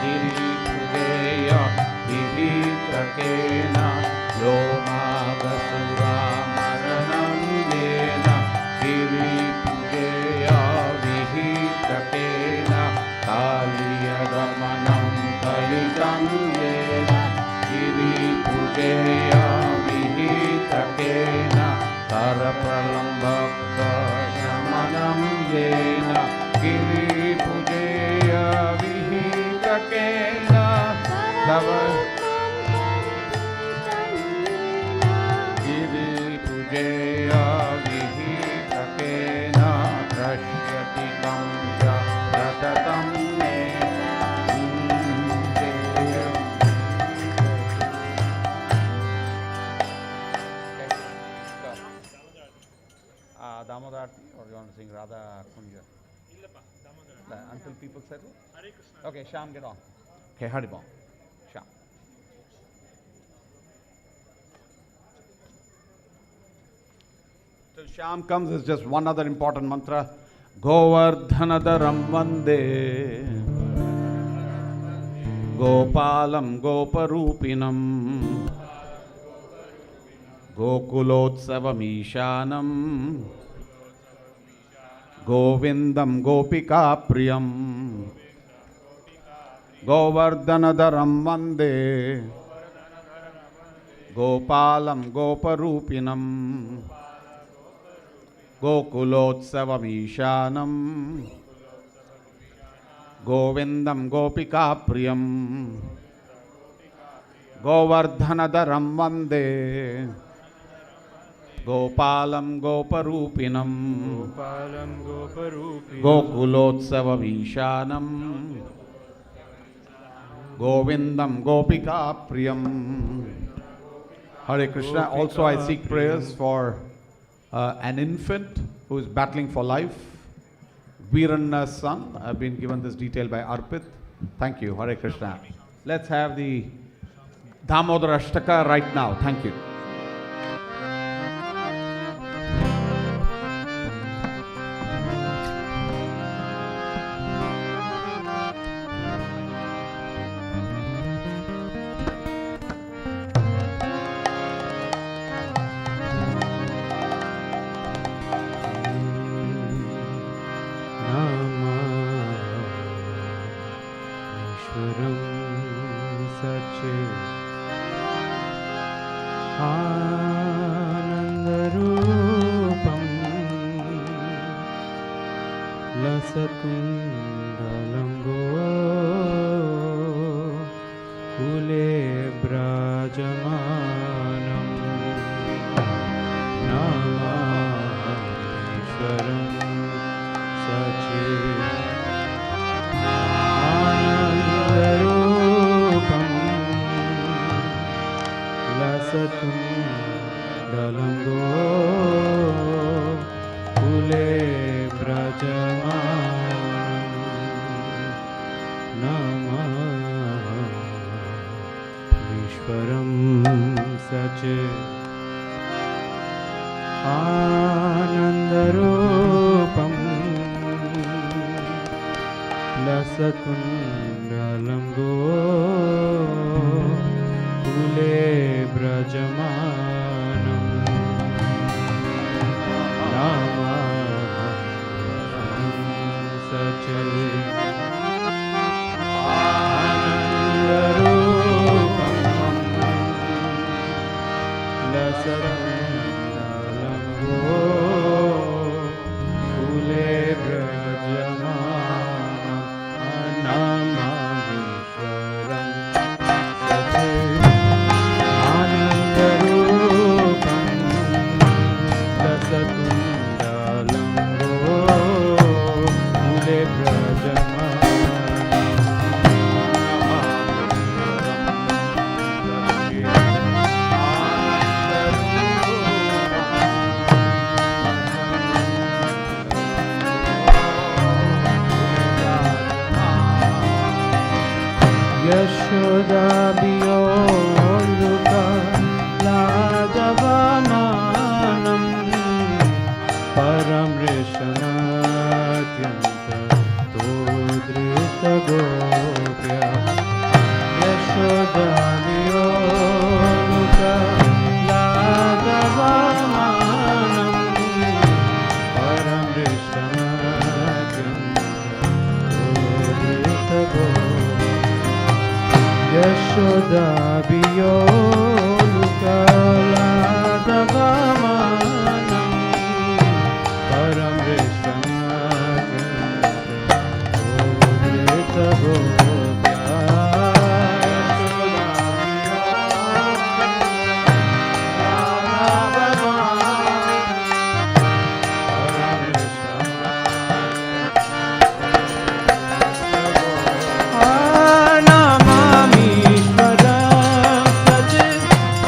गिरिपूजेया विहितकेन लोमागसुरामरणं येन गिरिपूजेया विहितकेन कालियदमनं दलितं येन गिरिपूजेया विहितकेन करप्रलम्बकशमनं येन गिरिपूजेया विहितकेन गिरिपूजेया विहितकेन द्रश्यति कंश सततं Damodar Arti, or you want to sing Radha Kunja? Until people settle? Okay, Shyam, get on. Okay, Haribol. Shyam. Till Shyam comes, is just one other important mantra. Govardhanadaram Vande Gopalam Goparupinam Gokulotsavamishanam Govindam Gopika Priyam Govardhanadaram Vande Gopalam Goparupinam Gokulotsavamishanam Govindam Gopika Priyam Govardhanadaram Vande Gopalam Goparupinam Gokulotsavamishanam Govindam Gopika Priyam. Hare Krishna. Also I seek prayers for an infant who is battling for life. Veeranna's son. I've been given this detail by Arpit. Thank you. Hare Krishna. Let's have the Damodar Ashtaka right now. Thank you. आनन्दरूपं लसकुण्डलम्बो कुले व्रजमानम् यशोदाभियोलुका लाघवमानं परं ऋषणात्यन्त तोदृतगोप्या यशोदाभियोलुका लाघवमानं परं ऋषणात्यन्त तोदृतगोप्या यशोदाभियोलुकलादवमानं परं नमामीश्वरं सच्चिदानन्दं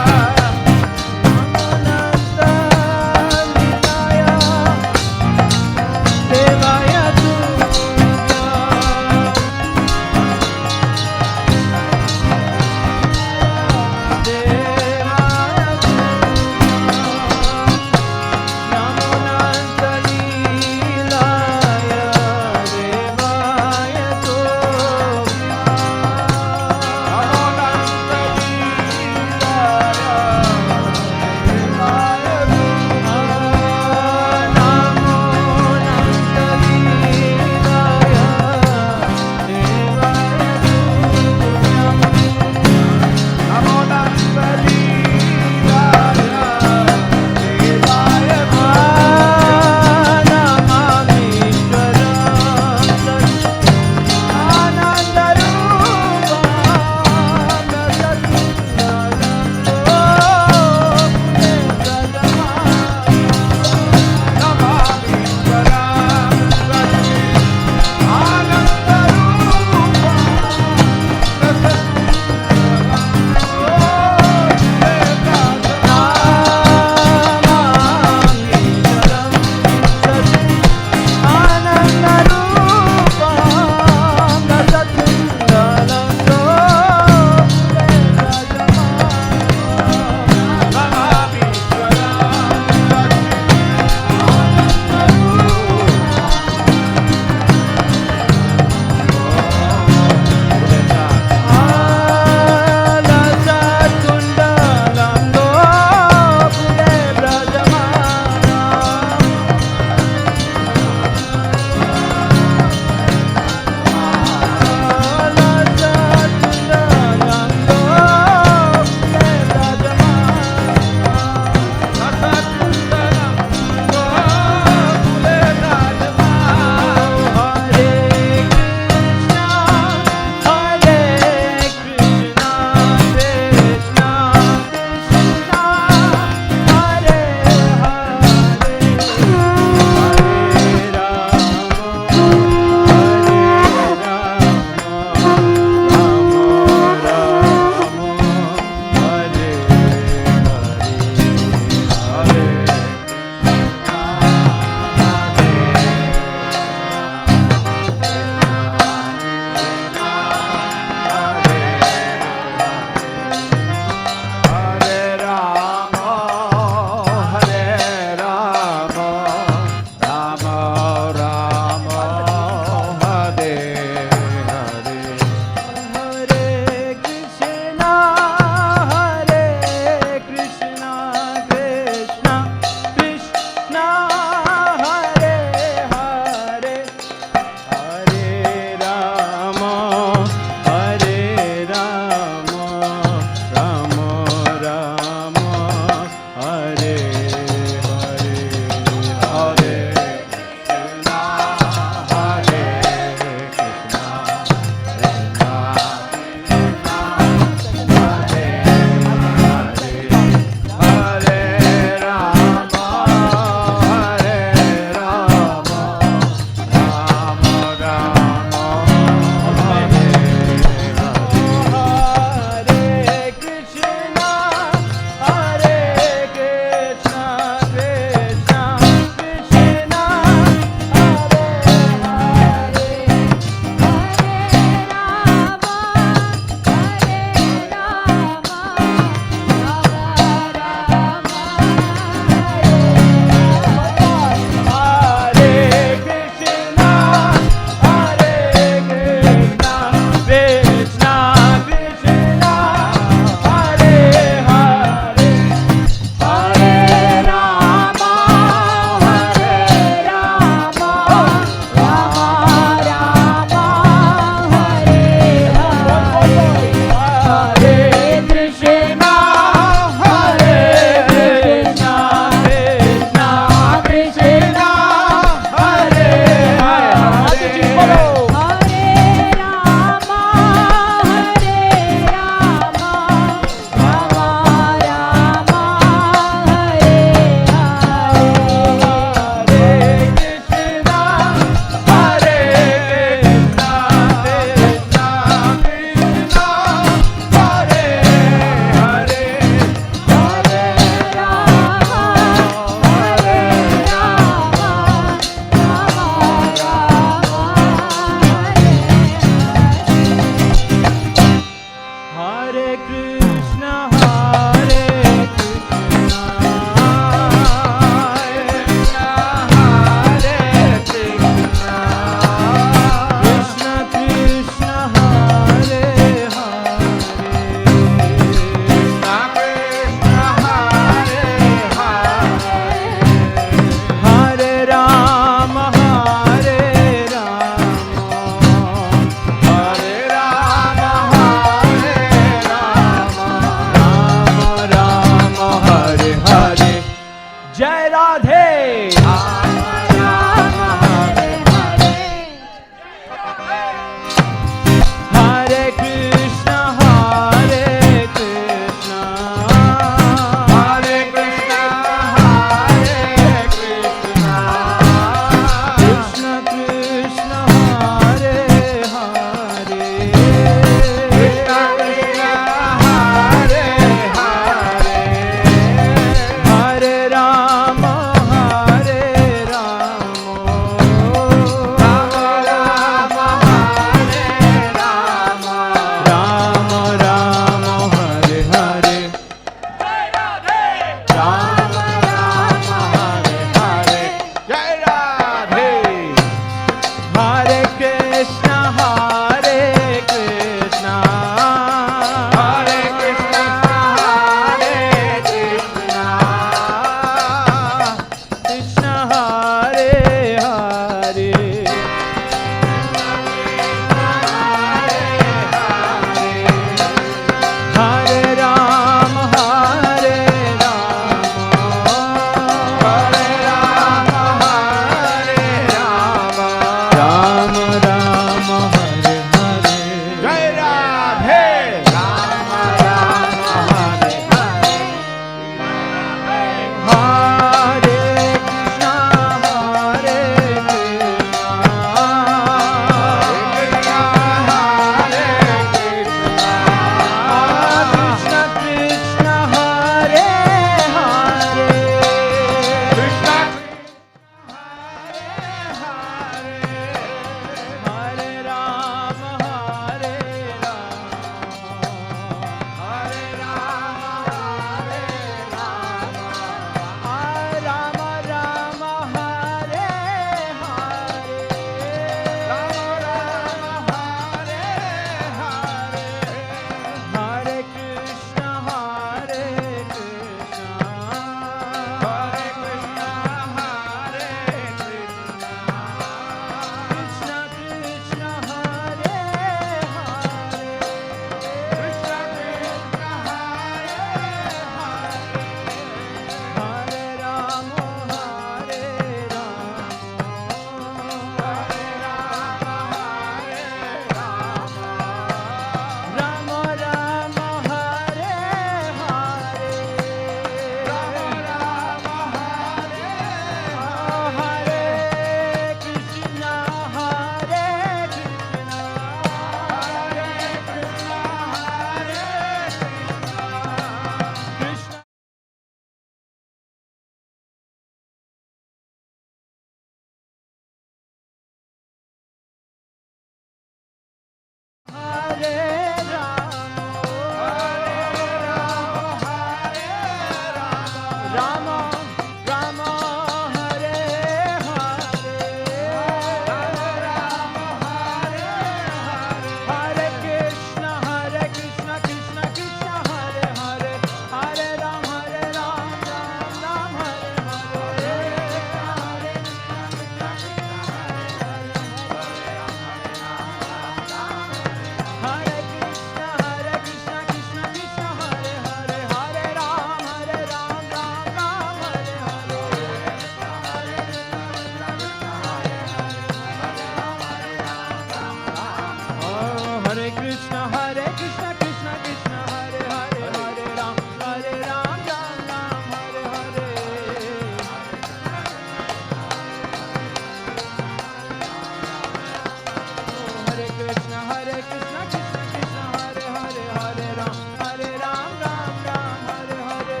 Krishna Krishna Krishna Hare Hare Hare Ram Ram Ram Hare Hare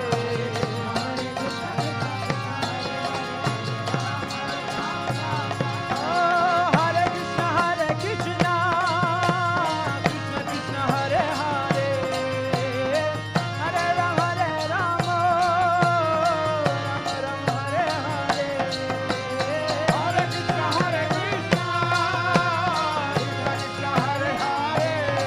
Hare Krishna Hare Krishna Krishna Krishna Hare Hare Hare Ram Ram Ram Hare Hare Hare Krishna Krishna Krishna Hare Hare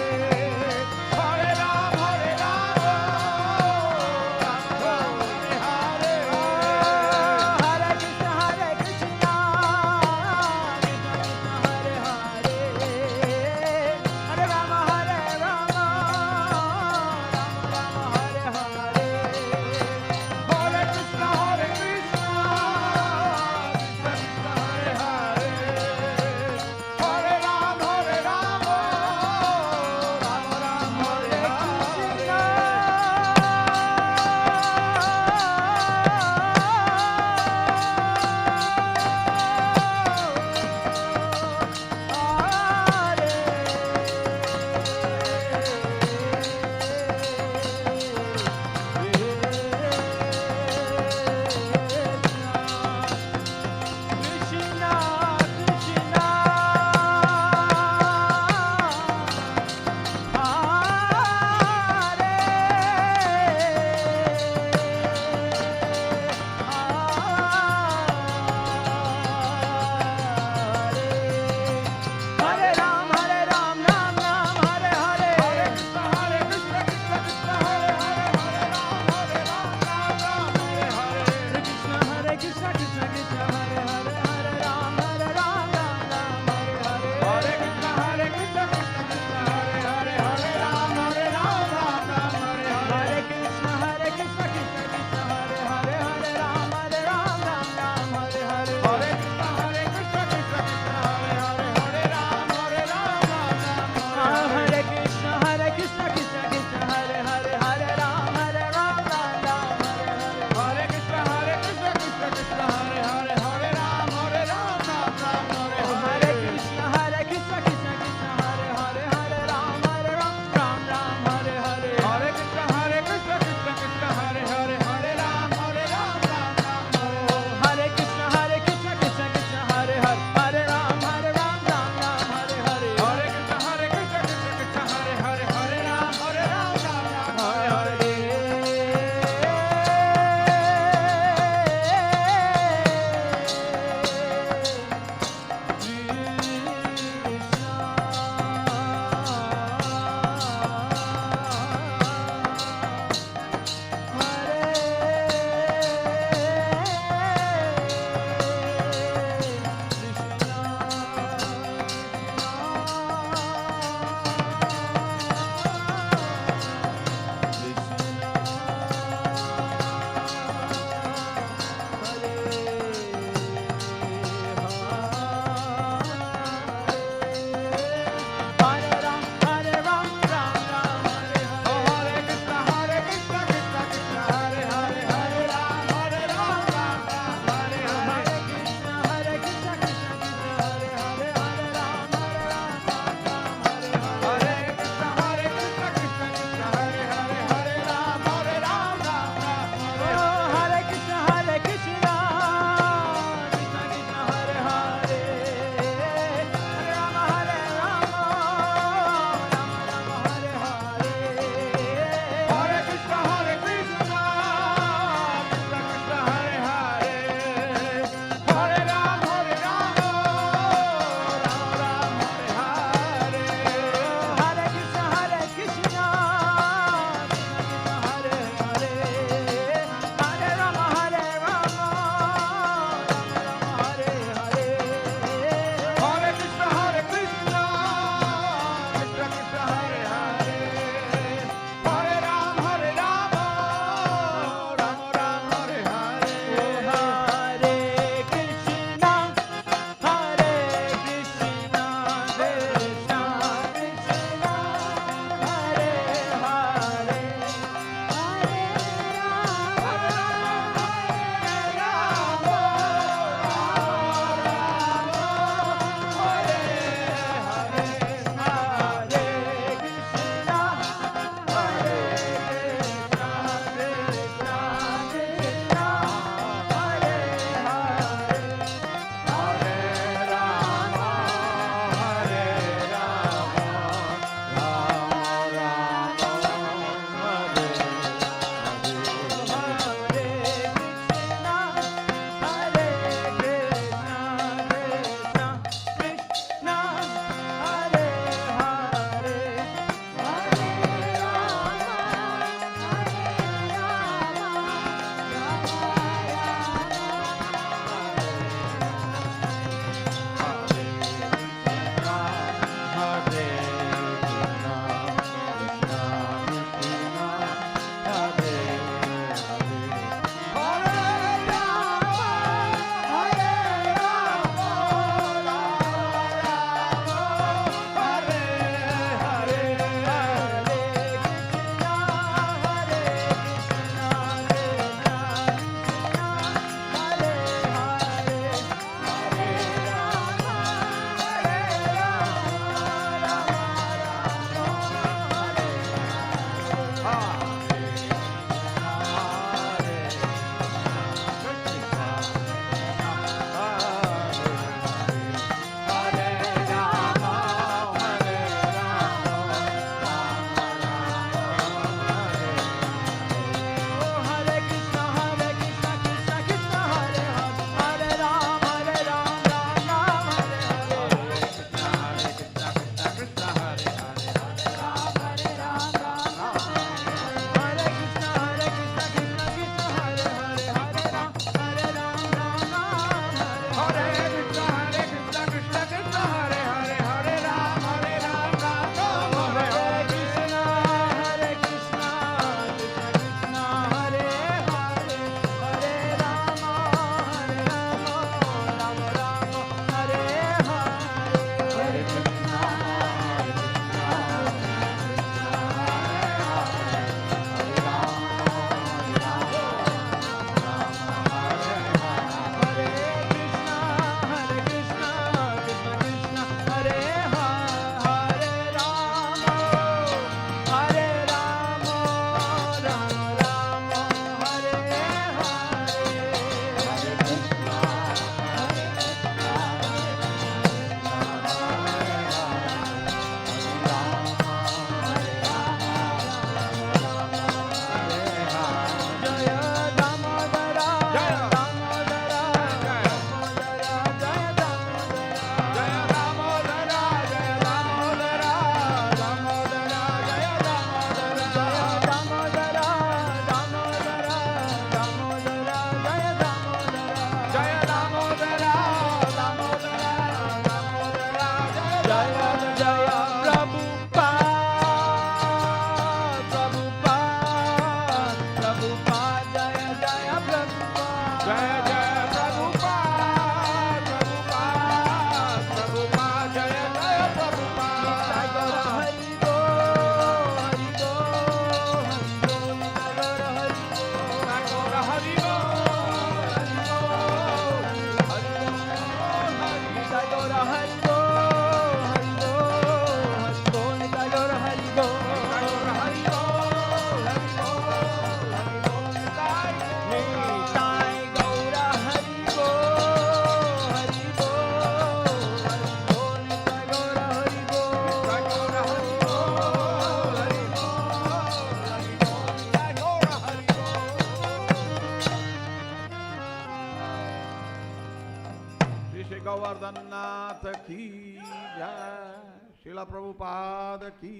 नाथ की जय, श्रीला प्रभुपाद की,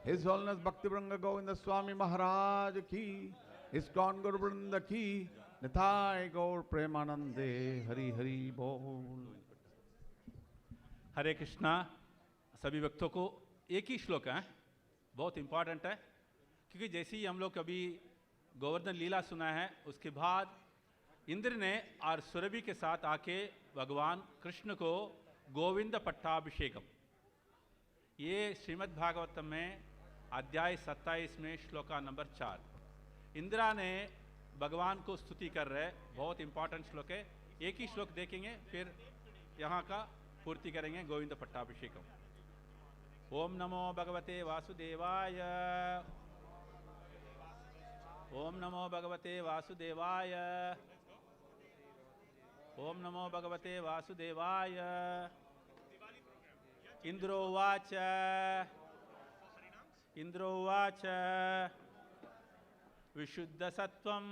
His Holiness Bhakti Vranga Govinda Swami Maharaj की, ISKCON Guru Vrinda की, निताय गौर प्रेमानंदे, हरि हरि बोल। हरे कृष्णा। सभी भक्तों को एक ही श्लोक है, बहुत इम्पॉर्टेंट है, क्योंकि जैसे ही हम लोग कभी गोवर्धन लीला सुना है, उसके बाद इंद्र ने और सुरभि के साथ आके भगवान कृष्ण को गोविंद पट्टाभिषेकम, ये श्रीमद् भागवतम में अध्याय 27 में श्लोका नंबर 4, इंद्रा ने भगवान को स्तुति कर रहे, बहुत इंपॉर्टेंट श्लोक है। एक ही श्लोक देखेंगे, फिर यहाँ का पूर्ति करेंगे गोविंद पट्टाभिषेकम। ओम नमो भगवते वासुदेवाय, ओम नमो भगवते वासुदेवाय, ओम नमो भगवते वासुदेवाय। इंद्रोवाच, इंद्रोवाच, विशुद्ध सत्वं